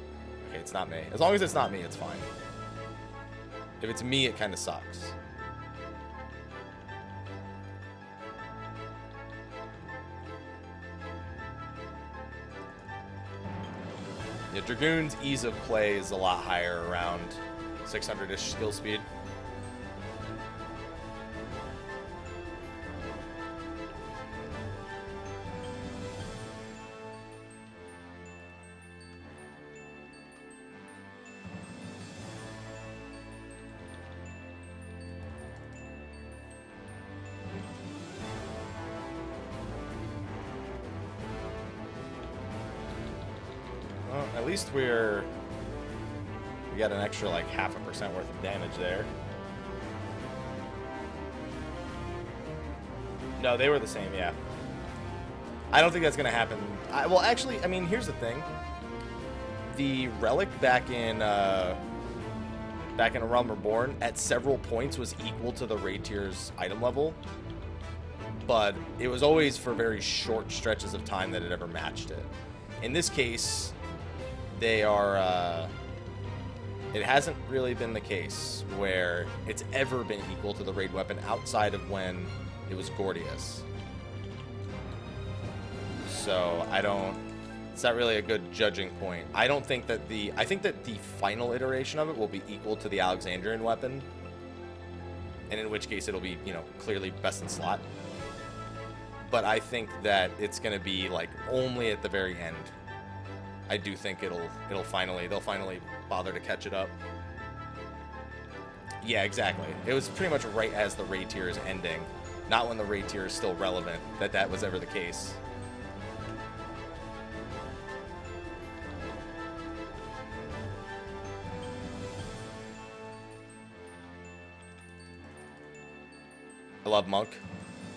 Okay, it's not me. As long as it's not me, it's fine. If it's me, it kind of sucks. Yeah, Dragoon's ease of play is a lot higher, around 600-ish skill speed. At least we got an extra like 0.5% worth of damage there. No, they were the same, yeah. I don't think that's gonna happen. Well, actually, I mean, here's the thing. The relic back in A Realm Reborn at several points was equal to the raid tier's item level, but it was always for very short stretches of time that it ever matched it. In this case, they are It hasn't really been the case where it's ever been equal to the raid weapon outside of when it was Gordius. So I don't, it's not really a good judging point. I don't think that I think that the final iteration of it will be equal to the Alexandrian weapon. And in which case it'll be, you know, clearly best in slot. But I think that it's going to be like only at the very end. I do think they'll finally bother to catch it up. Yeah, exactly. It was pretty much right as the raid tier is ending, not when the raid tier is still relevant, that was ever the case. I love Monk.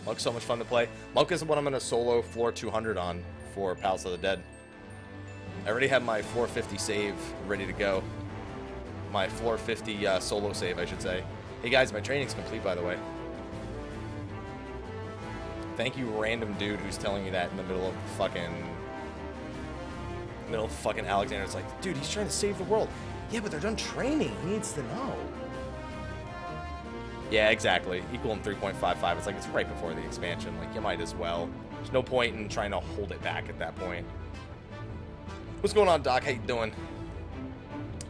Monk's so much fun to play. Monk is what I'm going to solo floor 200 on for Palace of the Dead. I already have my 450 save ready to go. My floor 50 solo save, I should say. Hey guys, my training's complete, by the way. Thank you, random dude who's telling me that in the middle of fucking Alexander. It's like, dude, he's trying to save the world. Yeah, but they're done training. He needs to know. Yeah, exactly. Equal in 3.55. It's like it's right before the expansion. Like, you might as well. There's no point in trying to hold it back at that point. What's going on, Doc? How you doing?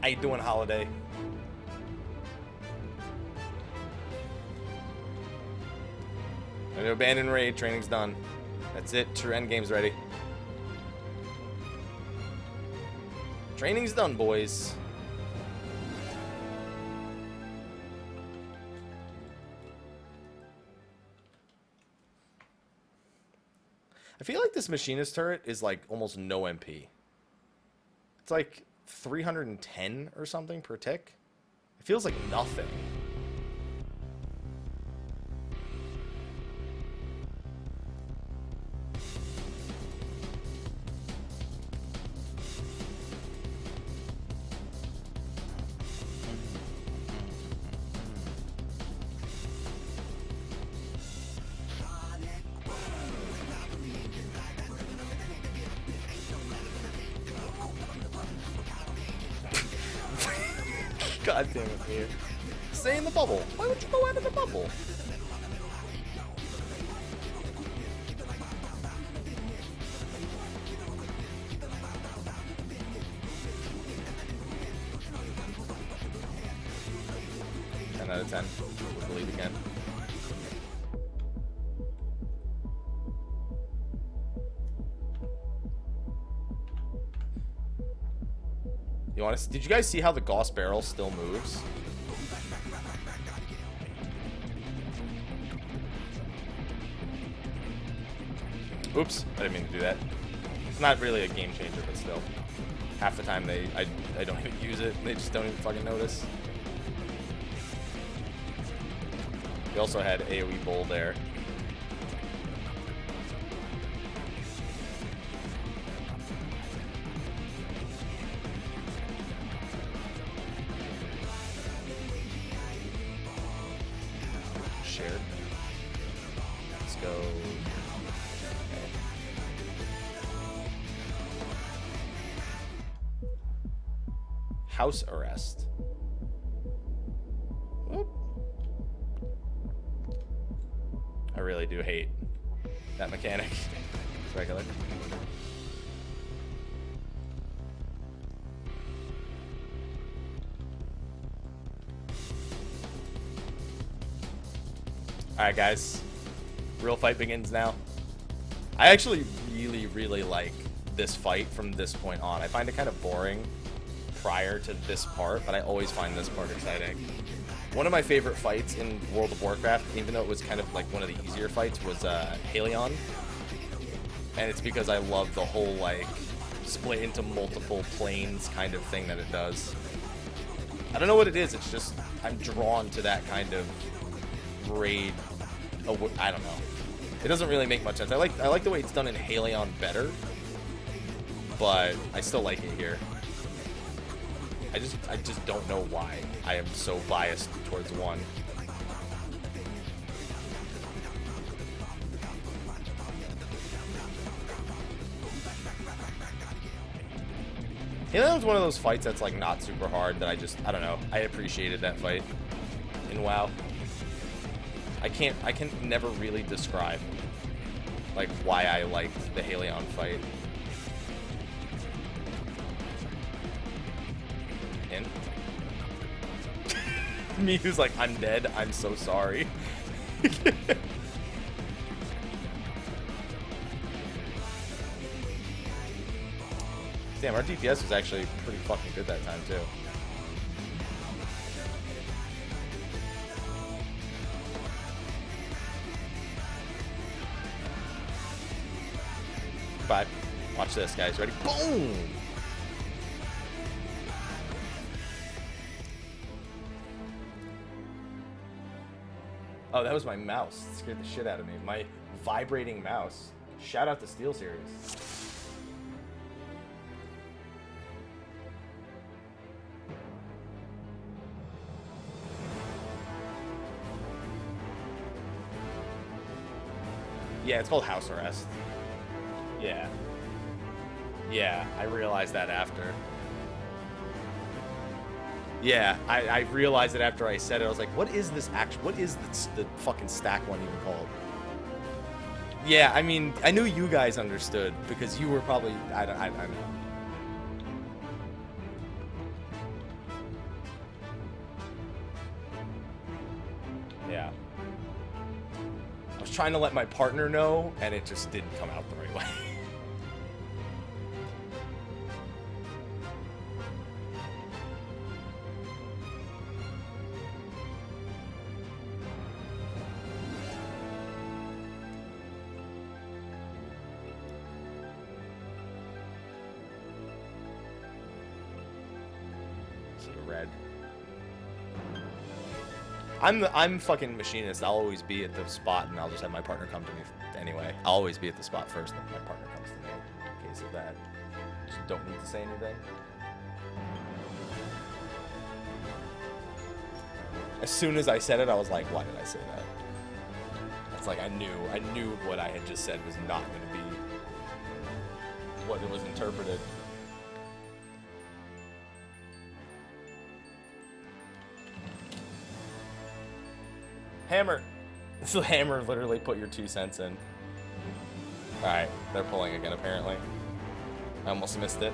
How you doing, Holiday? I'm gonna abandon raid. Training's done. That's it. True endgame's ready. Training's done, boys. I feel like this machinist turret is like almost no MP. It's like 310 or something per tick. It feels like nothing. God damn it, Mia. Stay in the bubble. Why would you go out of the bubble? Ten out of 10. Believe again. You want to? Did you guys see how the Gauss barrel still moves? Oops, I didn't mean to do that. It's not really a game changer, but still. Half the time I don't even use it. They just don't even fucking notice. We also had AoE Bull there. Shared. Let's go. Okay. House arrest. Whoop. I really do hate that mechanic. It's regular. Alright guys, real fight begins now. I actually really like this fight from this point on. I find it kind of boring prior to this part, but I always find this part exciting. One of my favorite fights in World of Warcraft, even though it was kind of like one of the easier fights, was Halion. And it's because I love the whole like split into multiple planes kind of thing that it does. I don't know what it is, it's just I'm drawn to that kind of raid. I don't know. It doesn't really make much sense. I like the way it's done in Halion better, but I still like it here. I just don't know why I am so biased towards one. Helium's one of those fights that's like not super hard that I don't know. I appreciated that fight in WoW. I can never really describe like why I liked the Helion fight. In. Me who's like, I'm dead, I'm so sorry. Damn, our DPS was actually pretty fucking good that time, too. Bye. Watch this, guys. Ready? Boom! Oh, that was my mouse. It scared the shit out of me. My vibrating mouse. Shout out to SteelSeries. Yeah, it's called house arrest. Yeah. Yeah, I realized that after. Yeah, I realized it after I said it. I was like, what is this what is the fucking stack one even called? Yeah, I mean, I knew you guys understood because you were probably, I know. Yeah. I was trying to let my partner know, and it just didn't come out the right way. Red. I'm fucking machinist. I'll always be at the spot, and I'll just have my partner come to me anyway. I'll always be at the spot first, and my partner comes to me in case of that. Just don't need to say anything. As soon as I said it, I was like, why did I say that? It's like I knew what I had just said was not going to be what it was interpreted. Hammer! So Hammer literally put your 2 cents in. Alright, they're pulling again apparently. I almost missed it.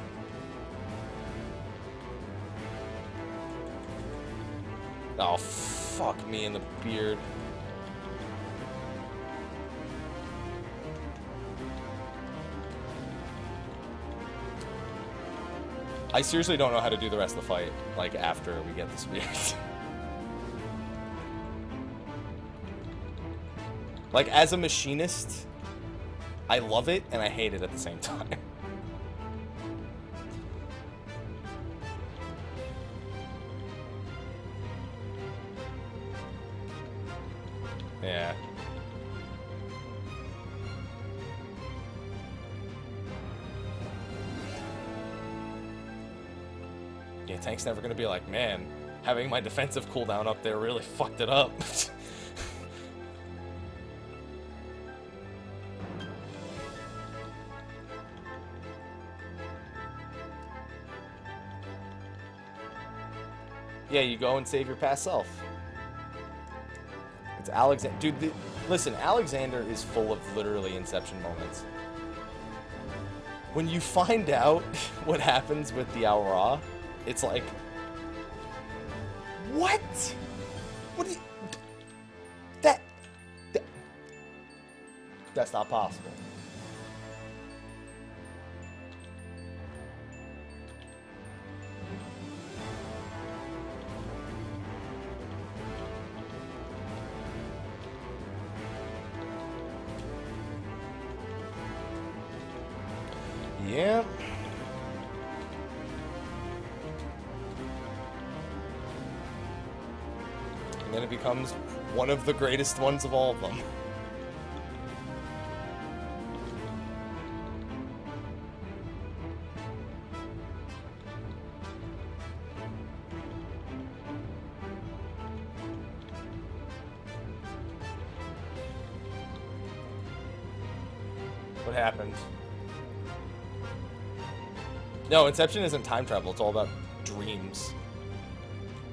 Oh, fuck me in the beard. I seriously don't know how to do the rest of the fight, like, after we get the spears. Like, as a machinist, I love it and I hate it at the same time. Yeah. Yeah, Tank's never gonna be like, man, having my defensive cooldown up there really fucked it up. Yeah, you go and save your past self. It's Alexander. Dude, listen, Alexander is full of literally Inception moments. When you find out what happens with the Aura, it's like, what? What do you... That's not possible. Yeah. And then it becomes one of the greatest ones of all of them. What happened? No, Inception isn't time travel. It's all about dreams.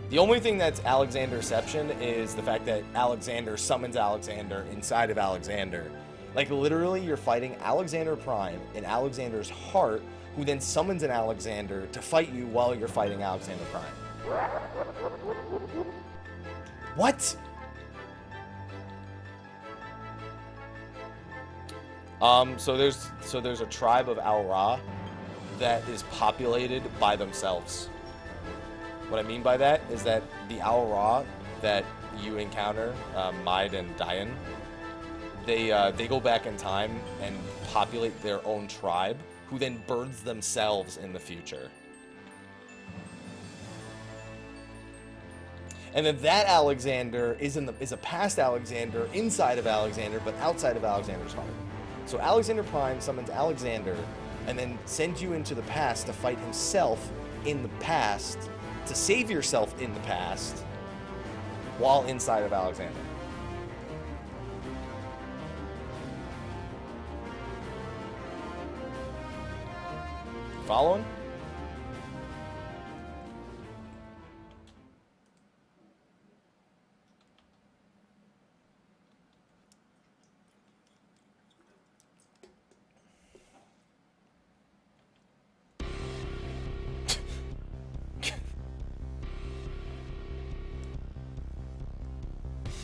The only thing that's Alexanderception is the fact that Alexander summons Alexander inside of Alexander. Like, literally, you're fighting Alexander Prime in Alexander's heart, who then summons an Alexander to fight you while you're fighting Alexander Prime. What? So there's a tribe of Al-Ra that is populated by themselves. What I mean by that is that the Al-Ra that you encounter, Maid and Dayan, they go back in time and populate their own tribe, who then births themselves in the future. And then that Alexander is a past Alexander inside of Alexander, but outside of Alexander's heart. So Alexander Prime summons Alexander and then sends you into the past to fight himself in the past, to save yourself in the past, while inside of Alexander. Following?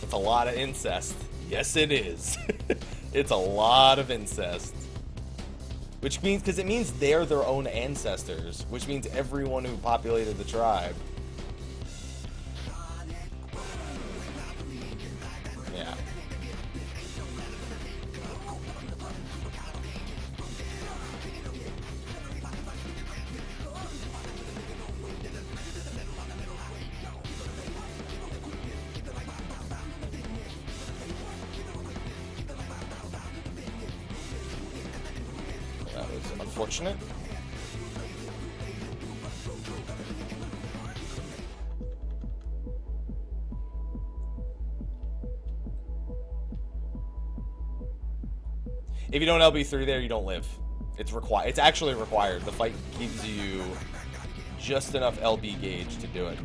It's a lot of incest. Yes, it is. It's a lot of incest. Which means, because it means they're their own ancestors, which means everyone who populated the tribe. Yeah. That was unfortunate. If you don't LB3 there, you don't live. It's required. It's actually required. The fight gives you just enough LB gauge to do it.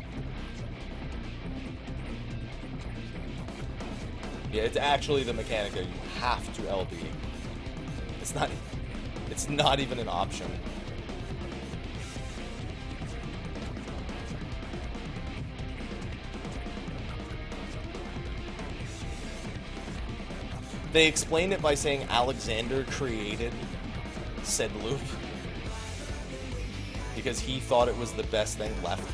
Yeah, it's actually the mechanic that you have to LB. It's not even an option. They explained it by saying Alexander created said loop because he thought it was the best thing left.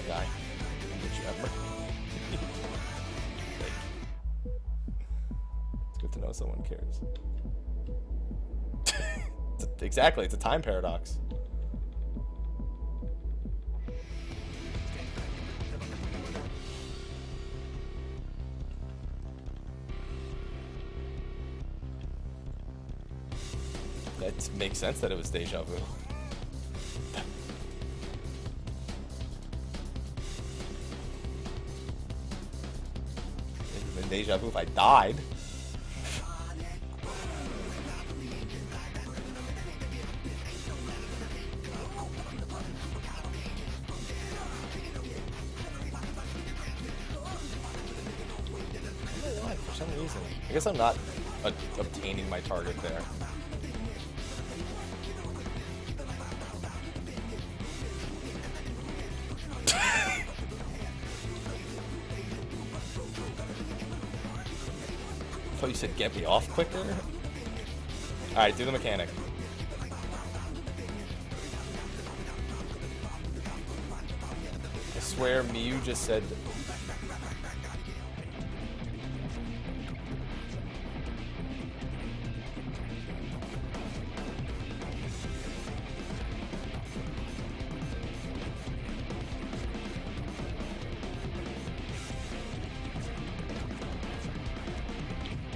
Guy. Did you ever? It's good to know someone cares. Exactly, it's a time paradox. That makes sense that it was deja vu. It would have been deja vu if I died. I don't know why, for some reason. I guess I'm not obtaining my target there. I thought you said get me off quicker? Alright, do the mechanic. I swear Miyu just said...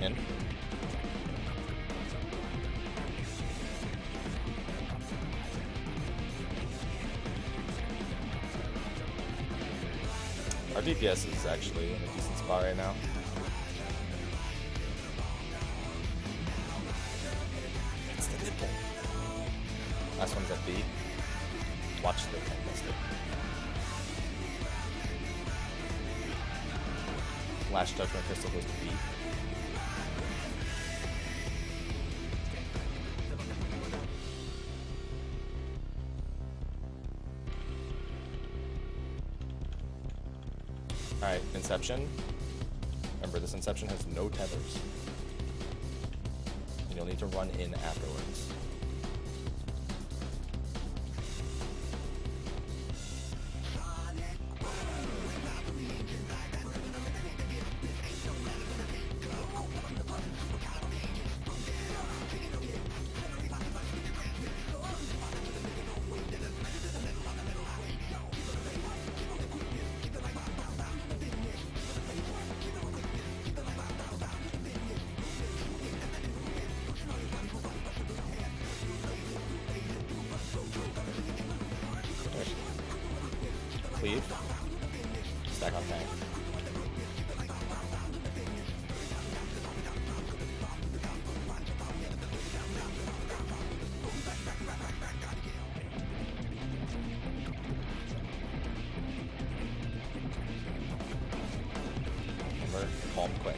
in. Our DPS is actually in a decent spot right now. Last one's at B. Watch the tank buster. Last Judgment Crystal goes to B. Alright, Inception. Remember, this Inception has no tethers. And you'll need to run in afterwards. Cleave. Stack on tank. Remember, calm quick.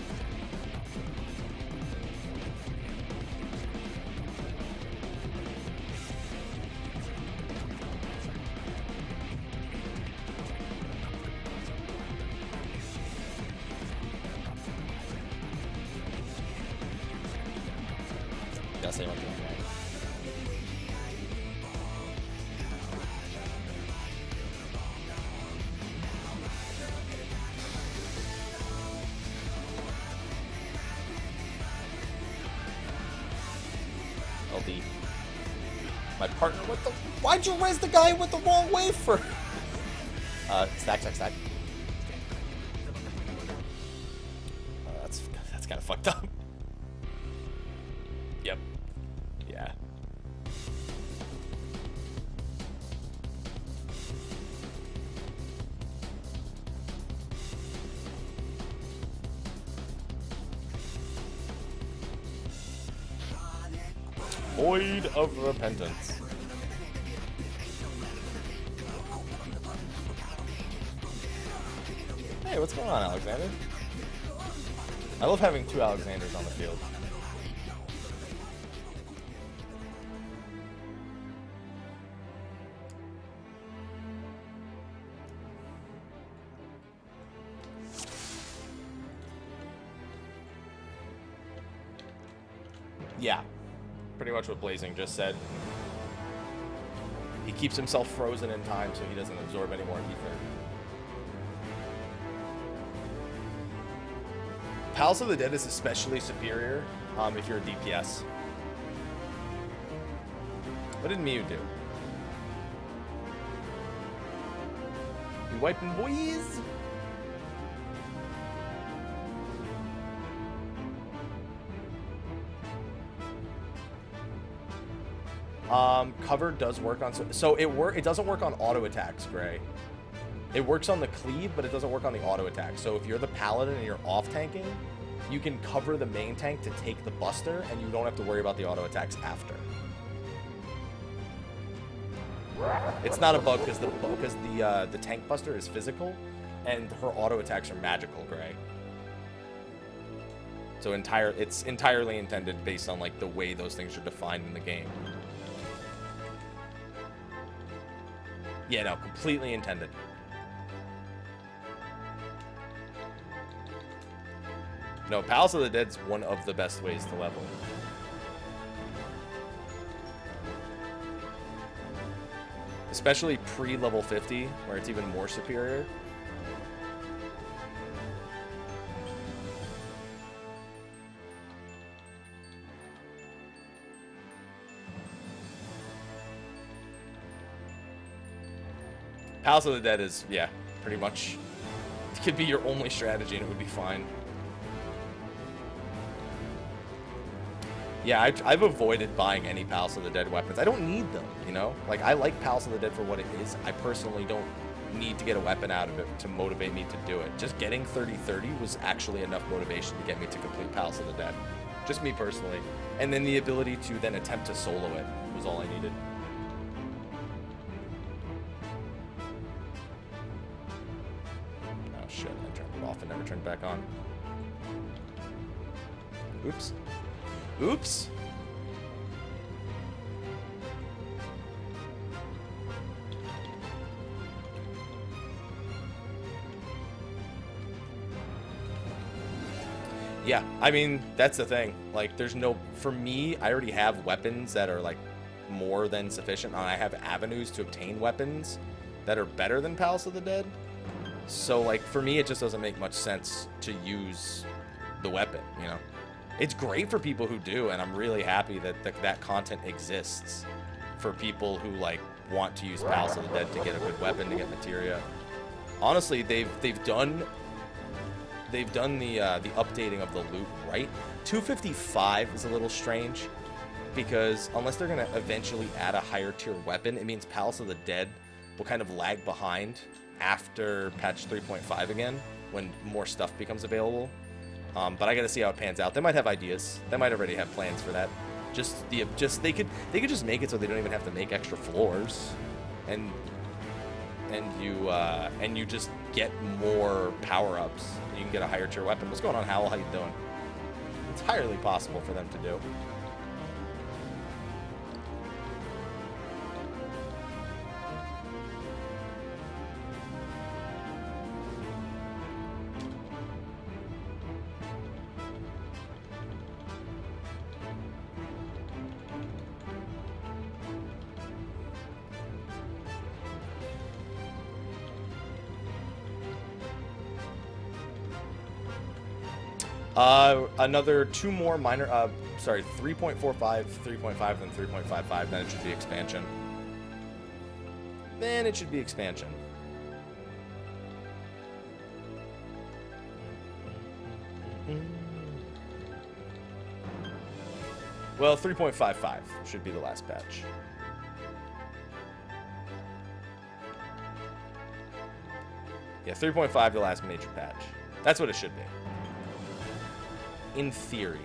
Gotta say one thing. LD. My partner, what the? Why'd you raise the guy with the wrong wafer? Stack. That's kind of fucked up. Yep. Yeah. Void of Repentance. Hey, what's going on, Alexander? I love having two Alexanders on the field. Yeah, pretty much what Blazing just said. He keeps himself frozen in time so he doesn't absorb any more ether. Palace of the Dead is especially superior if you're a DPS. What did Mew do? You wiping boys? Cover does work on it doesn't work on auto attacks, Gray. It works on the cleave, but it doesn't work on the auto attack. So if you're the paladin and you're off tanking, you can cover the main tank to take the buster, and you don't have to worry about the auto attacks after. It's not a bug because the tank buster is physical, and her auto attacks are magical, Gray. So it's entirely intended based on like the way those things are defined in the game. Yeah, no, completely intended. No, Palace of the Dead's one of the best ways to level. Especially pre-level 50, where it's even more superior. Palace of the Dead is, yeah, pretty much, it could be your only strategy and it would be fine. Yeah, I've avoided buying any Palace of the Dead weapons. I don't need them, you know? Like, I like Palace of the Dead for what it is. I personally don't need to get a weapon out of it to motivate me to do it. Just getting 30-30 was actually enough motivation to get me to complete Palace of the Dead. Just me personally. And then the ability to then attempt to solo it was all I needed. shit, I turned it off and never turned it back on. Oops. Oops! Yeah, I mean, that's the thing. Like, there's no... For me, I already have weapons that are, like, more than sufficient. And I have avenues to obtain weapons that are better than Palace of the Dead. So, like, for me, it just doesn't make much sense to use the weapon, you know? It's great for people who do, and I'm really happy that that content exists for people who, like, want to use Palace of the Dead to get a good weapon, to get materia. Honestly, they've done the updating of the loot right. 255 is a little strange because unless they're gonna eventually add a higher tier weapon, it means Palace of the Dead will kind of lag behind after patch 3.5 again when more stuff becomes available. But I gotta see how it pans out. They might have ideas. They might already have plans for that. They could just make it so they don't even have to make extra floors, and you just get more power-ups. You can get a higher tier weapon. What's going on, Howell? How you doing? It's entirely possible for them to do. Another 2 more minor, 3.45, 3.5, and 3.55, then it should be expansion. Then it should be expansion. Well, 3.55 should be the last patch. Yeah, 3.5 the last major patch. That's what it should be. In theory.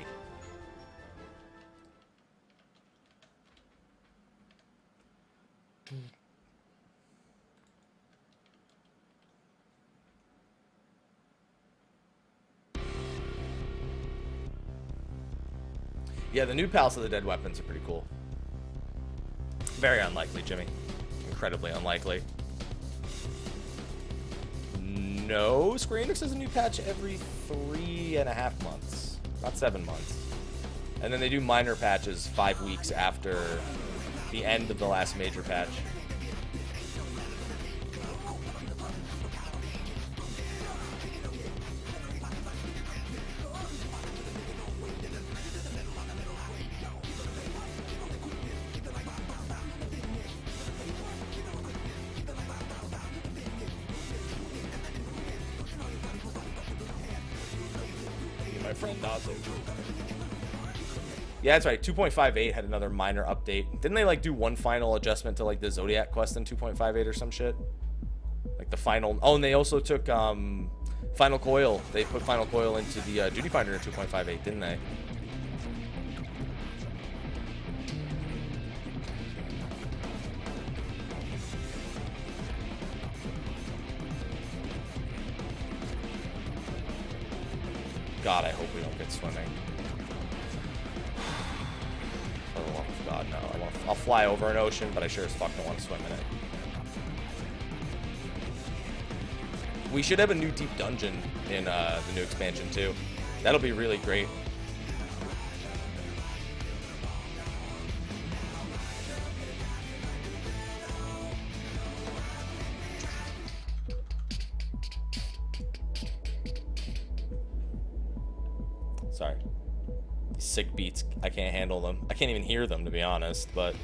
Yeah, the new Palace of the Dead weapons are pretty cool. Very unlikely, Jimmy. Incredibly unlikely. No, Square Enix has a new patch every 3.5 months. Not 7 months. And then they do minor patches 5 weeks after the end of the last major patch. Yeah, that's right. 2.58 had another minor update. Didn't they, like, do one final adjustment to, like, the Zodiac quest in 2.58 or some shit? Like, the final... Oh, and they also took, Final Coil. They put Final Coil into the, Duty Finder in 2.58, didn't they? God, I hope we don't get swimming. For the love of God, no. I'll fly over an ocean, but I sure as fuck don't want to swim in it. We should have a new deep dungeon in the new expansion, too. That'll be really great. Sorry. Sick beats. I can't handle them. I can't even hear them, to be honest, but...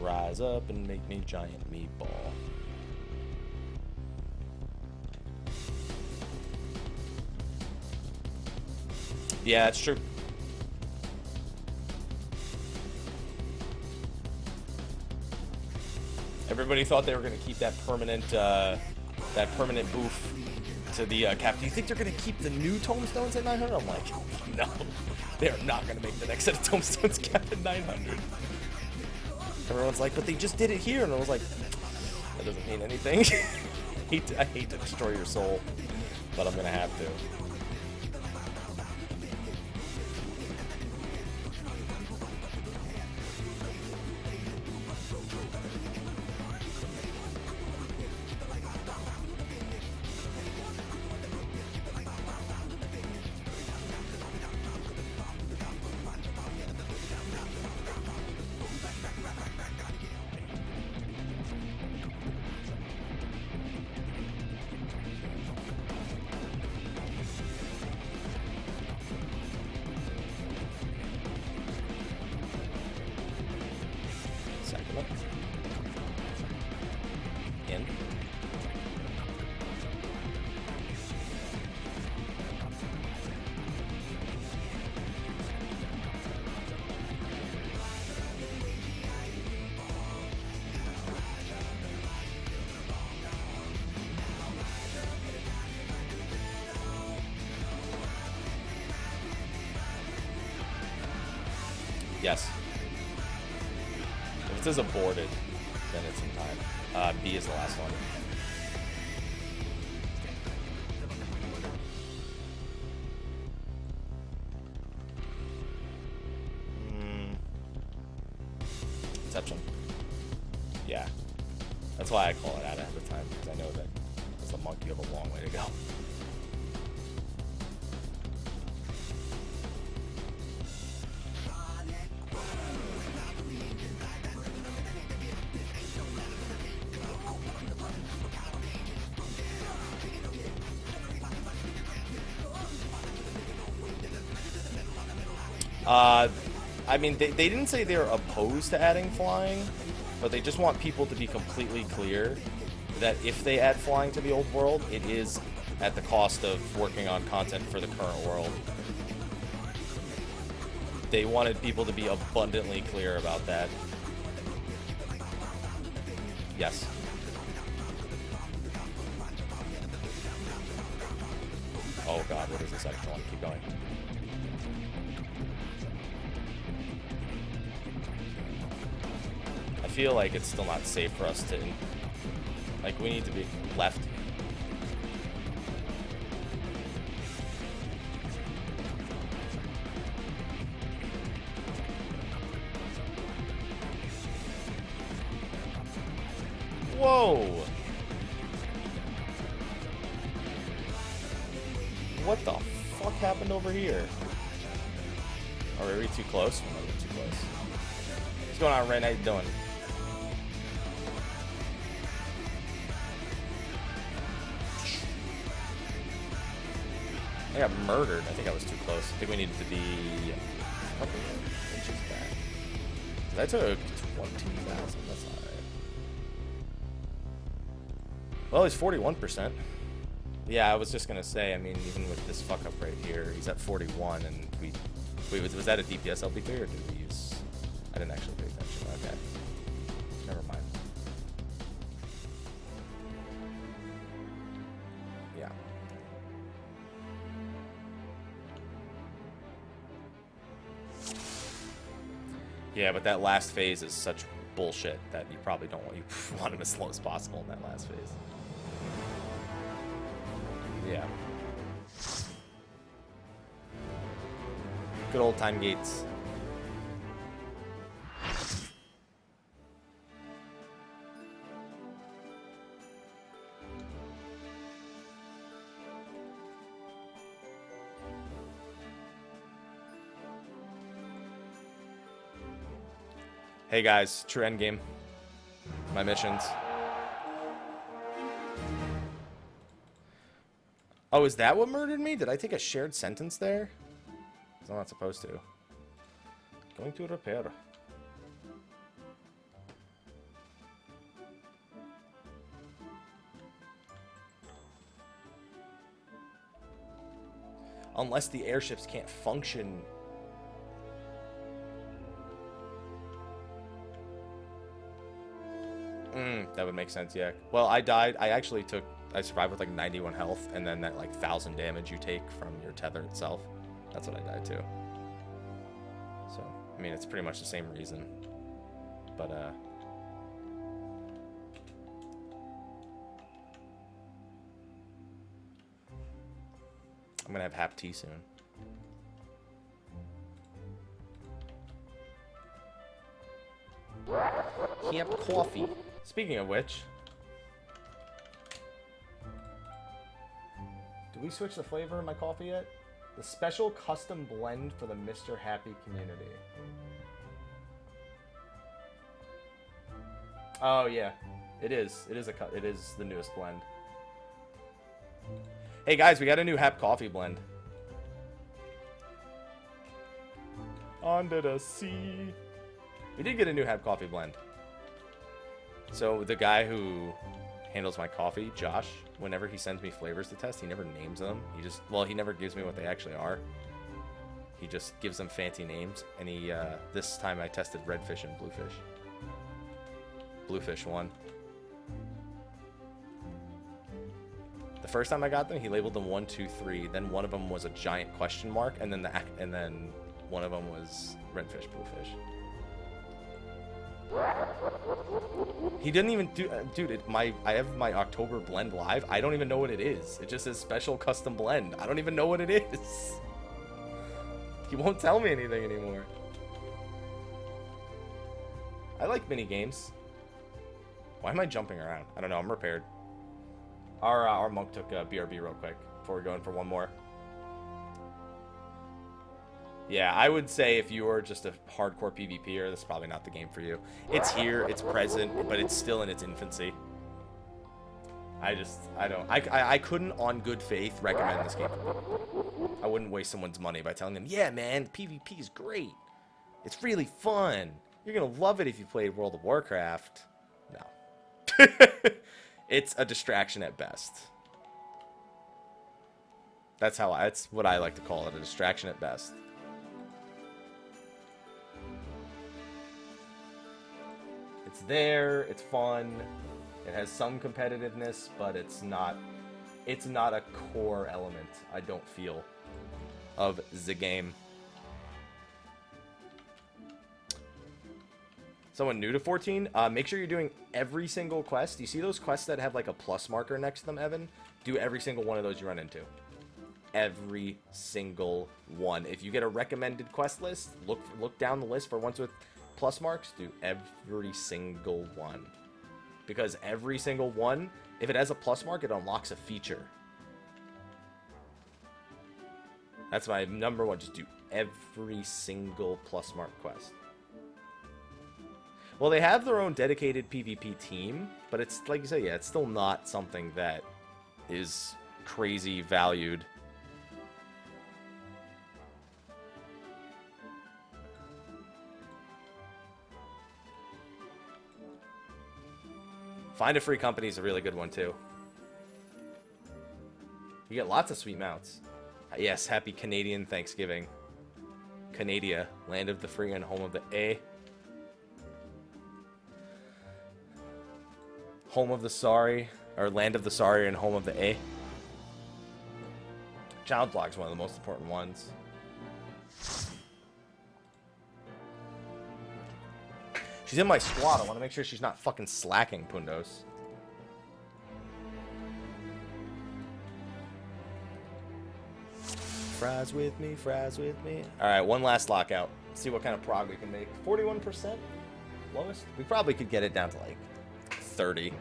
Rise up and make me giant meatball. Yeah, it's true. Everybody thought they were going to keep that permanent boof to the cap. Do you think they're going to keep the new tomestones at 900? I'm like, no. They're not going to make the next set of tomestones cap at 900. Everyone's like, but they just did it here. And I was like, That doesn't mean anything. I hate to destroy your soul, but I'm gonna have to. In. Yes. If it says aborted, then it's in time. B is the last one. Inception. Yeah. That's why I call it out ahead of time, because I know that as a monk you have a long way to go. I mean, they didn't say they're opposed to adding flying, but they just want people to be completely clear that if they add flying to the old world, it is at the cost of working on content for the current world. They wanted people to be abundantly clear about that. Yes. Oh god, what is this extra one? Keep going. I feel like it's still not safe for us to... Like, we need to be left. Whoa! What the fuck happened over here? Are we too close? We're not too close. What's going on, Ren? How you doing? I got murdered. I think I was too close. I think we needed to be a couple of inches back. I took 20,000. That's not right. Well, he's 41%. Yeah, I was just gonna say. I mean, even with this fuck up right here, he's at 41, and was that a DPS LP3 or did we use? I didn't actually pay attention. Okay, never mind. Yeah. Yeah, but that last phase is such bullshit that you probably don't want, you want him as slow as possible in that last phase. Yeah. Good old time gates. Hey guys, true endgame. My missions. Oh, is that what murdered me? Did I take a shared sentence there? 'Cause I'm not supposed to. Going to repair. Unless the airships can't function. That would make sense, yeah. Well, I died. I survived with like 91 health, and then that like 1,000 damage you take from your tether itself. That's what I died to. So, I mean, it's pretty much the same reason. But, I'm gonna have hap tea soon. Hap coffee. Speaking of which, did we switch the flavor of my coffee yet? The special custom blend for the Mr. Happy community. Oh yeah, it is. It is the newest blend. Hey guys, we got a new hap coffee blend. Under the sea. We did get a new hap coffee blend. So the guy who handles my coffee, Josh, whenever he sends me flavors to test, he never names them. He never gives me what they actually are. He just gives them fancy names. And this time I tested redfish and bluefish. Bluefish won. The first time I got them, he labeled them 1, 2, 3. Then one of them was a giant question mark, and then one of them was redfish, bluefish. He didn't even do, dude. I have my October blend live. I don't even know what it is. It just says special custom blend. I don't even know what it is. He won't tell me anything anymore. I like mini games. Why am I jumping around? I don't know. I'm repaired. Our monk took a BRB real quick before we go in for one more. Yeah, I would say if you are just a hardcore PvPer, this is probably not the game for you. It's here, it's present, but it's still in its infancy. I couldn't on good faith recommend this game for people. I wouldn't waste someone's money by telling them, yeah man, PvP is great. It's really fun. You're gonna love it if you played World of Warcraft. No. It's a distraction at best. That's what I like to call it, a distraction at best. It's there, it's fun, it has some competitiveness, but it's not a core element, I don't feel, of the game. Someone new to 14, make sure you're doing every single quest. You see those quests that have like a plus marker next to them, Evan? Do every single one of those you run into. Every single one. If you get a recommended quest list, look down the list for ones with plus marks. Do every single one. Because every single one, if it has a plus mark, it unlocks a feature. That's my number one. Just do every single plus mark quest. Well, they have their own dedicated PvP team, but it's, like you say, yeah, it's still not something that is crazy valued. Find a Free Company is a really good one, too. You get lots of sweet mounts. Yes, happy Canadian Thanksgiving. Canada, land of the free and home of the A. Home of the sorry, or land of the sorry and home of the A. Child block is one of the most important ones. She's in my squad. I want to make sure she's not fucking slacking, Pundos. Fries with me, fries with me. Alright, one last lockout. See what kind of prog we can make. 41%? Lowest? We probably could get it down to like 30.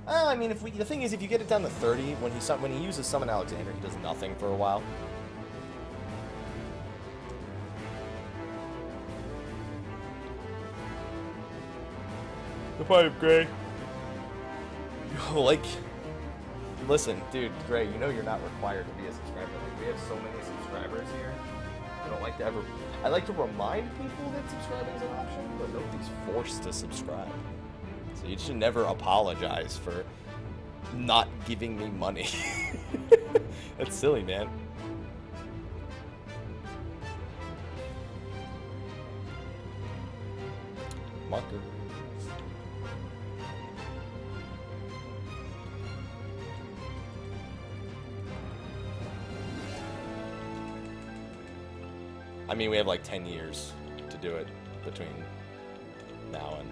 I mean, the thing is, if you get it down to 30, when he uses Summon Alexander, he does nothing for a while. The pipe, Gray. Like, listen, dude, Gray, you know you're not required to be a subscriber. Like, we have so many subscribers here. I like to remind people that subscribing is an option, but nobody's forced to subscribe. So you should never apologize for not giving me money. That's silly, man. Marker. I mean, we have like 10 years to do it between now and...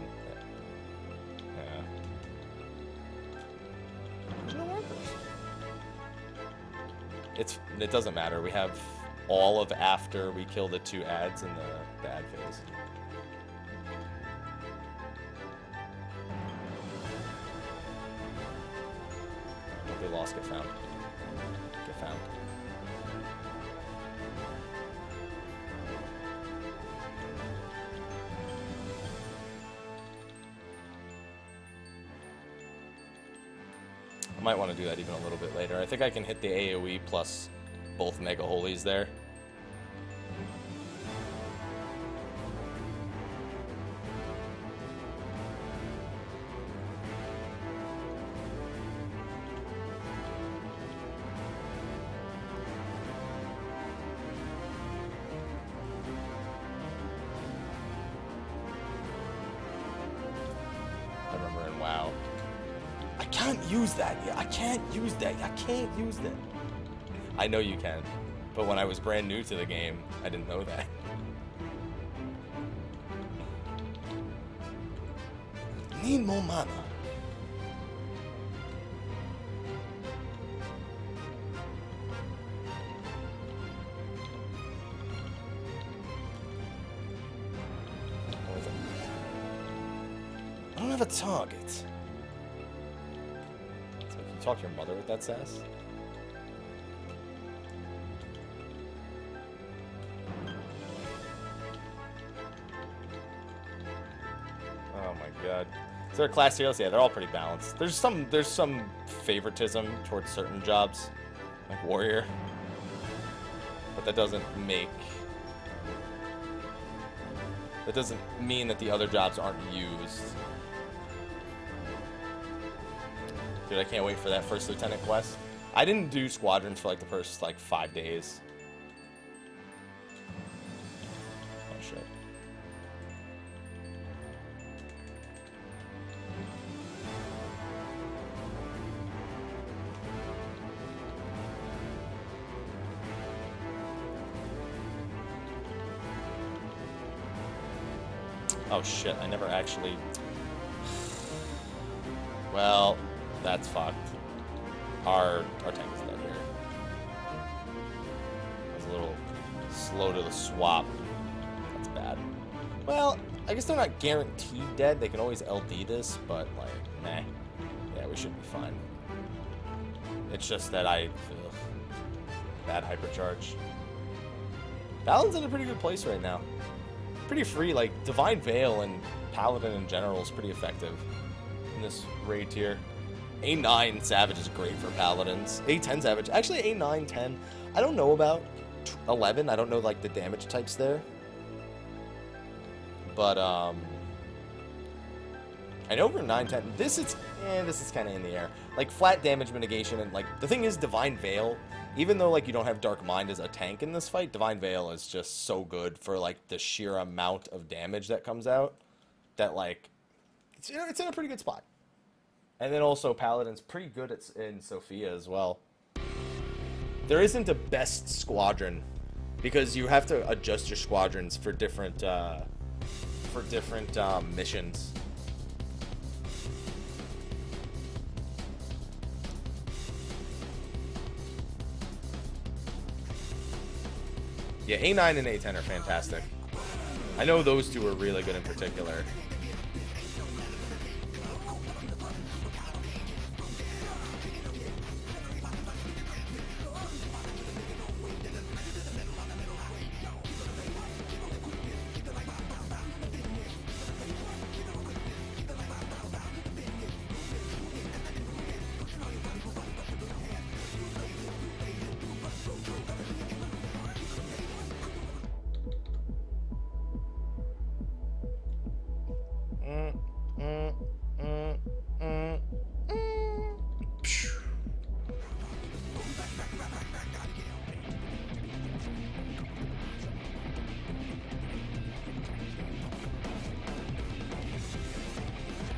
Yeah. it doesn't matter. We have all of after we kill the 2 ads in the ad phase. Hope they lost. Get found. Get found. I might want to do that even a little bit later. I think I can hit the AoE plus both Mega Holies there. I remember in WoW. I can't use that yet. I can't use that. I can't use that. I know you can, but when I was brand new to the game, I didn't know that. Need more mana. I don't have a target. So can you talk to your mother with that sass? Oh my god. Is there a class deals? Yeah, they're all pretty balanced. There's some favoritism towards certain jobs, like warrior. But that doesn't mean that the other jobs aren't used. Dude, I can't wait for that first lieutenant quest. I didn't do squadrons for like the first like 5 days. Oh shit. Oh shit, I never actually... Well, that's fucked. Our tank is dead here. I was a little slow to the swap. That's bad. Well, I guess they're not guaranteed dead. They can always LD this, but like, nah. Yeah, we should be fine. It's just that bad hypercharge. Paladin's in a pretty good place right now. Pretty free, like Divine Veil and Paladin in general is pretty effective in this raid tier. A9 Savage is great for Paladins. A10 Savage, actually A9, 10. I don't know about 11. I don't know like the damage types there. But I know for 9, 10. This is kind of in the air. Like flat damage mitigation and like the thing is Divine Veil. Even though like you don't have Dark Mind as a tank in this fight, Divine Veil is just so good for like the sheer amount of damage that comes out. That like it's in a pretty good spot. And then also Paladin's pretty good in Sophia as well. There isn't a best squadron because you have to adjust your squadrons for different missions. Yeah, A9 and A10 are fantastic. I know those two are really good in particular.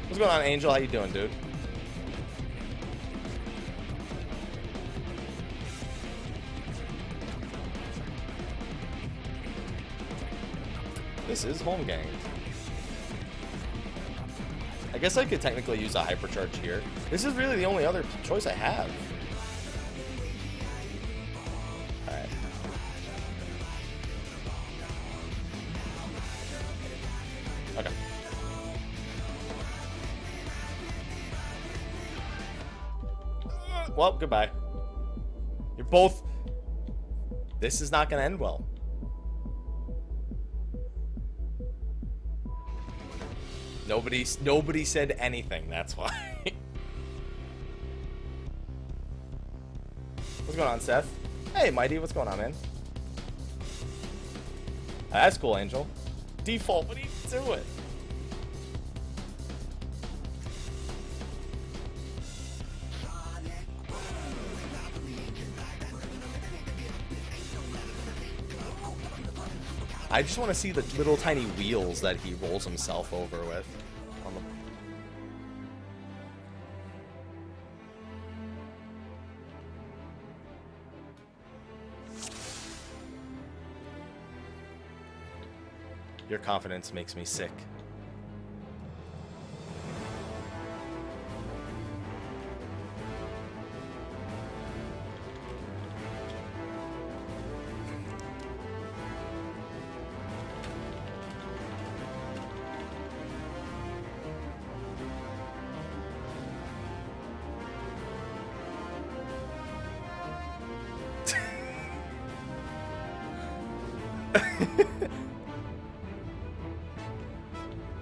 What's going on, Angel? How you doing, dude? This is home gang. I guess I could technically use a hypercharge here. This is really the only other choice I have. well, goodbye. You're both... This is not going to end well. Nobody said anything, that's why. What's going on, Seth? Hey, Mighty, what's going on, man? That's cool, Angel. Default, what are you doing? I just want to see the little tiny wheels that he rolls himself over with. On the... Your confidence makes me sick.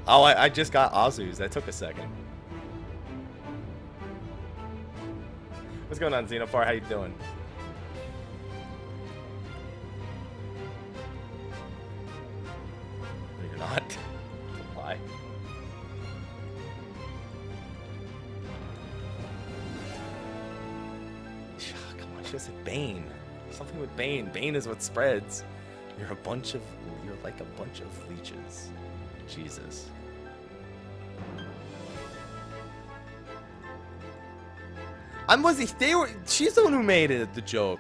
Oh, I just got Azu's. That took a second. What's going on, Xenophar? How you doing? No, you're not. Why? Come on, she just said Bane. Something with Bane. Bane is what spreads. You're like a bunch of leeches. Jesus. She's the one who made it, the joke.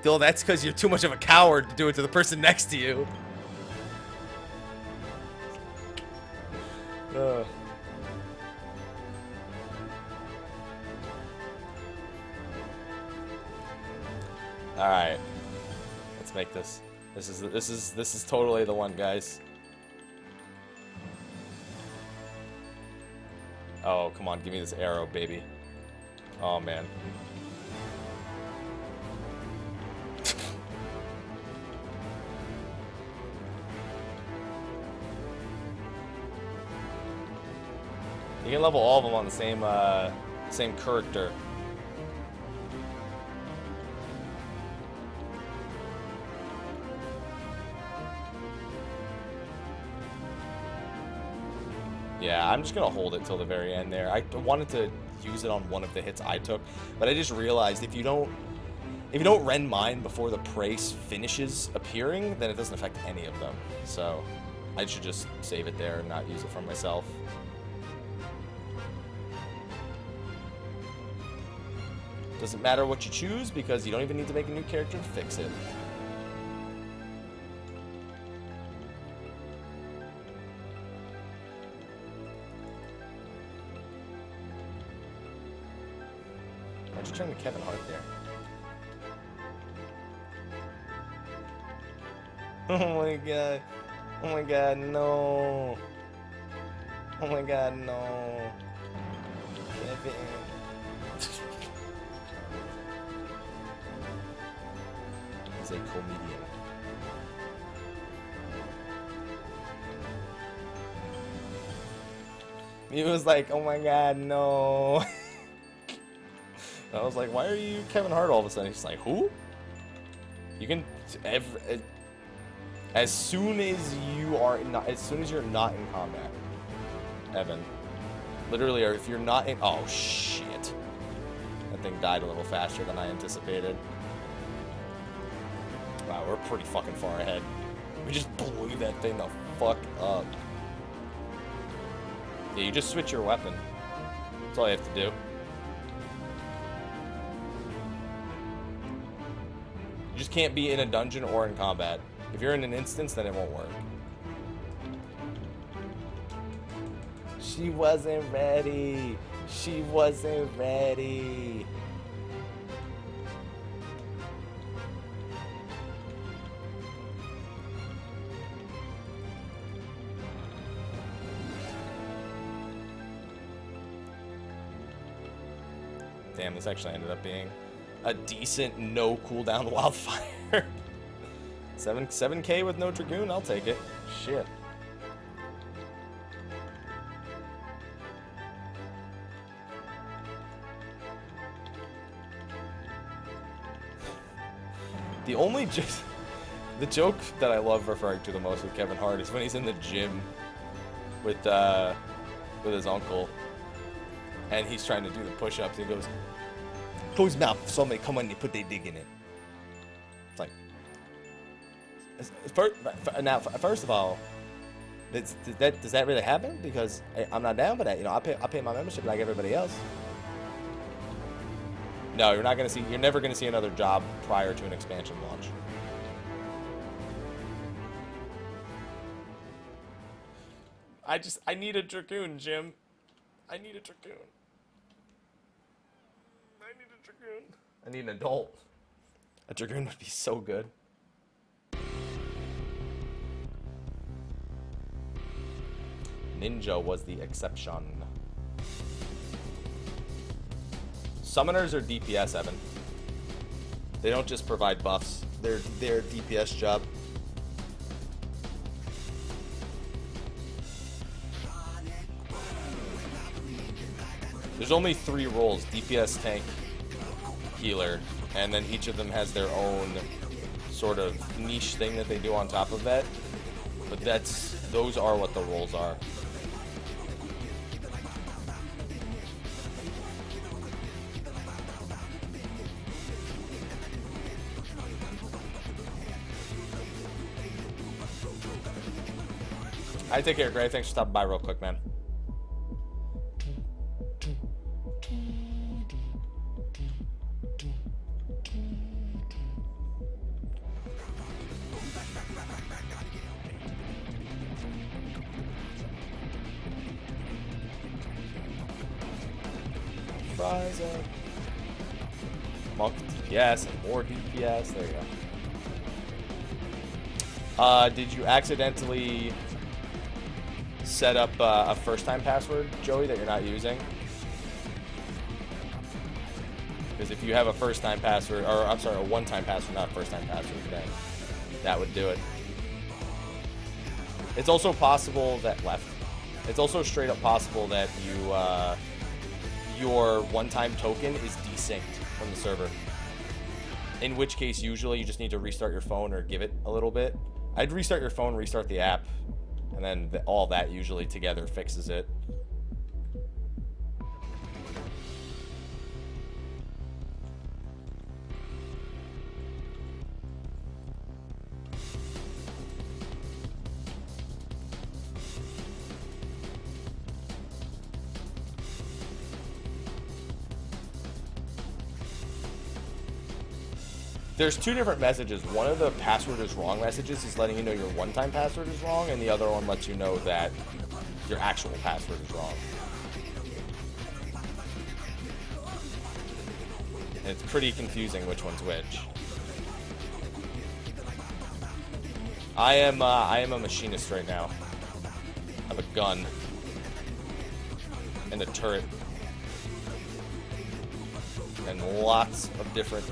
Dill, that's because you're too much of a coward to do it to the person next to you. Alright. Let's make this. This is totally the one, guys. Oh, come on, give me this arrow, baby. Oh, man. You can level all of them on the same character. Yeah, I'm just gonna hold it till the very end there. I wanted to use it on one of the hits I took, but I just realized if you don't rend mine before the praise finishes appearing, then it doesn't affect any of them. So I should just save it there and not use it for myself. Doesn't matter what you choose because you don't even need to make a new character to fix it. Why'd you turn to Kevin Hart there? Oh my god. Oh my god, no. Oh my god, no. Kevin. He's a comedian. He was like, oh my god, no. I was like, why are you Kevin Hart all of a sudden? He's like, who? You can as soon as you're not in combat, Evan. Literally, or if you're not in, oh shit. That thing died a little faster than I anticipated. Wow, we're pretty fucking far ahead. We just blew that thing the fuck up. Yeah, you just switch your weapon. That's all you have to do. You just can't be in a dungeon or in combat. If you're in an instance, then it won't work. She wasn't ready. She wasn't ready. Damn, this actually ended up being a decent no cooldown wildfire. 7K with no Dragoon, I'll take it. Shit. The only the joke that I love referring to the most with Kevin Hart is when he's in the gym with his uncle, and he's trying to do the push-ups. He goes, "Whose mouth? Somebody come on and put their dig in it." It's like, first of all, does that really happen? Because I'm not down for that. You know, I pay my membership like everybody else. No, you're never gonna see another job prior to an expansion launch. I need a Dragoon, Jim. I need a Dragoon. I need an adult. A Dragoon would be so good. Ninja was the exception. Summoners are DPS, Evan. They don't just provide buffs. They're a DPS job. There's only 3 roles: DPS, tank, healer, and then each of them has their own sort of niche thing that they do on top of that. But those are what the roles are. I take care, Gray. Thanks for stopping by real quick, man. Fries up. Monk DPS and more DPS. There you go. Did you accidentally set up a first-time password, Joey, that you're not using? Because if you have a first-time password, or I'm sorry, a one-time password, not a first-time password, then that would do it. It's also possible that It's also straight up possible that your one-time token is desynced from the server. In which case, usually you just need to restart your phone or give it a little bit. I'd restart your phone, restart the app, and then all that usually together fixes it. There's 2 different messages. One of the password is wrong messages is letting you know your one-time password is wrong, and the other one lets you know that your actual password is wrong. And it's pretty confusing which one's which. I am a machinist right now. I have a gun and a turret and lots of different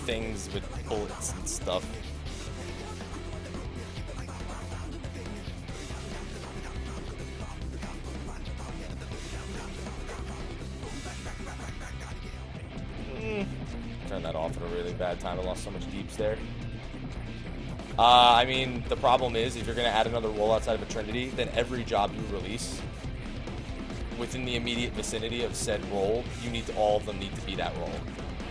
things with bullets and stuff. Turn that off at a really bad time. I lost so much deeps there. I mean, the problem is if you're going to add another role outside of a Trinity, then every job you release within the immediate vicinity of said role, all of them need to be that role.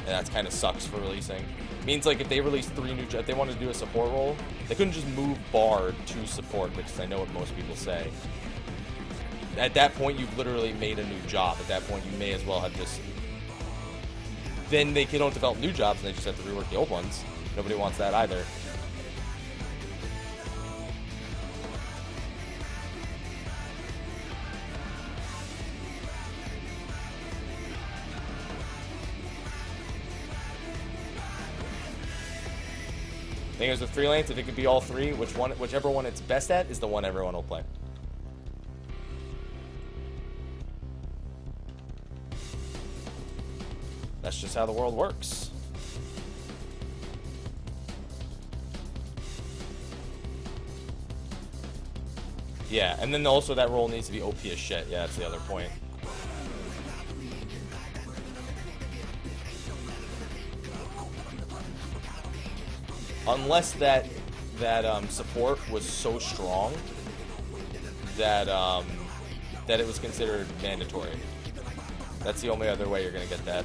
And that kind of sucks for releasing. Means like if they release 3 new jobs, if they want to do a support role, they couldn't just move Bard to support, which is I know what most people say. At that point, you've literally made a new job. At that point, you may as well have just... Then they don't develop new jobs and they just have to rework the old ones. Nobody wants that either. Thing is with freelance, if it could be all 3, whichever one it's best at is the one everyone will play. That's just how the world works. Yeah, and then also that roll needs to be OP as shit. Yeah, that's the other point. Unless that support was so strong that that it was considered mandatory. That's the only other way you're gonna get that.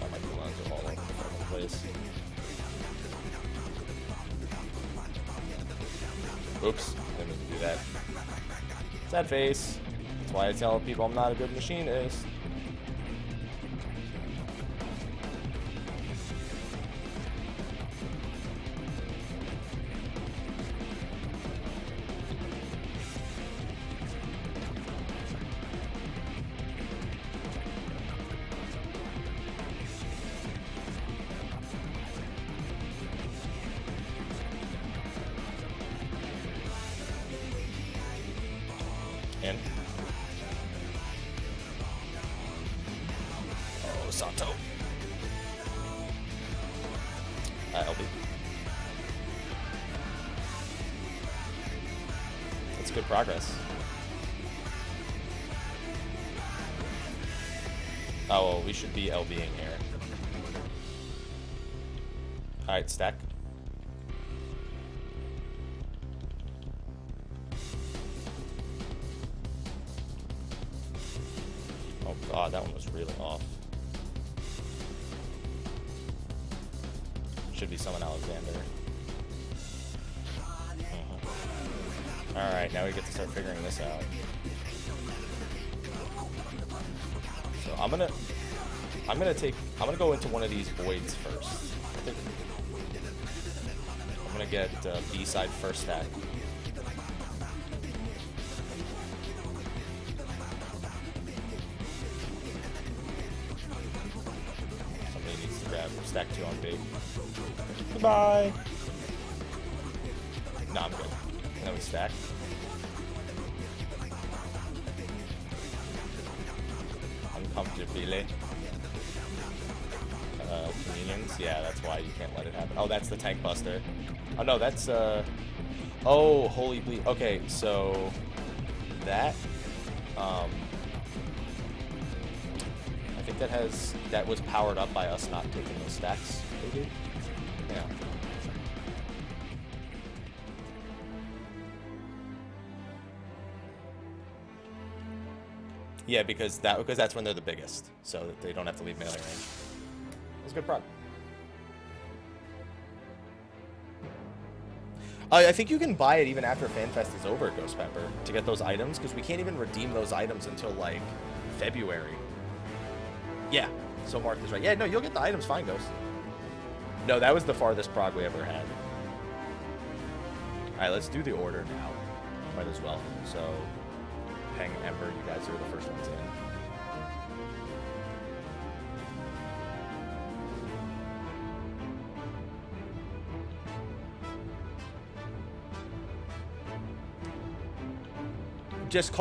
Oh, my cooldowns are all over the fucking place. Oops, didn't mean to do that. Sad face. That's why I tell people I'm not a good machinist. In. Oh, Santo. LB. That's good progress. Oh, well, we should be LBing here. Alright, stack. Oh god, that one was really off. Should be someone Alexander. Alright, now we get to start figuring this out. So I'm gonna go into one of these voids first. I'm gonna get B side first stack. Somebody needs to grab stack 2 on B. Goodbye. No, I'm good. And then we stack. Uncomfortably. Communions. Yeah, that's why you can't let it happen. Oh, that's the tank buster. Oh no, that's oh, holy bleed. Okay, so that I think that was powered up by us not taking those stacks, maybe? Yeah. Yeah, because that's when they're the biggest, so that they don't have to leave melee range. It's good prog. I think you can buy it even after FanFest is over, Ghost Pepper, to get those items, because we can't even redeem those items until, like, February. Yeah, so Mark is right. Yeah, no, you'll get the items fine, Ghost. No, that was the farthest prog we ever had. Alright, let's do the order now. Might as well. So, Peng, Ember, you guys are the first ones in.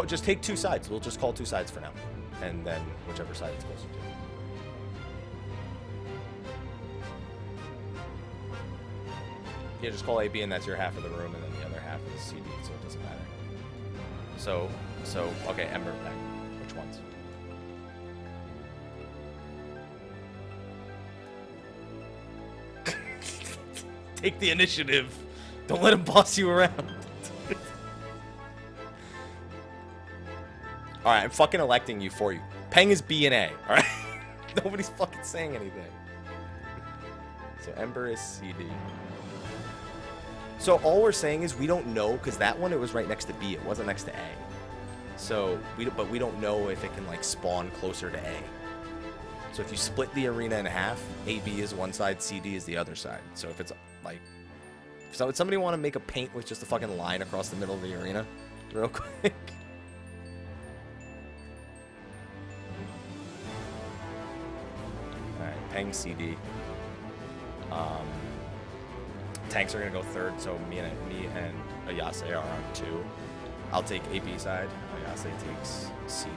Just take 2 sides. We'll just call 2 sides for now, and then whichever side it's closer to. Yeah, just call A, B, and that's your half of the room, and then the other half is C, D, so it doesn't matter. So okay, Ember back. Which ones? Take the initiative. Don't let him boss you around. Alright, I'm fucking electing you for you. Peng is B and A, alright? Nobody's fucking saying anything. So Ember is CD. So all we're saying is we don't know, because that one, it was right next to B. It wasn't next to A. So, but we don't know if it can, like, spawn closer to A. So if you split the arena in half, AB is one side, CD is the other side. So if it's, like... So would somebody want to make a paint with just a fucking line across the middle of the arena? Real quick. Alright, Peng CD. Tanks are gonna go third, so me and Ayase are on 2. I'll take AB side. Ayase takes CD.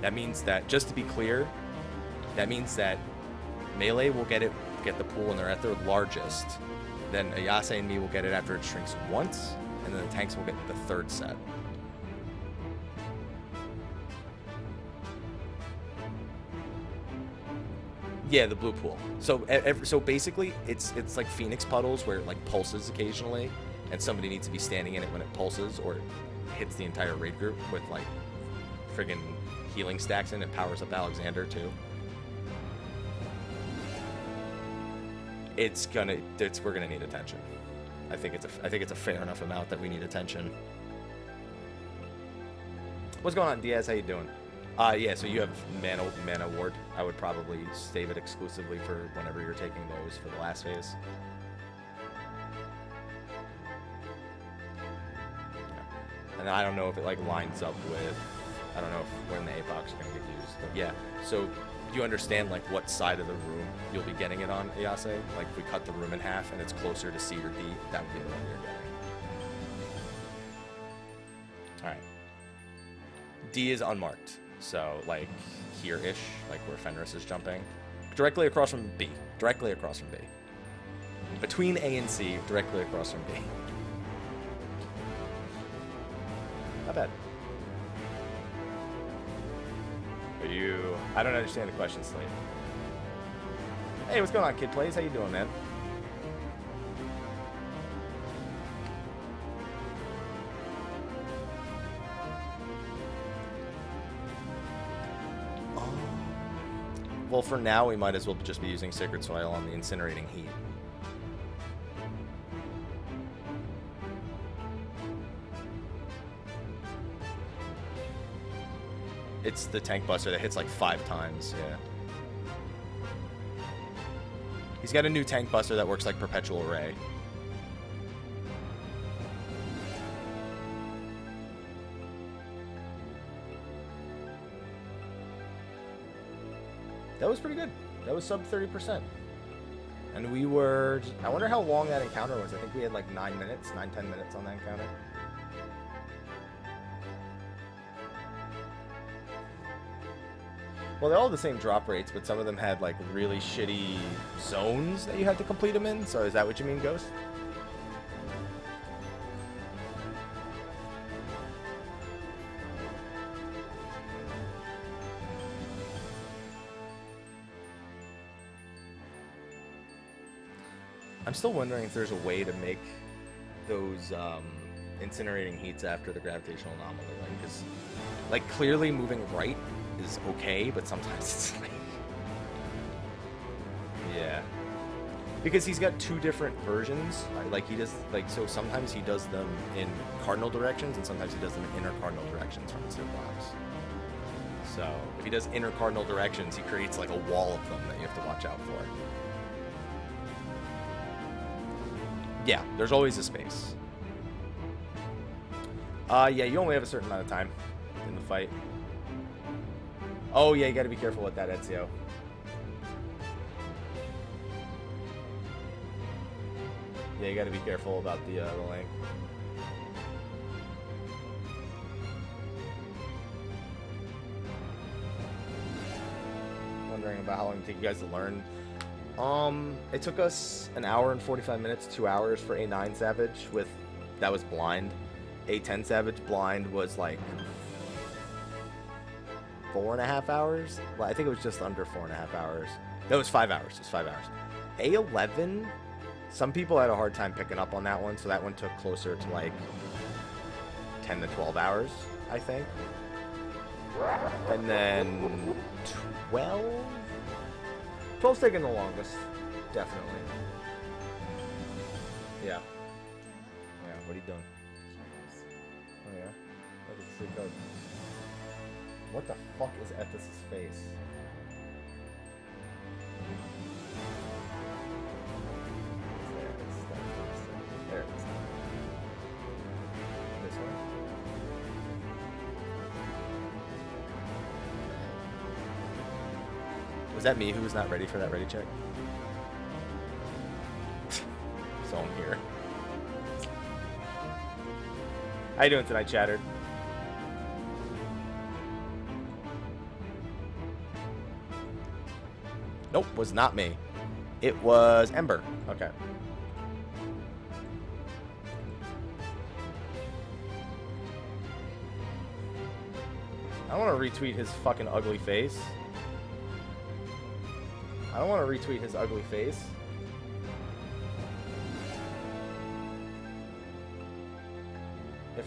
That means that, just to be clear, that means that melee will get the pool when they're at their largest. Then Ayase and me will get it after it shrinks once, and then the tanks will get the 3rd set. Yeah, the blue pool. So so basically, it's like Phoenix puddles where it like pulses occasionally, and somebody needs to be standing in it when it pulses, or it hits the entire raid group with like friggin' healing stacks in it. Powers up Alexander too. We're gonna need attention. I think it's a fair enough amount that we need attention. What's going on, Diaz? How you doing? Yeah, so you have mana ward. I would probably save it exclusively for whenever you're taking those for the last phase. Yeah. And I don't know if it like lines up with, I don't know if when the APOCs are gonna get used, but yeah. So you understand like what side of the room you'll be getting it on, Ayase? Like if we cut the room in half and it's closer to C or D, that would be the one you're getting. All right. D is unmarked. So, like, here-ish, like where Fenris is jumping. Directly across from B. Directly across from B. Between A and C, directly across from B. Not bad. Are you... I don't understand the question, Slate. Hey, what's going on, Kid Plays? How you doing, man? Well, for now, we might as well just be using Sacred Soil on the Incinerating Heat. It's the tank buster that hits like 5 times, yeah. He's got a new tank buster that works like Perpetual Ray. That was pretty good. That was sub 30%. And we were... I wonder how long that encounter was. I think we had like 9 minutes, 9-10 minutes on that encounter. Well, they're all the same drop rates, but some of them had like really shitty zones that you had to complete them in. So is that what you mean, Ghost? I'm still wondering if there's a way to make those incinerating heats after the gravitational anomaly, like, because like clearly moving right is okay, but sometimes it's like, yeah, because he's got 2 different versions. Like he does, like, so sometimes he does them in cardinal directions, and sometimes he does them in inner cardinal directions from his box. So if he does inner cardinal directions, he creates like a wall of them that you have to watch out for. Yeah, there's always a space. Yeah, you only have a certain amount of time in the fight. Oh, yeah, you gotta be careful with that, Ezio. Yeah, you gotta be careful about the link. Wondering about how long it take you guys to learn. It took us an hour and 45 minutes, 2 hours for A9 Savage with, that was blind. A10 Savage blind was like 4.5 hours. Well, I think it was just under 4.5 hours. That was 5 hours, just 5 hours. A11, some people had a hard time picking up on that one, so that one took closer to like 10 to 12 hours, I think. And then 12's taking the longest, definitely. Yeah. Yeah, what are you doing? Oh yeah? That is pretty good. What the fuck is Ethis' face? There it is. This one? Was that me who was not ready for that ready check? zone here. How you doing tonight, Chatter? Nope, was not me. It was Ember. Okay. I don't want to retweet his fucking ugly face. I don't want to retweet his ugly face.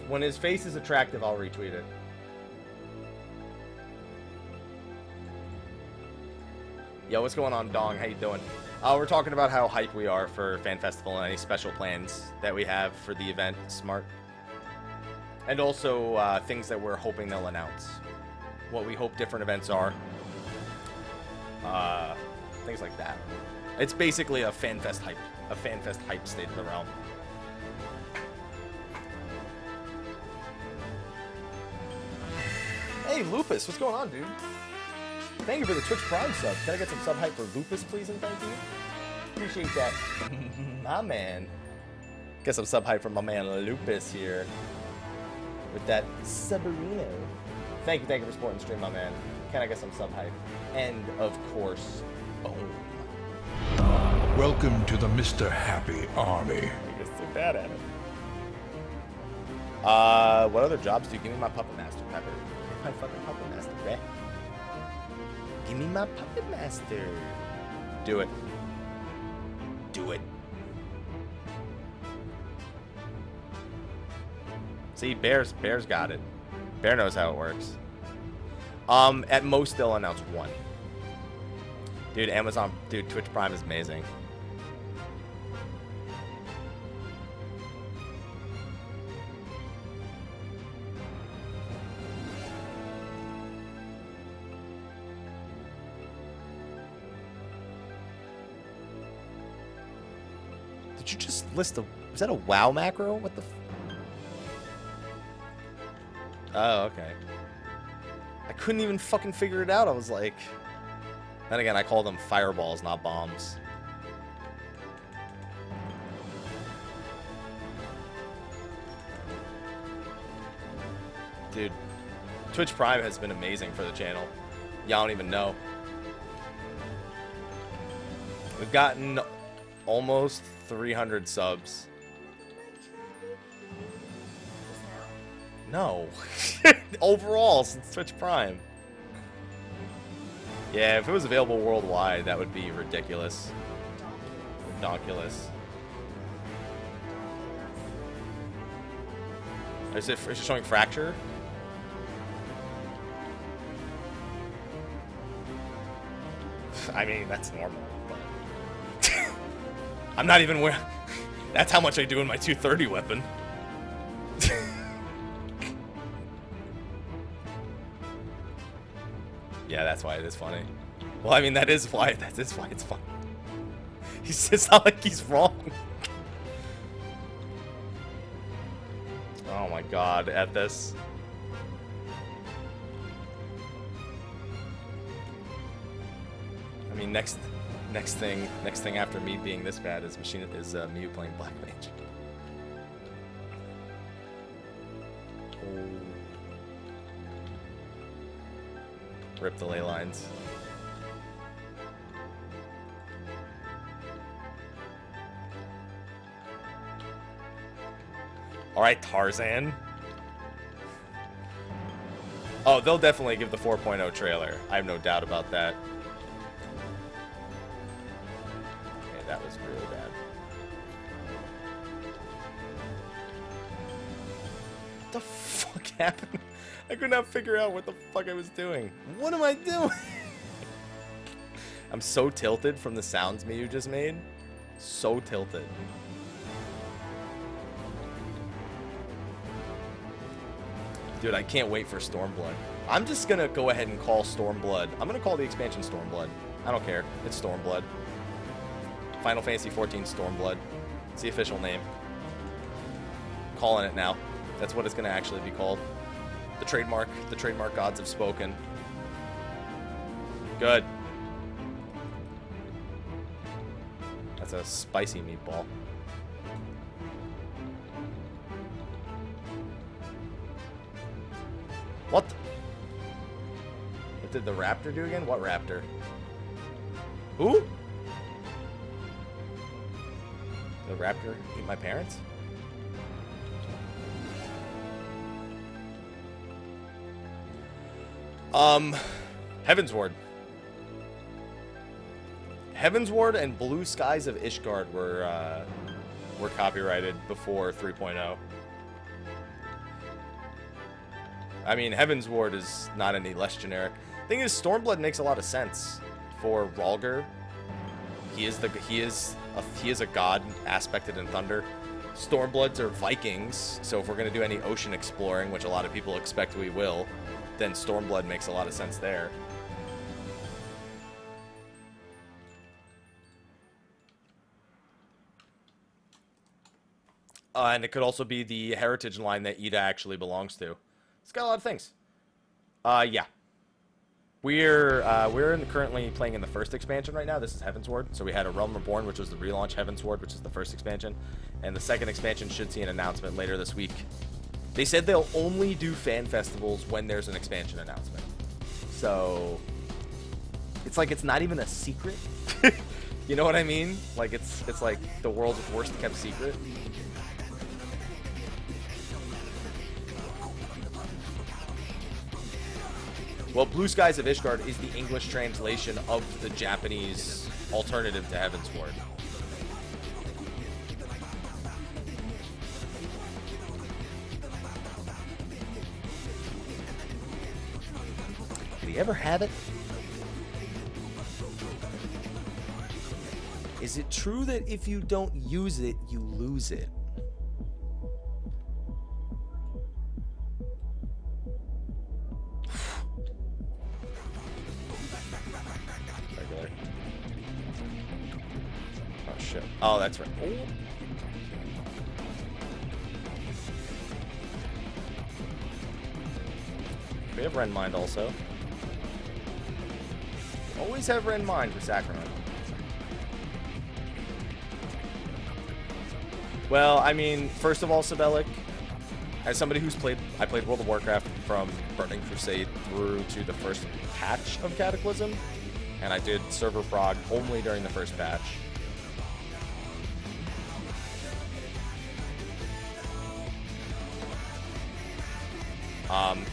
When his face is attractive, I'll retweet it. Yo, what's going on, Dong? How you doing? We're talking about how hyped we are for Fan Festival and any special plans that we have for the event. Smart. And also things that we're hoping they'll announce. What we hope different events are. Things like that. It's basically a Fan Fest hype state of the realm. Hey, Lupus, what's going on, dude? Thank you for the Twitch Prime sub. Can I get some sub hype for Lupus, please, and thank you? Appreciate that. My man. Get some sub hype from my man Lupus here. With that Subarino. Thank you for supporting the stream, my man. Can I get some sub hype? And, of course, boom. Welcome to the Mr. Happy Army. I guess they're bad at it. What other jobs do you give me? My Puppet Master, Pepper. Give me my fucking Puppet Master, right? Give me my Puppet Master. Do it. Do it. See, Bear's got it. Bear knows how it works. At most they'll announce one. Dude, dude, Twitch Prime is amazing. Did you just list is that a WoW macro? What the Oh, okay. I couldn't even fucking figure it out. I was like... Then again, I call them fireballs, not bombs. Dude, Twitch Prime has been amazing for the channel. Y'all don't even know. We've gotten almost 300 subs. No. Overall, since Twitch Prime. Yeah, if it was available worldwide, that would be ridiculous. Ridiculous. Is it showing Fracture? I mean, that's normal. But I'm not even wearing... That's how much I do in my 230 weapon. Yeah, that's why it is funny. Well, I mean, that is why it's funny. He's just not like he's wrong. Oh my god, at this. I mean, next thing after me being this bad is Mew playing Black Mage. Rip the ley lines. Alright, Tarzan. Oh, they'll definitely give the 4.0 trailer. I have no doubt about that. Okay, that was really bad. What the fuck happened? I could not figure out what the fuck I was doing. What am I doing? I'm so tilted from the sounds Miyu just made. So tilted. Dude, I can't wait for Stormblood. I'm just gonna go ahead and call Stormblood. I'm gonna call the expansion Stormblood. I don't care. It's Stormblood. Final Fantasy XIV Stormblood. It's the official name. Calling it now. That's what it's gonna actually be called. The trademark gods have spoken. Good. That's a spicy meatball. What? What did the raptor do again? What raptor? Who? The raptor eat my parents? Heavensward. Heavensward and Blue Skies of Ishgard were copyrighted before 3.0. I mean, Heavensward is not any less generic. Thing is, Stormblood makes a lot of sense for Rhalgr. He is a god aspected in thunder. Stormbloods are Vikings, so if we're gonna do any ocean exploring, which a lot of people expect we will, then Stormblood makes a lot of sense there. And it could also be the heritage line that Ida actually belongs to. It's got a lot of things. Yeah. We're currently playing in the first expansion right now. This is Heavensward. So we had A Realm Reborn, which was the relaunch Heavensward, which is the first expansion. And the second expansion should see an announcement later this week. They said they'll only do fan festivals when there's an expansion announcement. So it's like it's not even a secret. You know what I mean? Like it's like the world's worst kept secret. Well, Blue Skies of Ishgard is the English translation of the Japanese alternative to Heavensward. Did he ever have it? Is it true that if you don't use it, you lose it? Regular. Oh shit. Oh, that's right. Oh. We have Ren Mind also. Always have Ren Mind for Sacrament. Well, I mean, first of all, Sabelic, as somebody who's I played World of Warcraft from Burning Crusade through to the first patch of Cataclysm, and I did server Prog only during the first patch.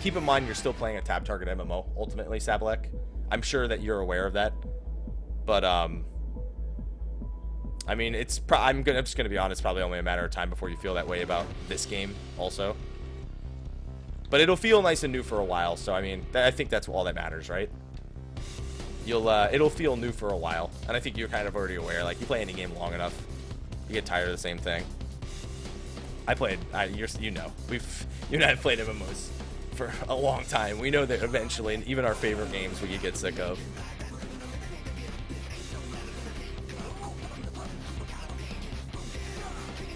Keep in mind you're still playing a tab target MMO, ultimately, Sabelek. I'm sure that you're aware of that, but I mean, I'm just gonna be honest. Probably only a matter of time before you feel that way about this game, also. But it'll feel nice and new for a while. So I mean, I think that's all that matters, right? It'll feel new for a while, and I think you're kind of already aware. Like, you play any game long enough, you get tired of the same thing. You know, you and I have played MMOs for a long time. We know that eventually, and even our favorite games, we could get sick of.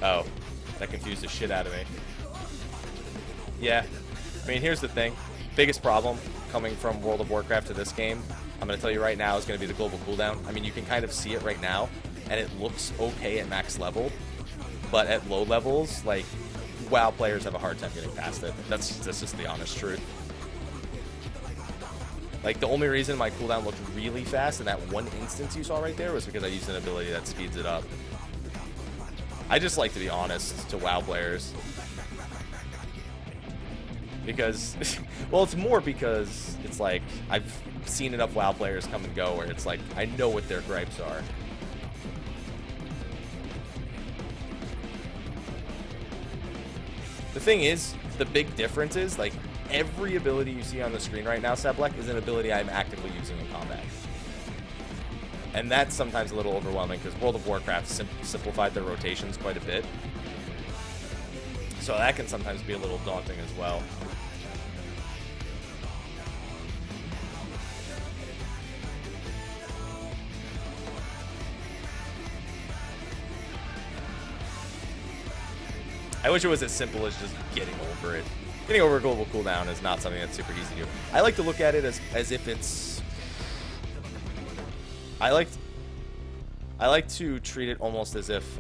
Oh, that confused the shit out of me. Yeah, I mean, here's the thing. Biggest problem coming from World of Warcraft to this game, I'm going to tell you right now, is going to be the global cooldown. I mean, you can kind of see it right now, and it looks okay at max level, but at low levels, like, WoW players have a hard time getting past it. That's just the honest truth. Like, the only reason my cooldown looked really fast in that one instance you saw right there was because I used an ability that speeds it up. I just like to be honest to WoW players. Because, well, it's more because it's like, I've seen enough WoW players come and go where it's like, I know what their gripes are. The thing is, the big difference is, like, every ability you see on the screen right now, Seblek, is an ability I'm actively using in combat. And that's sometimes a little overwhelming because World of Warcraft simplified their rotations quite a bit. So that can sometimes be a little daunting as well. I wish it was as simple as just getting over it. Getting over a global cooldown is not something that's super easy to do. I like to look at it as if it's... I like to treat it almost as if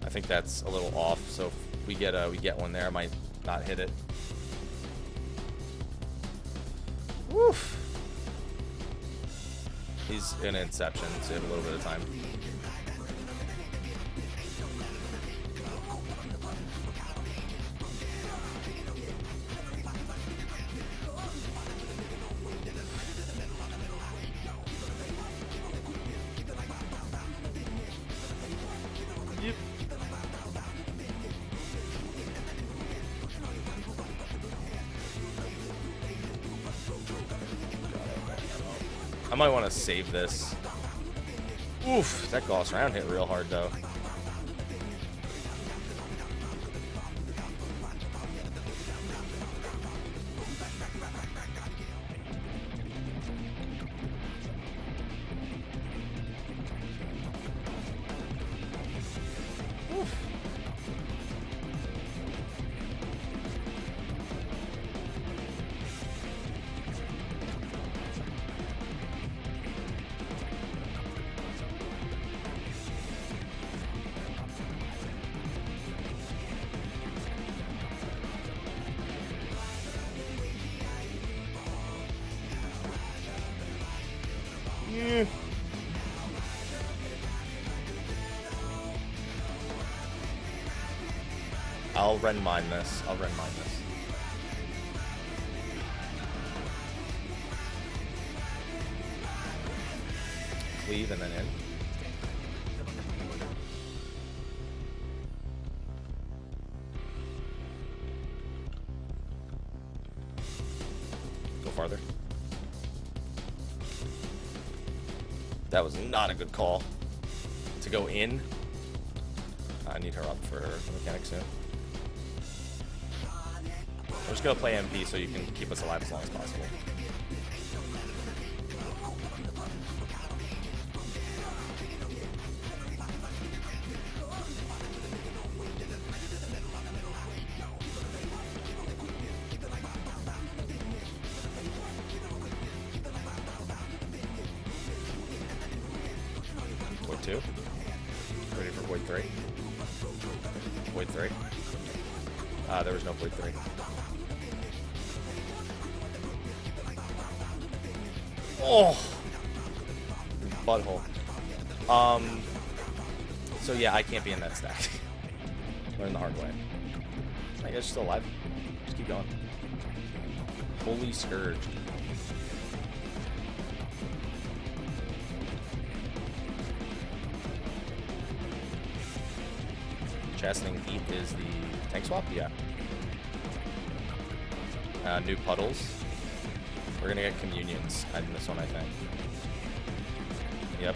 I think that's a little off. So if we get one there, I might not hit it. Woof. He's in Inception, so you have a little bit of time. Yep. I might want to save this. Oof, that Gauss round hit real hard though. Oof. I'll Ren mine this. I'll Ren mine this. Cleave and then in. Go farther. That was not a good call. To go in. I need her up for the mechanic soon. I'm just gonna play MP so you can keep us alive as long as possible. Void 2. Ready for Void 3. Void 3. There was no Void 3. Oh! Butthole. So yeah, I can't be in that stack. Learn the hard way. I guess still alive. Just keep going. Holy Scourge. Chastening Heat is the tank swap? Yeah. New puddles. We're gonna get communions in this one, I think. Yep.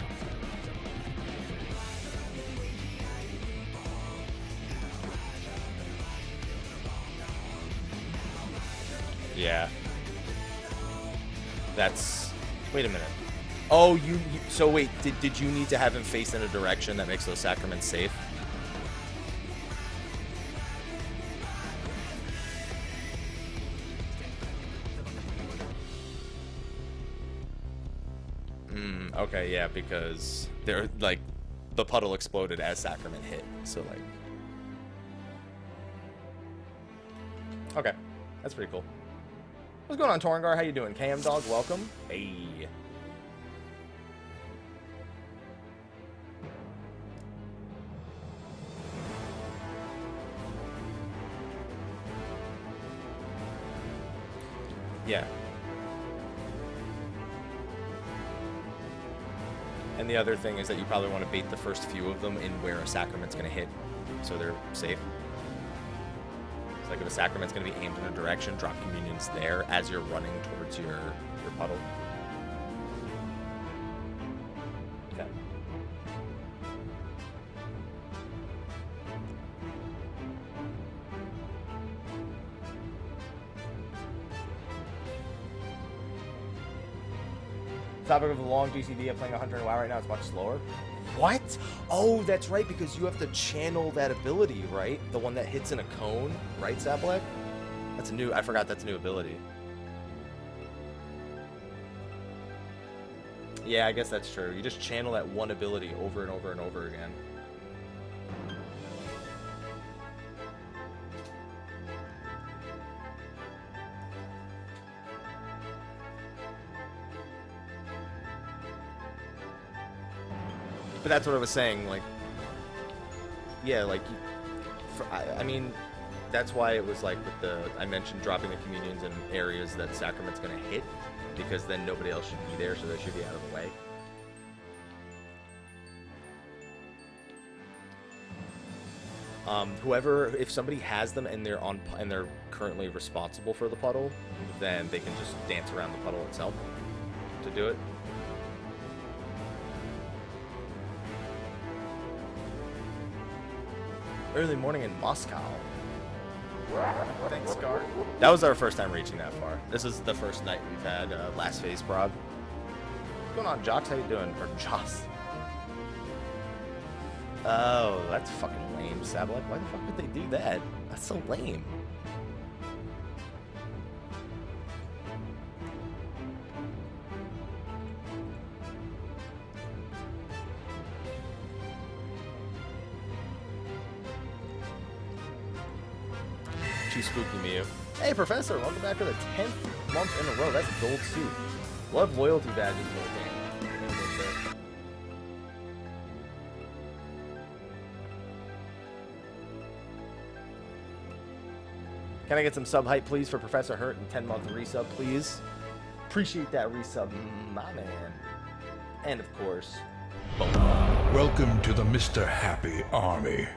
Yeah. That's... Wait a minute. Oh, you so wait, did you need to have him face in a direction that makes those sacraments safe? Okay, yeah, because they're like the puddle exploded as sacrament hit, so like. Okay, that's pretty cool. What's going on, Torngar? How you doing? KM Dog, welcome. Hey. Yeah. And the other thing is that you probably want to bait the first few of them in where a sacrament's going to hit, so they're safe. It's like if a sacrament's going to be aimed in a direction, drop communions there as you're running towards your puddle. Okay. Topic of the long GCD, I'm playing 100 in WoW right now, it's much slower. What? Oh, that's right, because you have to channel that ability, right? The one that hits in a cone, right, Zablek? That's a new, I forgot that's a new ability. Yeah, I guess that's true. You just channel that one ability over and over and over again. But that's what I was saying, like, yeah, like, I mean, that's why it was like with I mentioned dropping the communions in areas that Sacrament's going to hit, because then nobody else should be there, so they should be out of the way. Whoever, if somebody has them and they're currently responsible for the puddle, then they can just dance around the puddle itself to do it. Early morning in Moscow. Thanks, Scar. That was our first time reaching that far. This is the first night we've had last phase Prog. What's going on, Jocks? How you doing? Or Joss? Oh, that's fucking lame, Sablak. Why the fuck would they do that? That's so lame. Too spooky, Mew. Hey, Professor, welcome back to the 10th month in a row. That's gold suit. Love loyalty badges in the game. Can I get some sub hype, please, for Professor Hurt and 10-month resub, please? Appreciate that resub, my man. And, of course, boom. Welcome to the Mr. Happy Army.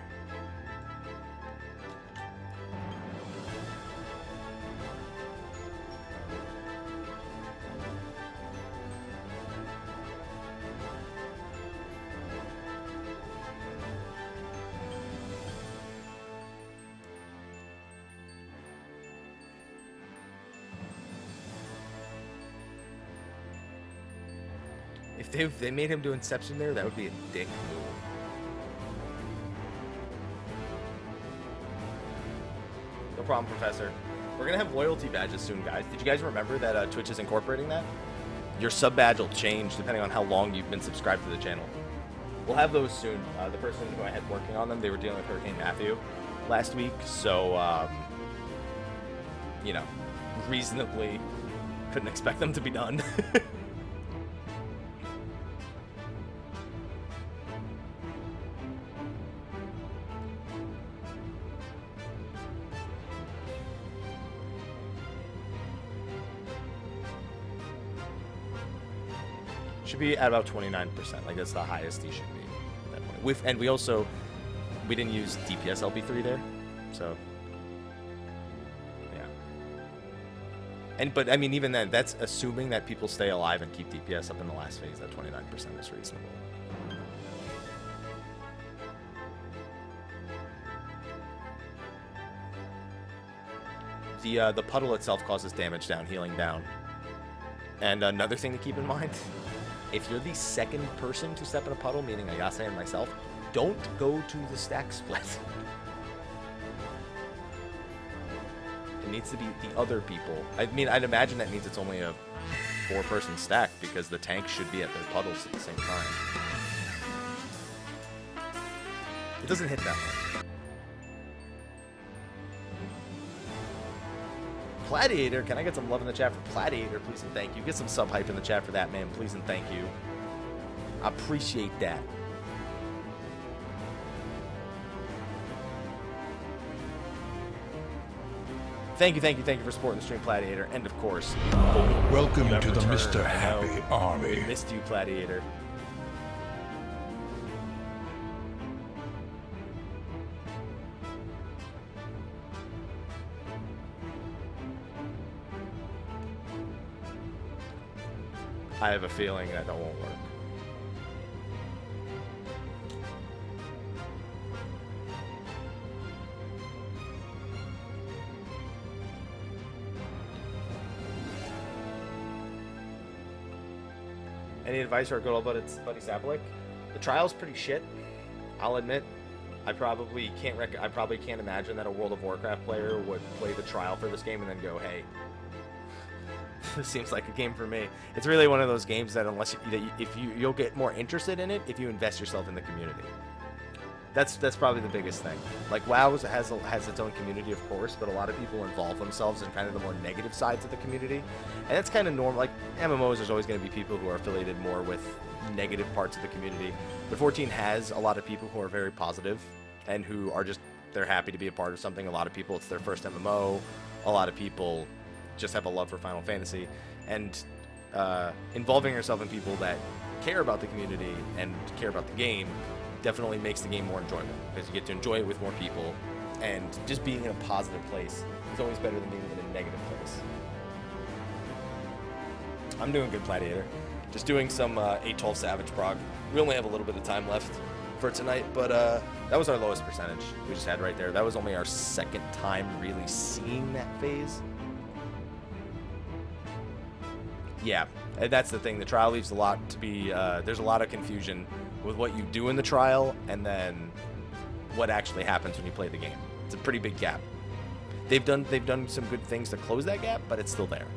If they made him do Inception there, that would be a dick move. No problem, Professor. We're going to have loyalty badges soon, guys. Did you guys remember that Twitch is incorporating that? Your sub badge will change depending on how long you've been subscribed to the channel. We'll have those soon. The person who I had working on them, they were dealing with Hurricane Matthew last week, so, you know, reasonably couldn't expect them to be done. Should be at about 29%. Like, that's the highest he should be at that point. And we didn't use DPS LB3 there, so yeah. But I mean, even then, that's assuming that people stay alive and keep DPS up in the last phase. That 29% is reasonable. The puddle itself causes damage down, healing down. And another thing to keep in mind. If you're the second person to step in a puddle, meaning Ayase and myself, don't go to the stack split. It needs to be the other people. I mean, I'd imagine that means it's only a 4-person stack because the tank should be at their puddles at the same time. It doesn't hit that much. Gladiator, can I get some love in the chat for Gladiator, please and thank you. Get some sub hype in the chat for that, man, please and thank you. I appreciate that. Thank you for supporting the stream, Gladiator, and of course, welcome to the Mr. Happy Army. We missed you, Gladiator. I have a feeling that won't work. Any advice for our good old buddy Saplik? The trial's pretty shit. I'll admit. I probably can't imagine that a World of Warcraft player would play the trial for this game and then go, hey, this seems like a game for me. It's really one of those games that you'll get more interested in it if you invest yourself in the community. That's probably the biggest thing. Like WoW has its own community, of course, but a lot of people involve themselves in kind of the more negative sides of the community, and that's kind of normal. Like MMOs, there's always going to be people who are affiliated more with negative parts of the community, but 14 has a lot of people who are very positive and who are just they're happy to be a part of something. A lot of people, it's their first MMO. A lot of people just have a love for Final Fantasy, and involving yourself in people that care about the community and care about the game definitely makes the game more enjoyable, because you get to enjoy it with more people, and just being in a positive place is always better than being in a negative place. I'm doing good, Gladiator. Just doing some A12 Savage Prog. We only have a little bit of time left for tonight, but that was our lowest percentage we just had right there. That was only our second time really seeing that phase. Yeah, and that's the thing. The trial leaves a lot to be, there's a lot of confusion with what you do in the trial and then what actually happens when you play the game. It's a pretty big gap. They've done some good things to close that gap, but it's still there.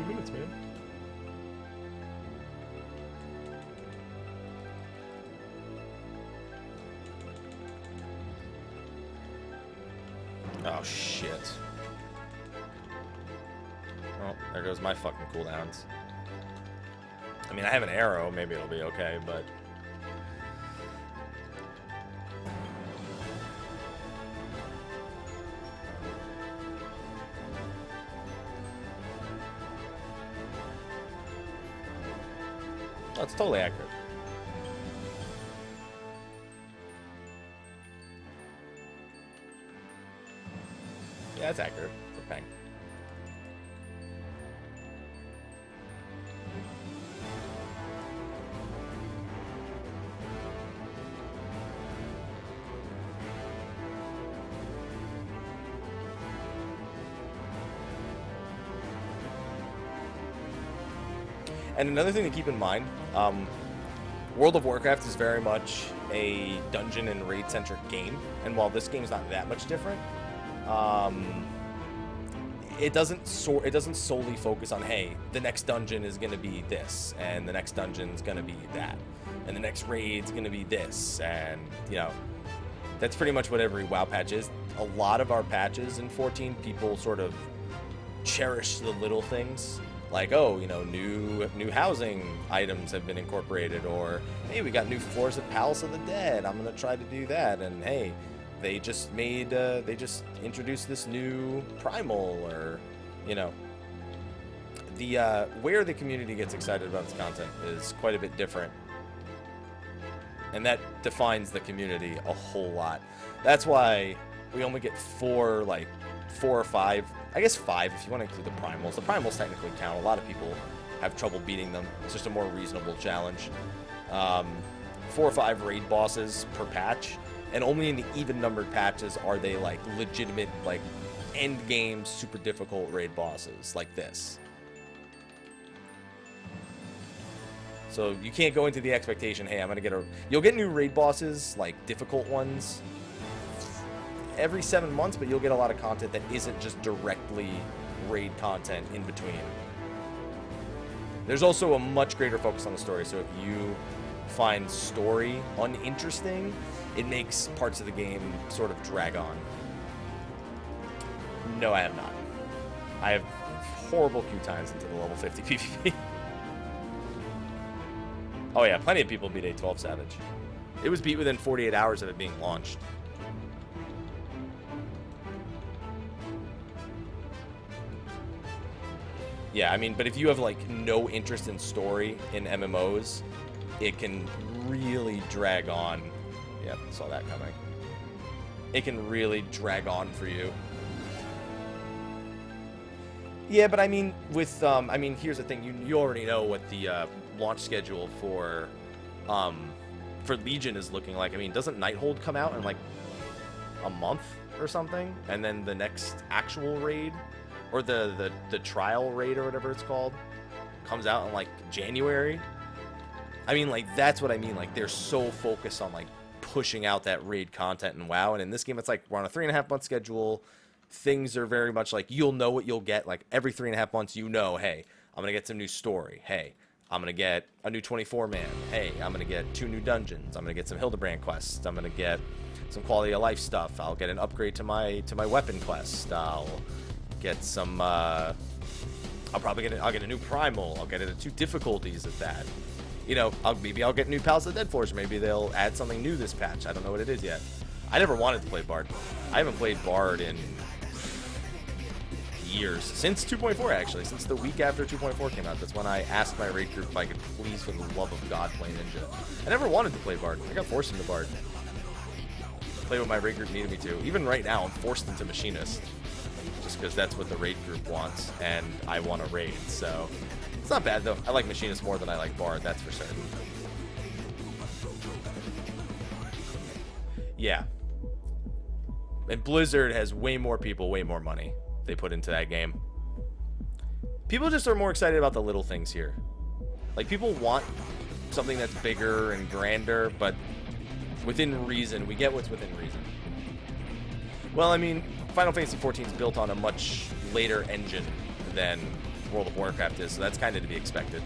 Minutes, man. Oh shit. Oh, there goes my fucking cooldowns. I mean, I have an arrow, maybe it'll be okay, but it's totally accurate. Yeah, it's accurate for Peng. And another thing to keep in mind, World of Warcraft is very much a dungeon and raid-centric game, and while this game's not that much different, it doesn't solely focus on, hey, the next dungeon is going to be this, and the next dungeon's going to be that, and the next raid's going to be this, and, you know, that's pretty much what every WoW patch is. A lot of our patches in 14, people sort of cherish the little things. Like, oh, you know, new housing items have been incorporated, or hey, we got new floors at Palace of the Dead. I'm gonna try to do that, and hey, they just introduced this new primal, or, you know, the where the community gets excited about its content is quite a bit different, and that defines the community a whole lot. That's why we only get 4 or 5. I guess 5 if you want to include the primals. The primals technically count. A lot of people have trouble beating them. It's just a more reasonable challenge. 4 or 5 raid bosses per patch, and only in the even-numbered patches are they like legitimate, like end game, super difficult raid bosses like this. So you can't go into the expectation, hey, I'm gonna get you'll get new raid bosses, like difficult ones, every 7 months, but you'll get a lot of content that isn't just directly raid content in between. There's also a much greater focus on the story, so if you find story uninteresting, it makes parts of the game sort of drag on. No, I have not. I have horrible queue times into the level 50 PvP. Oh yeah, plenty of people beat A12 Savage. It was beat within 48 hours of it being launched. Yeah, I mean, but if you have, like, no interest in story in MMOs, it can really drag on. Yep, saw that coming. It can really drag on for you. Yeah, but I mean, with, I mean, here's the thing. You already know what the launch schedule for Legion is looking like. I mean, doesn't Nighthold come out in, like, a month or something? And then the next actual raid, or the trial raid or whatever it's called, comes out in like January. I mean, like, that's what I mean. Like, they're so focused on like pushing out that raid content in WoW, and in this game it's like we're on a 3.5 month schedule. Things are very much like you'll know what you'll get. Like every 3.5 months, you know, hey, I'm gonna get some new story. Hey, I'm gonna get a new 24-man. Hey, I'm gonna get 2 new dungeons. I'm gonna get some Hildebrand quests. I'm gonna get some quality of life stuff. I'll get an upgrade to my weapon quest. I'll get some. I'll get a new primal. I'll get it at 2 difficulties at that. You know, maybe I'll get new Palace of the Dead Floors. Maybe they'll add something new this patch. I don't know what it is yet. I never wanted to play Bard. I haven't played Bard in years. Since 2.4, actually. Since the week after 2.4 came out. That's when I asked my raid group if I could please, for the love of God, play Ninja. I never wanted to play Bard. I got forced into Bard. Play what my raid group needed me to. Even right now, I'm forced into Machinist. Just because that's what the raid group wants. And I want a raid, so... It's not bad, though. I like Machinist more than I like Bard, that's for certain. Yeah. And Blizzard has way more people, way more money they put into that game. People just are more excited about the little things here. Like, people want something that's bigger and grander, but within reason. We get what's within reason. Well, I mean, Final Fantasy XIV is built on a much later engine than World of Warcraft is, so that's kind of to be expected.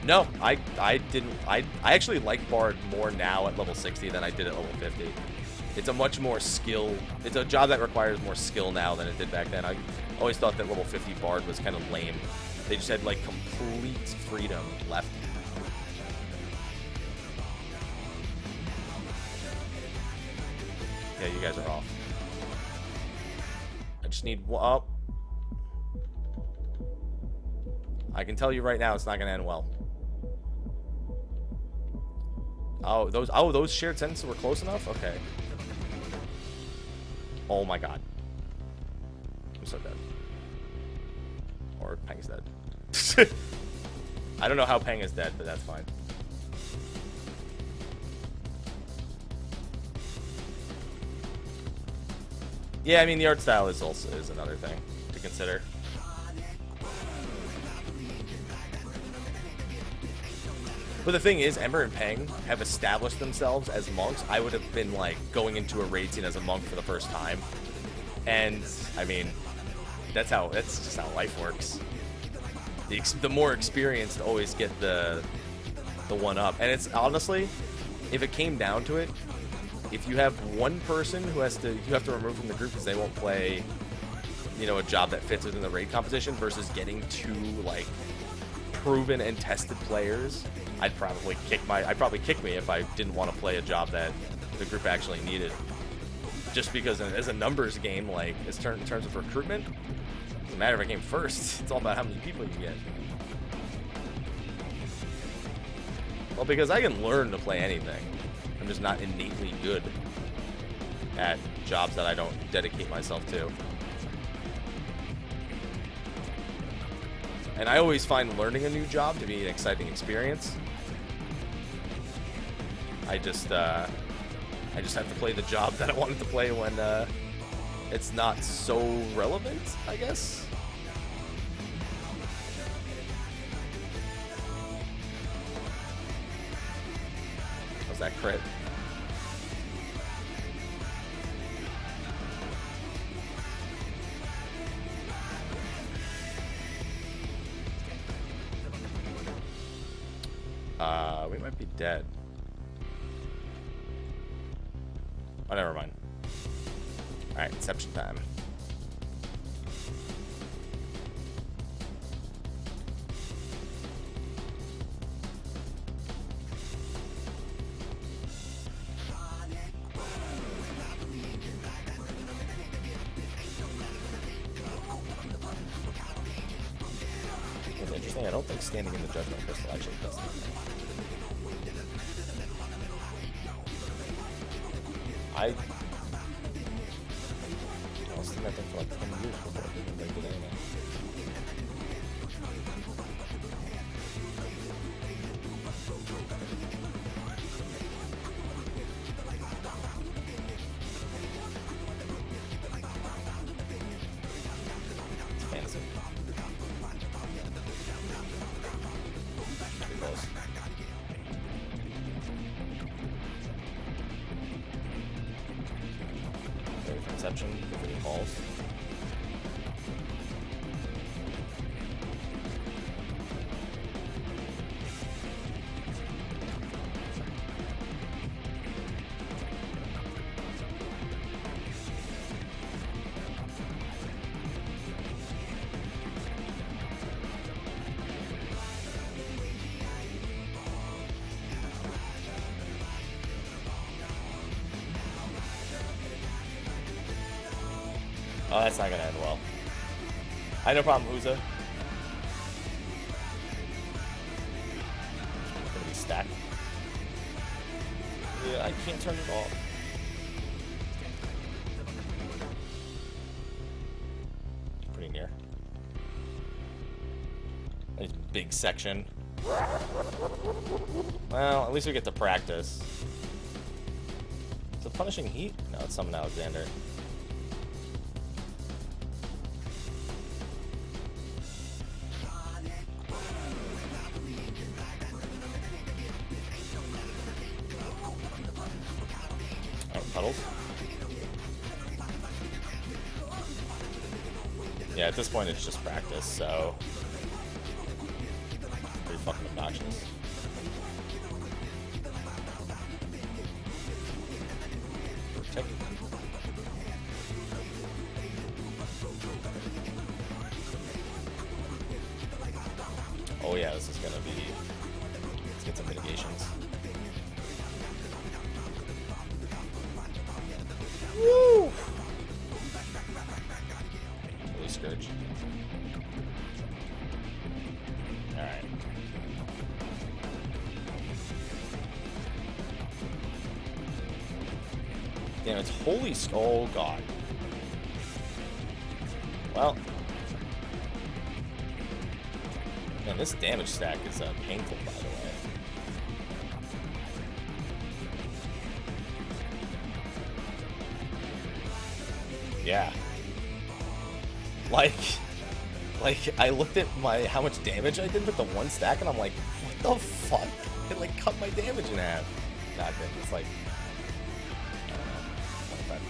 No, I actually like Bard more now at level 60 than I did at level 50. It's a much more skill. It's a job that requires more skill now than it did back then. I always thought that level 50 Bard was kind of lame. They just had like complete freedom left. Yeah, you guys are off. I just need one. Oh. I can tell you right now, it's not going to end well. Oh, those shared sentences were close enough? Okay. Oh my god. I'm so dead. Or Peng's dead. I don't know how Peng is dead, but that's fine. Yeah, I mean, the art style is another thing to consider. But the thing is, Ember and Peng have established themselves as monks. I would have been, like, going into a raid scene as a monk for the first time. And, I mean, that's just how life works. The more experienced always get the one up. And it's, honestly, if it came down to it, if you have one person who you have to remove from the group because they won't play, you know, a job that fits within the raid composition versus getting 2, like, proven and tested players, I'd probably kick me if I didn't want to play a job that the group actually needed. Just because as a numbers game, like, in terms of recruitment, it doesn't matter if I came first. It's all about how many people you get. Well, because I can learn to play anything. I'm just not innately good at jobs that I don't dedicate myself to. And I always find learning a new job to be an exciting experience. I just have to play the job that I wanted to play when it's not so relevant, I guess. How's that crit? We might be dead. Oh, never mind. Alright, Inception time. It's interesting, I don't think standing in the Judgment Crystal actually does anything. I was in that thing for like 10 years before I even did anything. It's fantasy. Pretty close. Inception, if it falls. Oh, that's not gonna end well. I have no problem, Uza. Gonna be stacked. Yeah, I can't turn it off. Pretty near. Nice big section. Well, at least we get to practice. Is it punishing heat? No, it's Summon Alexander. Oh, puddles. Yeah, at this point it's just practice, so pretty fucking obnoxious. Check. Oh yeah, this is gonna be. Let's get some mitigations. Woo! Really Scourge. Alright. Damn, it's holy oh god. Well. Man, this damage stack is painful, by the way. Yeah. Like I looked at how much damage I did with the one stack, and I'm like, what the fuck? It like cut my damage in half. Not good. It's like, I don't know,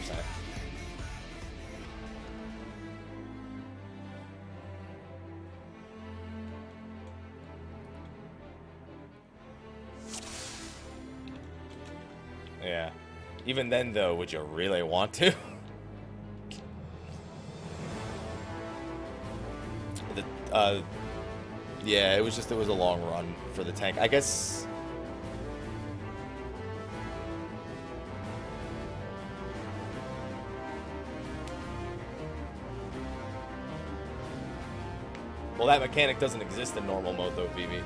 25%. Yeah. Even then, though, would you really want to? Yeah, it was a long run for the tank. I guess. Well, that mechanic doesn't exist in normal mode, though, VV.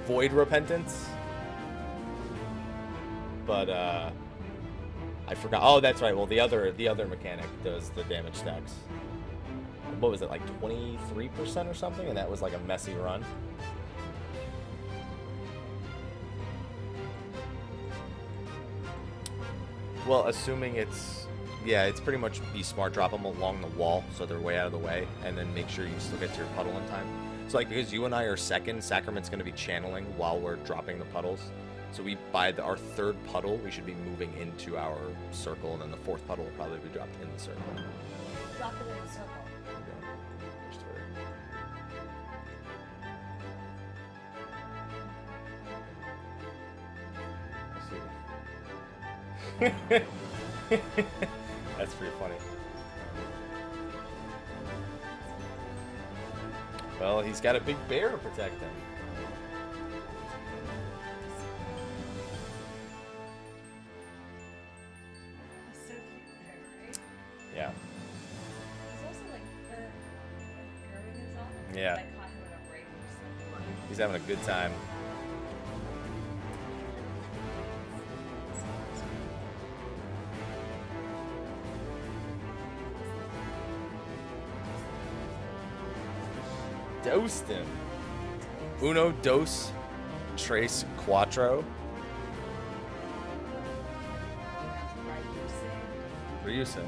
Void Repentance? But, I forgot. Oh, that's right. Well, the other mechanic does the damage stacks. What was it, like 23% or something? And that was like a messy run. Well, assuming it's... Yeah, it's pretty much be smart, drop them along the wall so they're way out of the way, and then make sure you still get to your puddle in time. So, like, because you and I are second, Sacrament's going to be channeling while we're dropping the puddles. So by our third puddle, we should be moving into our circle, and then the fourth puddle will probably be dropped in the circle. Drop it in the circle. That's pretty funny. Well, he's got a big bear to protect him. He's so cute there, right? Yeah. He's also like curving himself. Yeah. I caught him in a break. Just like, He's having a good time. Dosed him. Uno, dos, tres, cuatro. Ryusei.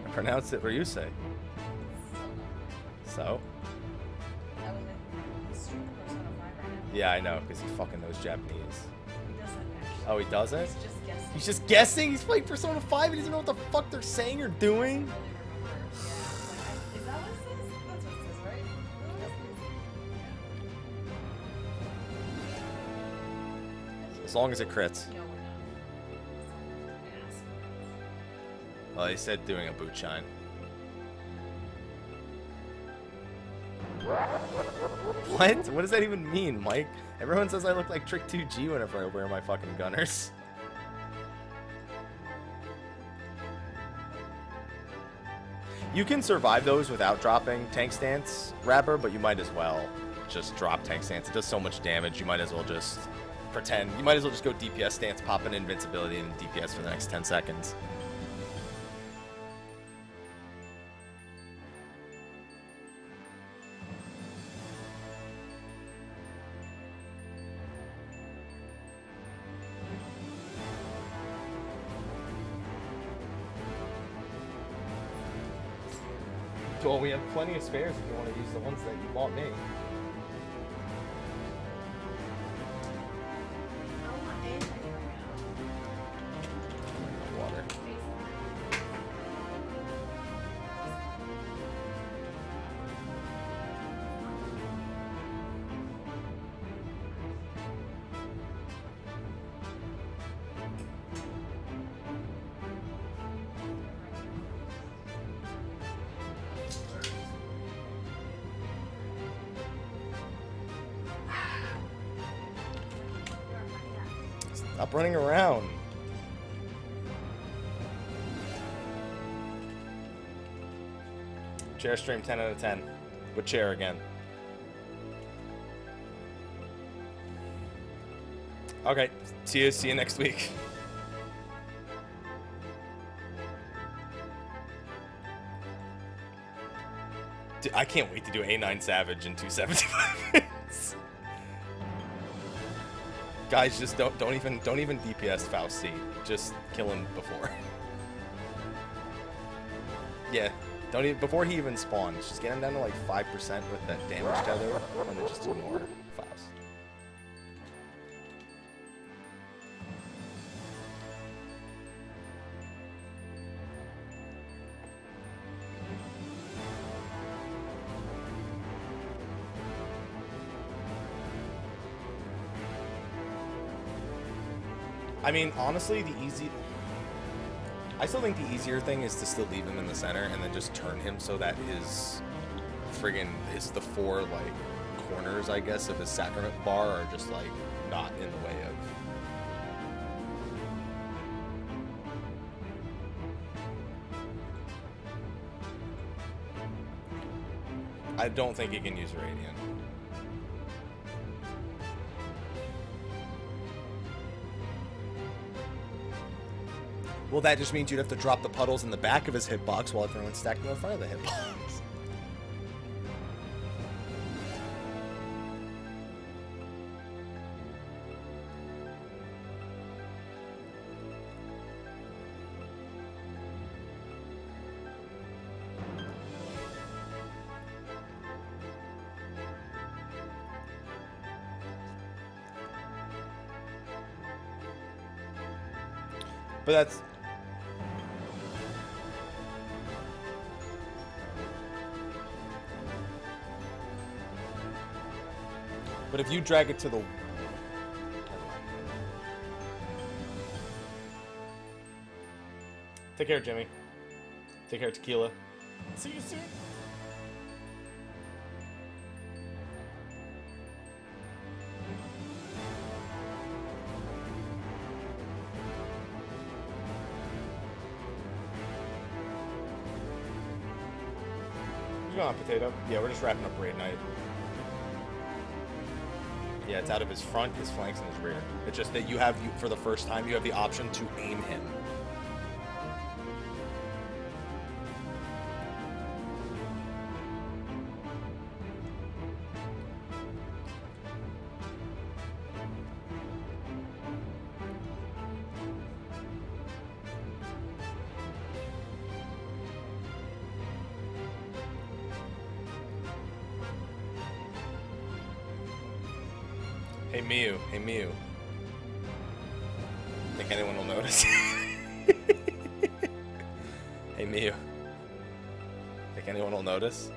I pronounced it Ryusei. So? that was like, he's streaming Persona 5 right now. Yeah, I know, because he fucking knows Japanese. He doesn't actually. Oh, he doesn't? He's just guessing. He's just guessing? He's playing Persona 5 and he doesn't know what the fuck they're saying or doing? Is that what it says? That's what it says, right? As long as it crits. No, we're not. Ass. Well, he said doing a boot shine. What? What does that even mean, Mike? Everyone says I look like Trick 2G whenever I wear my fucking gunners. You can survive those without dropping tank stance, Rapper, but you might as well just drop tank stance. It does so much damage, you might as well just pretend. You might as well just go DPS stance, pop an invincibility, and DPS for the next 10 seconds. Well, we have plenty of spares if you want to use the ones that you want me. Water. Stop running around. Chair stream 10 out of 10. With chair again. Okay, see you next week. Dude, I can't wait to do A9 Savage in 275 minutes. Guys, just don't even DPS Faust C. Just kill him before. Yeah, don't even before he even spawns. Just get him down to like 5% with that damage tether, and then just ignore Faust. I mean, honestly, I still think the easier thing is to still leave him in the center and then just turn him so that his the four, like, corners, I guess, of his sacrament bar are just, like, not in the way of... I don't think he can use Radiant. Well, that just means you'd have to drop the puddles in the back of his hitbox while everyone's stacked in the front of the hitbox. But that's... But if you drag it to the... Take care, Jimmy. Take care, Tequila. See you soon. You going on, Potato? Yeah, we're just wrapping up raid night. Yeah, it's out of his front, his flanks, and his rear. It's just that for the first time, you have the option to aim him. Hey Mew, hey Mew. Think anyone will notice? Hey Mew. Think anyone will notice?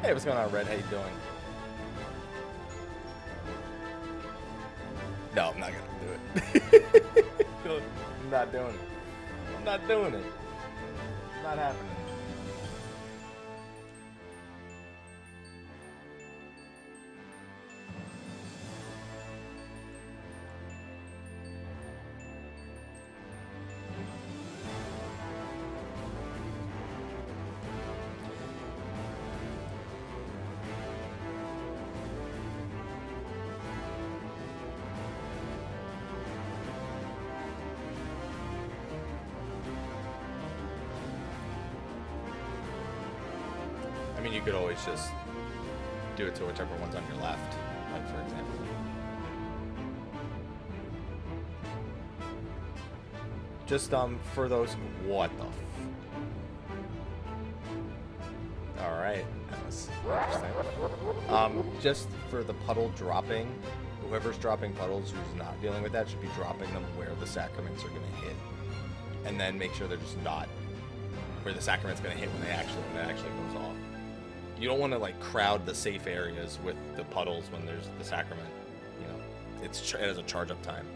Hey, what's going on, Red? How you doing? No, I'm not gonna do it. I'm not doing it. I'm not doing it. It's not happening. mean, you could always just do it to whichever one's on your left, like for example. Just for those, what the all right, that was interesting. Just for the puddle dropping, whoever's dropping puddles who's not dealing with that should be dropping them where the sacraments are going to hit, and then make sure they're just not where the sacrament's going to hit when it actually goes off. You don't want to like crowd the safe areas with the puddles when there's the sacrament. You know, it has a charge up time.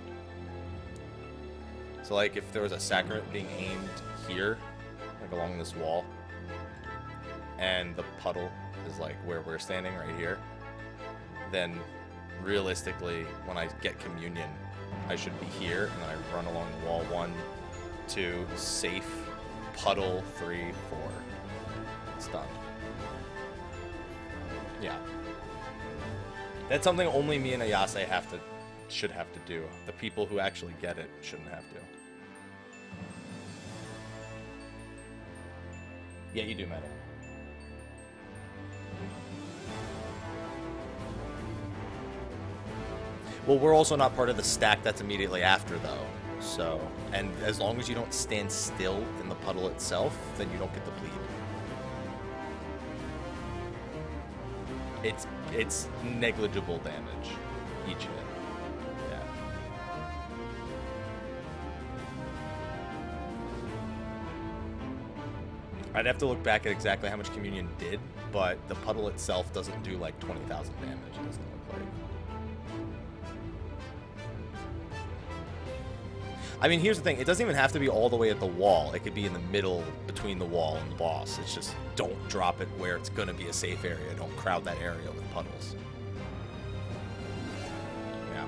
So like if there was a sacrament being aimed here, like along this wall, and the puddle is like where we're standing right here, then realistically when I get communion I should be here, and then I run along the wall 1, 2, safe, puddle 3, 4. It's done. Yeah. That's something only me and Ayase should have to do. The people who actually get it shouldn't have to. Yeah, you do, Meta. Well, we're also not part of the stack that's immediately after, though. So, and as long as you don't stand still in the puddle itself, then you don't get the bleed. It's negligible damage each hit. Yeah. I'd have to look back at exactly how much communion did, but the puddle itself doesn't do like 20,000 damage. It doesn't look like. I mean, here's the thing. It doesn't even have to be all the way at the wall. It could be in the middle between the wall and the boss. It's just don't drop it where it's going to be a safe area. Don't crowd that area with puddles. Yeah.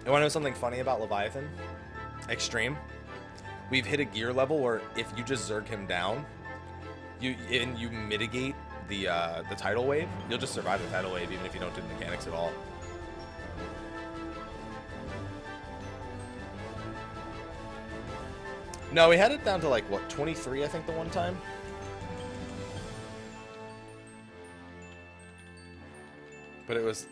You want to know something funny about Leviathan? Extreme. We've hit a gear level where if you just zerg him down, you mitigate the tidal wave, you'll just survive the tidal wave even if you don't do the mechanics at all. No, we had it down to like what, 23 I think the one time. But it was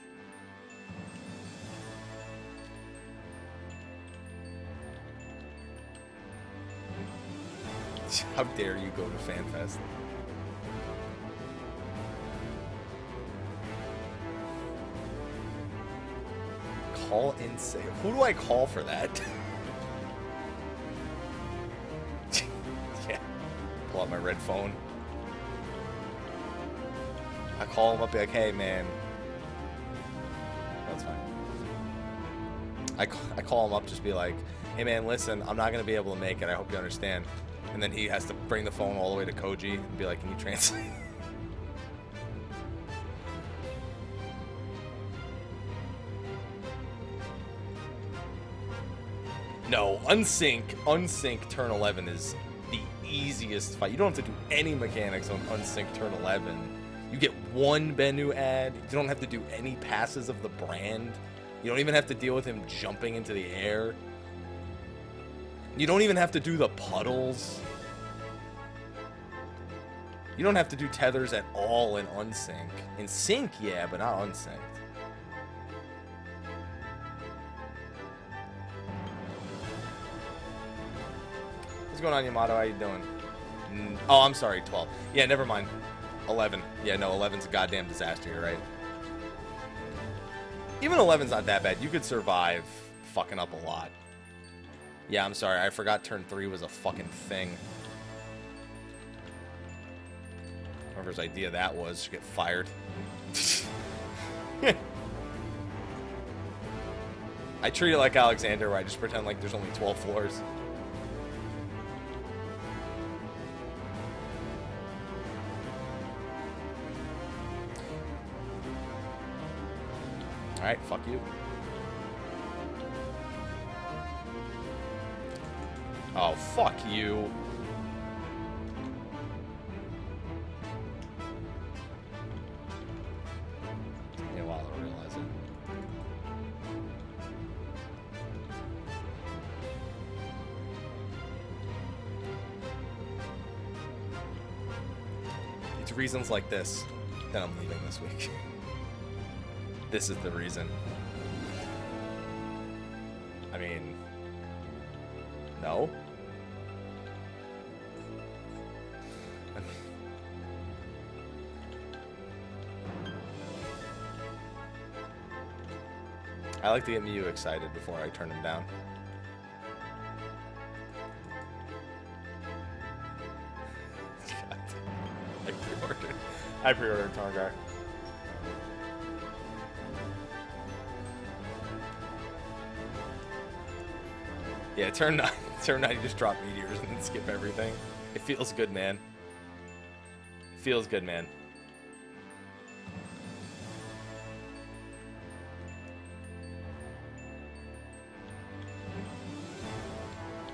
how dare you go to FanFest? Call in say. Who do I call for that? Yeah. Pull out my red phone. I call him up, be like, hey man. That's fine. I call him up, just be like, hey man, listen, I'm not going to be able to make it. I hope you understand. And then he has to bring the phone all the way to Koji and be like, can you translate? No, unsync turn 11 is the easiest fight. You don't have to do any mechanics on unsync turn 11. You get one Bennu ad. You don't have to do any passes of the brand. You don't even have to deal with him jumping into the air. You don't even have to do the puddles. You don't have to do tethers at all in unsync. In sync, yeah, but not unsynced. What's going on, Yamato? How you doing? Oh, I'm sorry, 12. Yeah, never mind. 11. Yeah, no, 11's a goddamn disaster, you're right. Even 11's not that bad. You could survive fucking up a lot. Yeah, I'm sorry. I forgot turn 3 was a fucking thing. Whoever's idea that was should get fired. I treat it like Alexander, where I just pretend like there's only 12 floors. Alright, fuck you. Oh, fuck you. Yeah, while I realize it. It's reasons like this that I'm leaving this week. This is the reason. I mean, no. I like to get Mew excited before I turn him down. God. I pre-ordered Targar. Yeah, turn 9 you just drop meteors and then skip everything. It feels good, man. It feels good, man.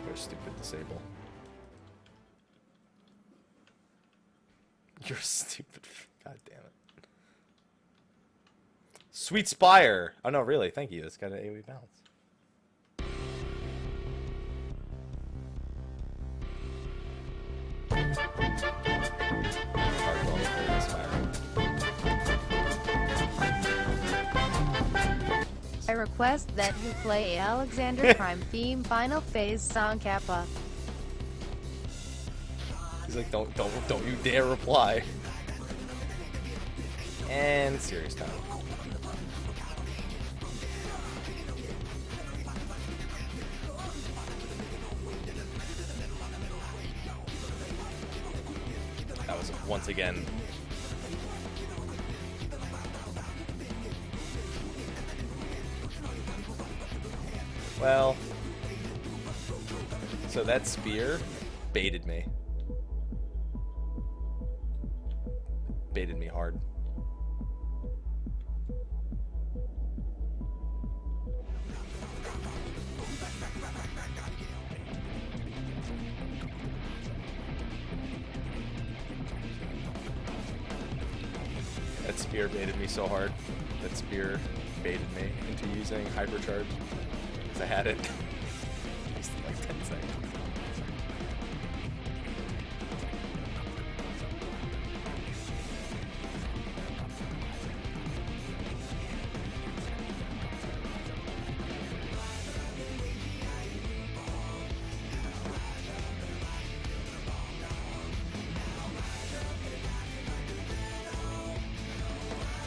You're stupid, Disable. You're stupid. God damn it. Sweet Spire. Oh, no, really. Thank you. It's got an AoE balance. I request that you play Alexander Prime theme final phase song Kappa. He's like, don't you dare reply. And serious time. That was once again. Well, so that spear baited me. Baited me hard. That spear baited me so hard. That spear baited me into using hypercharge. Because I had it. Wasted like 10 seconds.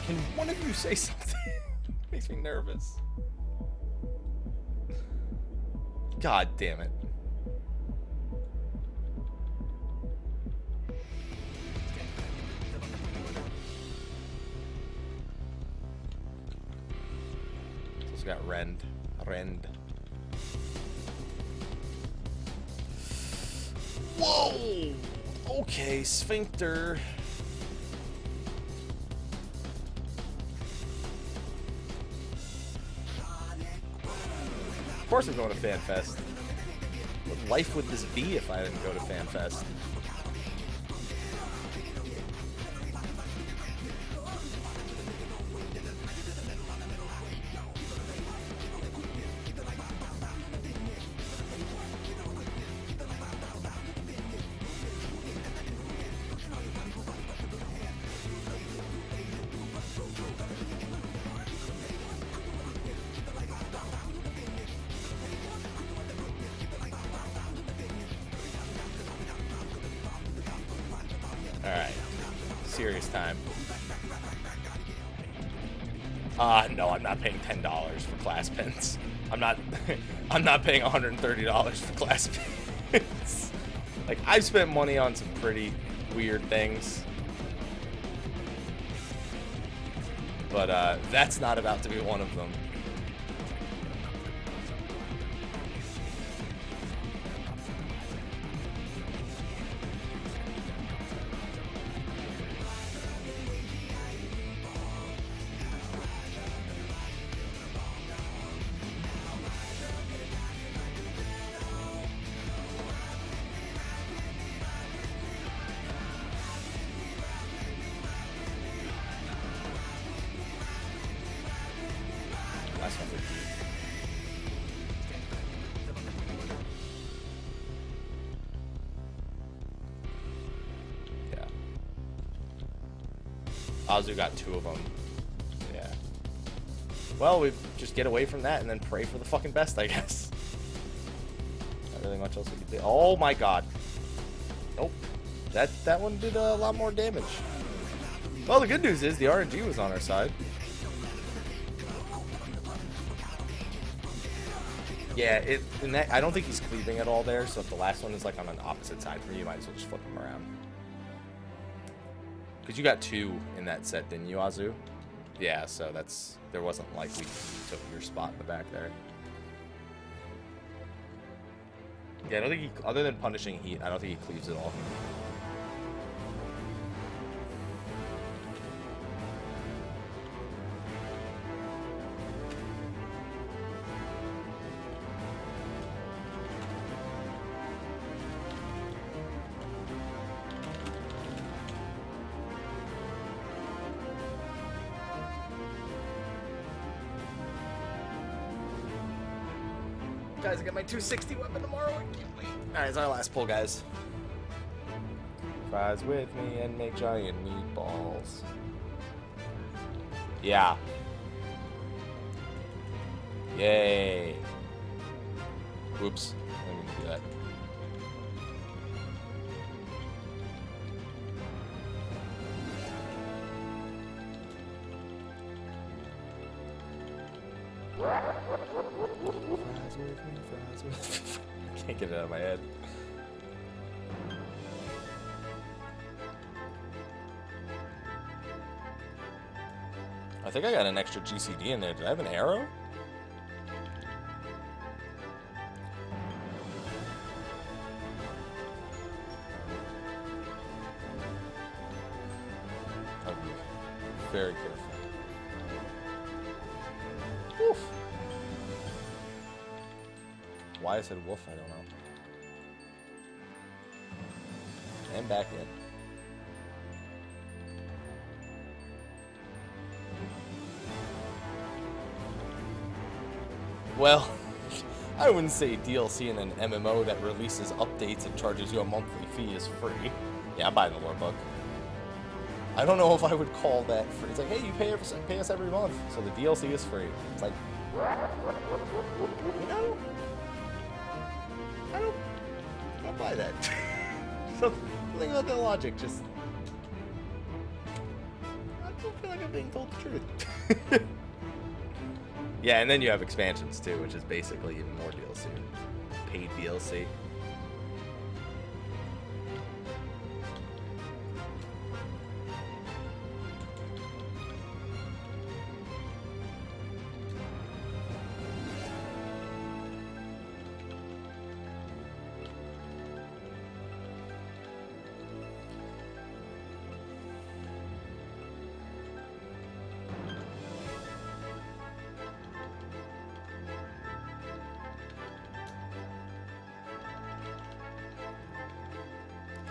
Can one of you say something? Makes me nervous. God damn it. It's got Rend. Rend. Whoa! Okay, Sphincter. Of course I'm going to FanFest. What life would this be if I didn't go to FanFest? Alright. Serious time. No, I'm not paying $10 for class pins. I'm not paying $130 for class pins. Like, I've spent money on some pretty weird things. But that's not about to be one of them. Last one. Yeah. Azu got 2 of them. Yeah. Well, we just get away from that and then pray for the fucking best, I guess. Not really much else we can do. Oh my god. Nope. That one did a lot more damage. Well, the good news is the RNG was on our side. Yeah, I don't think he's cleaving at all there, so if the last one is like on an opposite side from you, you might as well just flip him around. Because you got 2 in that set, didn't you, Azu? Yeah, so there wasn't like we took your spot in the back there. Yeah, I don't think he, other than punishing heat, I don't think he cleaves at all. Guys, I got my 260 weapon tomorrow. I can't wait. Alright, it's our last pull, guys. Fries with me and make giant meatballs. Yeah. Yay. Oops. I didn't mean to do that. Fries with me, fries with me. I can't get it out of my head. I think I got an extra GCD in there. Did I have an arrow? I'll be very careful. Woof. Why I said wolf, I don't know. And back in. Well, I wouldn't say DLC in an MMO that releases updates and charges you a monthly fee is free. Yeah, I'm buying the lore book. I don't know if I would call that free. It's like, hey, you pay us every month, so the DLC is free. It's like, you know, I don't buy that. Something about that logic, just, I don't feel like I'm being told the truth. Yeah, and then you have expansions too, which is basically even more DLC. Paid DLC.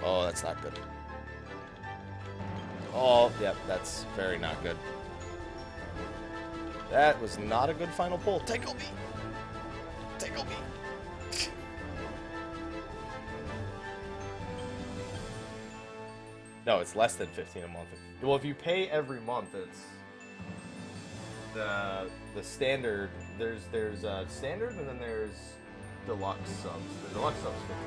Oh, that's not good. Oh, yep, that's very not good. That was not a good final pull. Tickle me! Tickle me! No, it's less than 15 a month. Well, if you pay every month, it's the standard. There's standard, and then there's deluxe subs. The deluxe subs 15.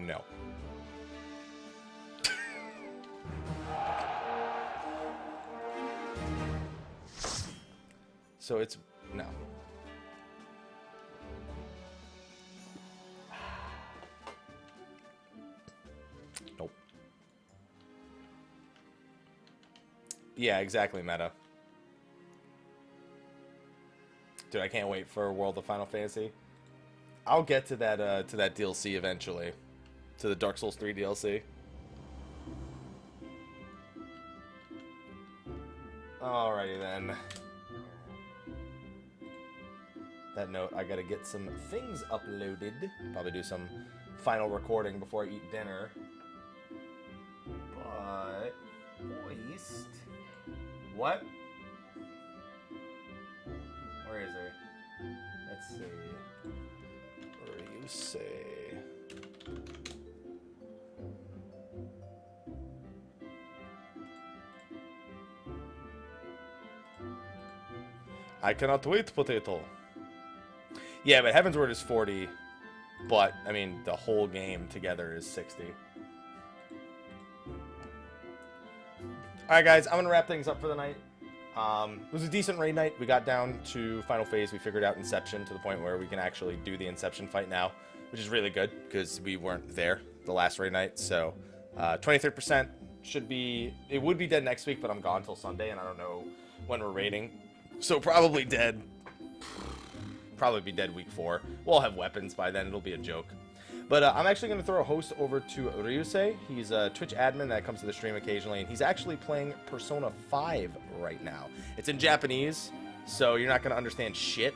No. So it's no. Nope. Yeah, exactly, meta. Dude, I can't wait for World of Final Fantasy. I'll get to that DLC eventually. To the Dark Souls 3 DLC. Alrighty then. That note, I gotta get some things uploaded. Probably do some final recording before I eat dinner. What? Where is he? Let's see. Where do you say? I cannot wait, potato. Yeah, but Heavensward is 40. But, I mean, the whole game together is 60. Alright, guys, I'm going to wrap things up for the night. It was a decent raid night. We got down to final phase. We figured out Inception to the point where we can actually do the Inception fight now, which is really good because we weren't there the last raid night. So, 23% should be... It would be dead next week, but I'm gone till Sunday, and I don't know when we're raiding. So, probably dead. Probably be dead week 4. We'll have weapons by then. It'll be a joke. But I'm actually going to throw a host over to Ryusei. He's a Twitch admin that comes to the stream occasionally, and he's actually playing Persona 5 right now. It's in Japanese, so you're not going to understand shit.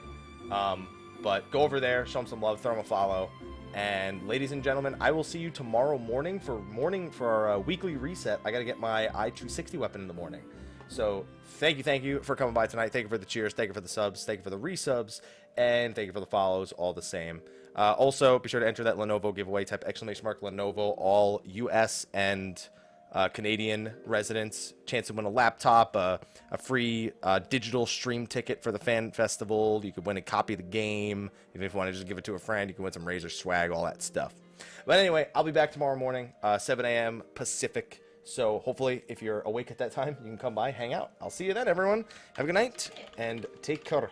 But go over there, show him some love, throw him a follow. And ladies and gentlemen, I will see you tomorrow morning for our weekly reset. I got to get my I-260 weapon in the morning. So thank you for coming by tonight. Thank you for the cheers. Thank you for the subs. Thank you for the resubs. And thank you for the follows, all the same. Also, be sure to enter that Lenovo giveaway. Type !mark Lenovo, all US and Canadian residents. Chance to win a laptop, a free digital stream ticket for the fan festival. You could win a copy of the game. Even if you want to just give it to a friend, you can win some Razor swag, all that stuff. But anyway, I'll be back tomorrow morning, 7 a.m. Pacific. So hopefully, if you're awake at that time, you can come by, hang out. I'll see you then, everyone. Have a good night, and take care.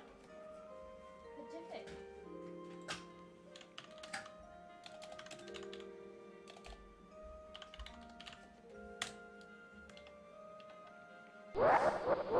Pacific.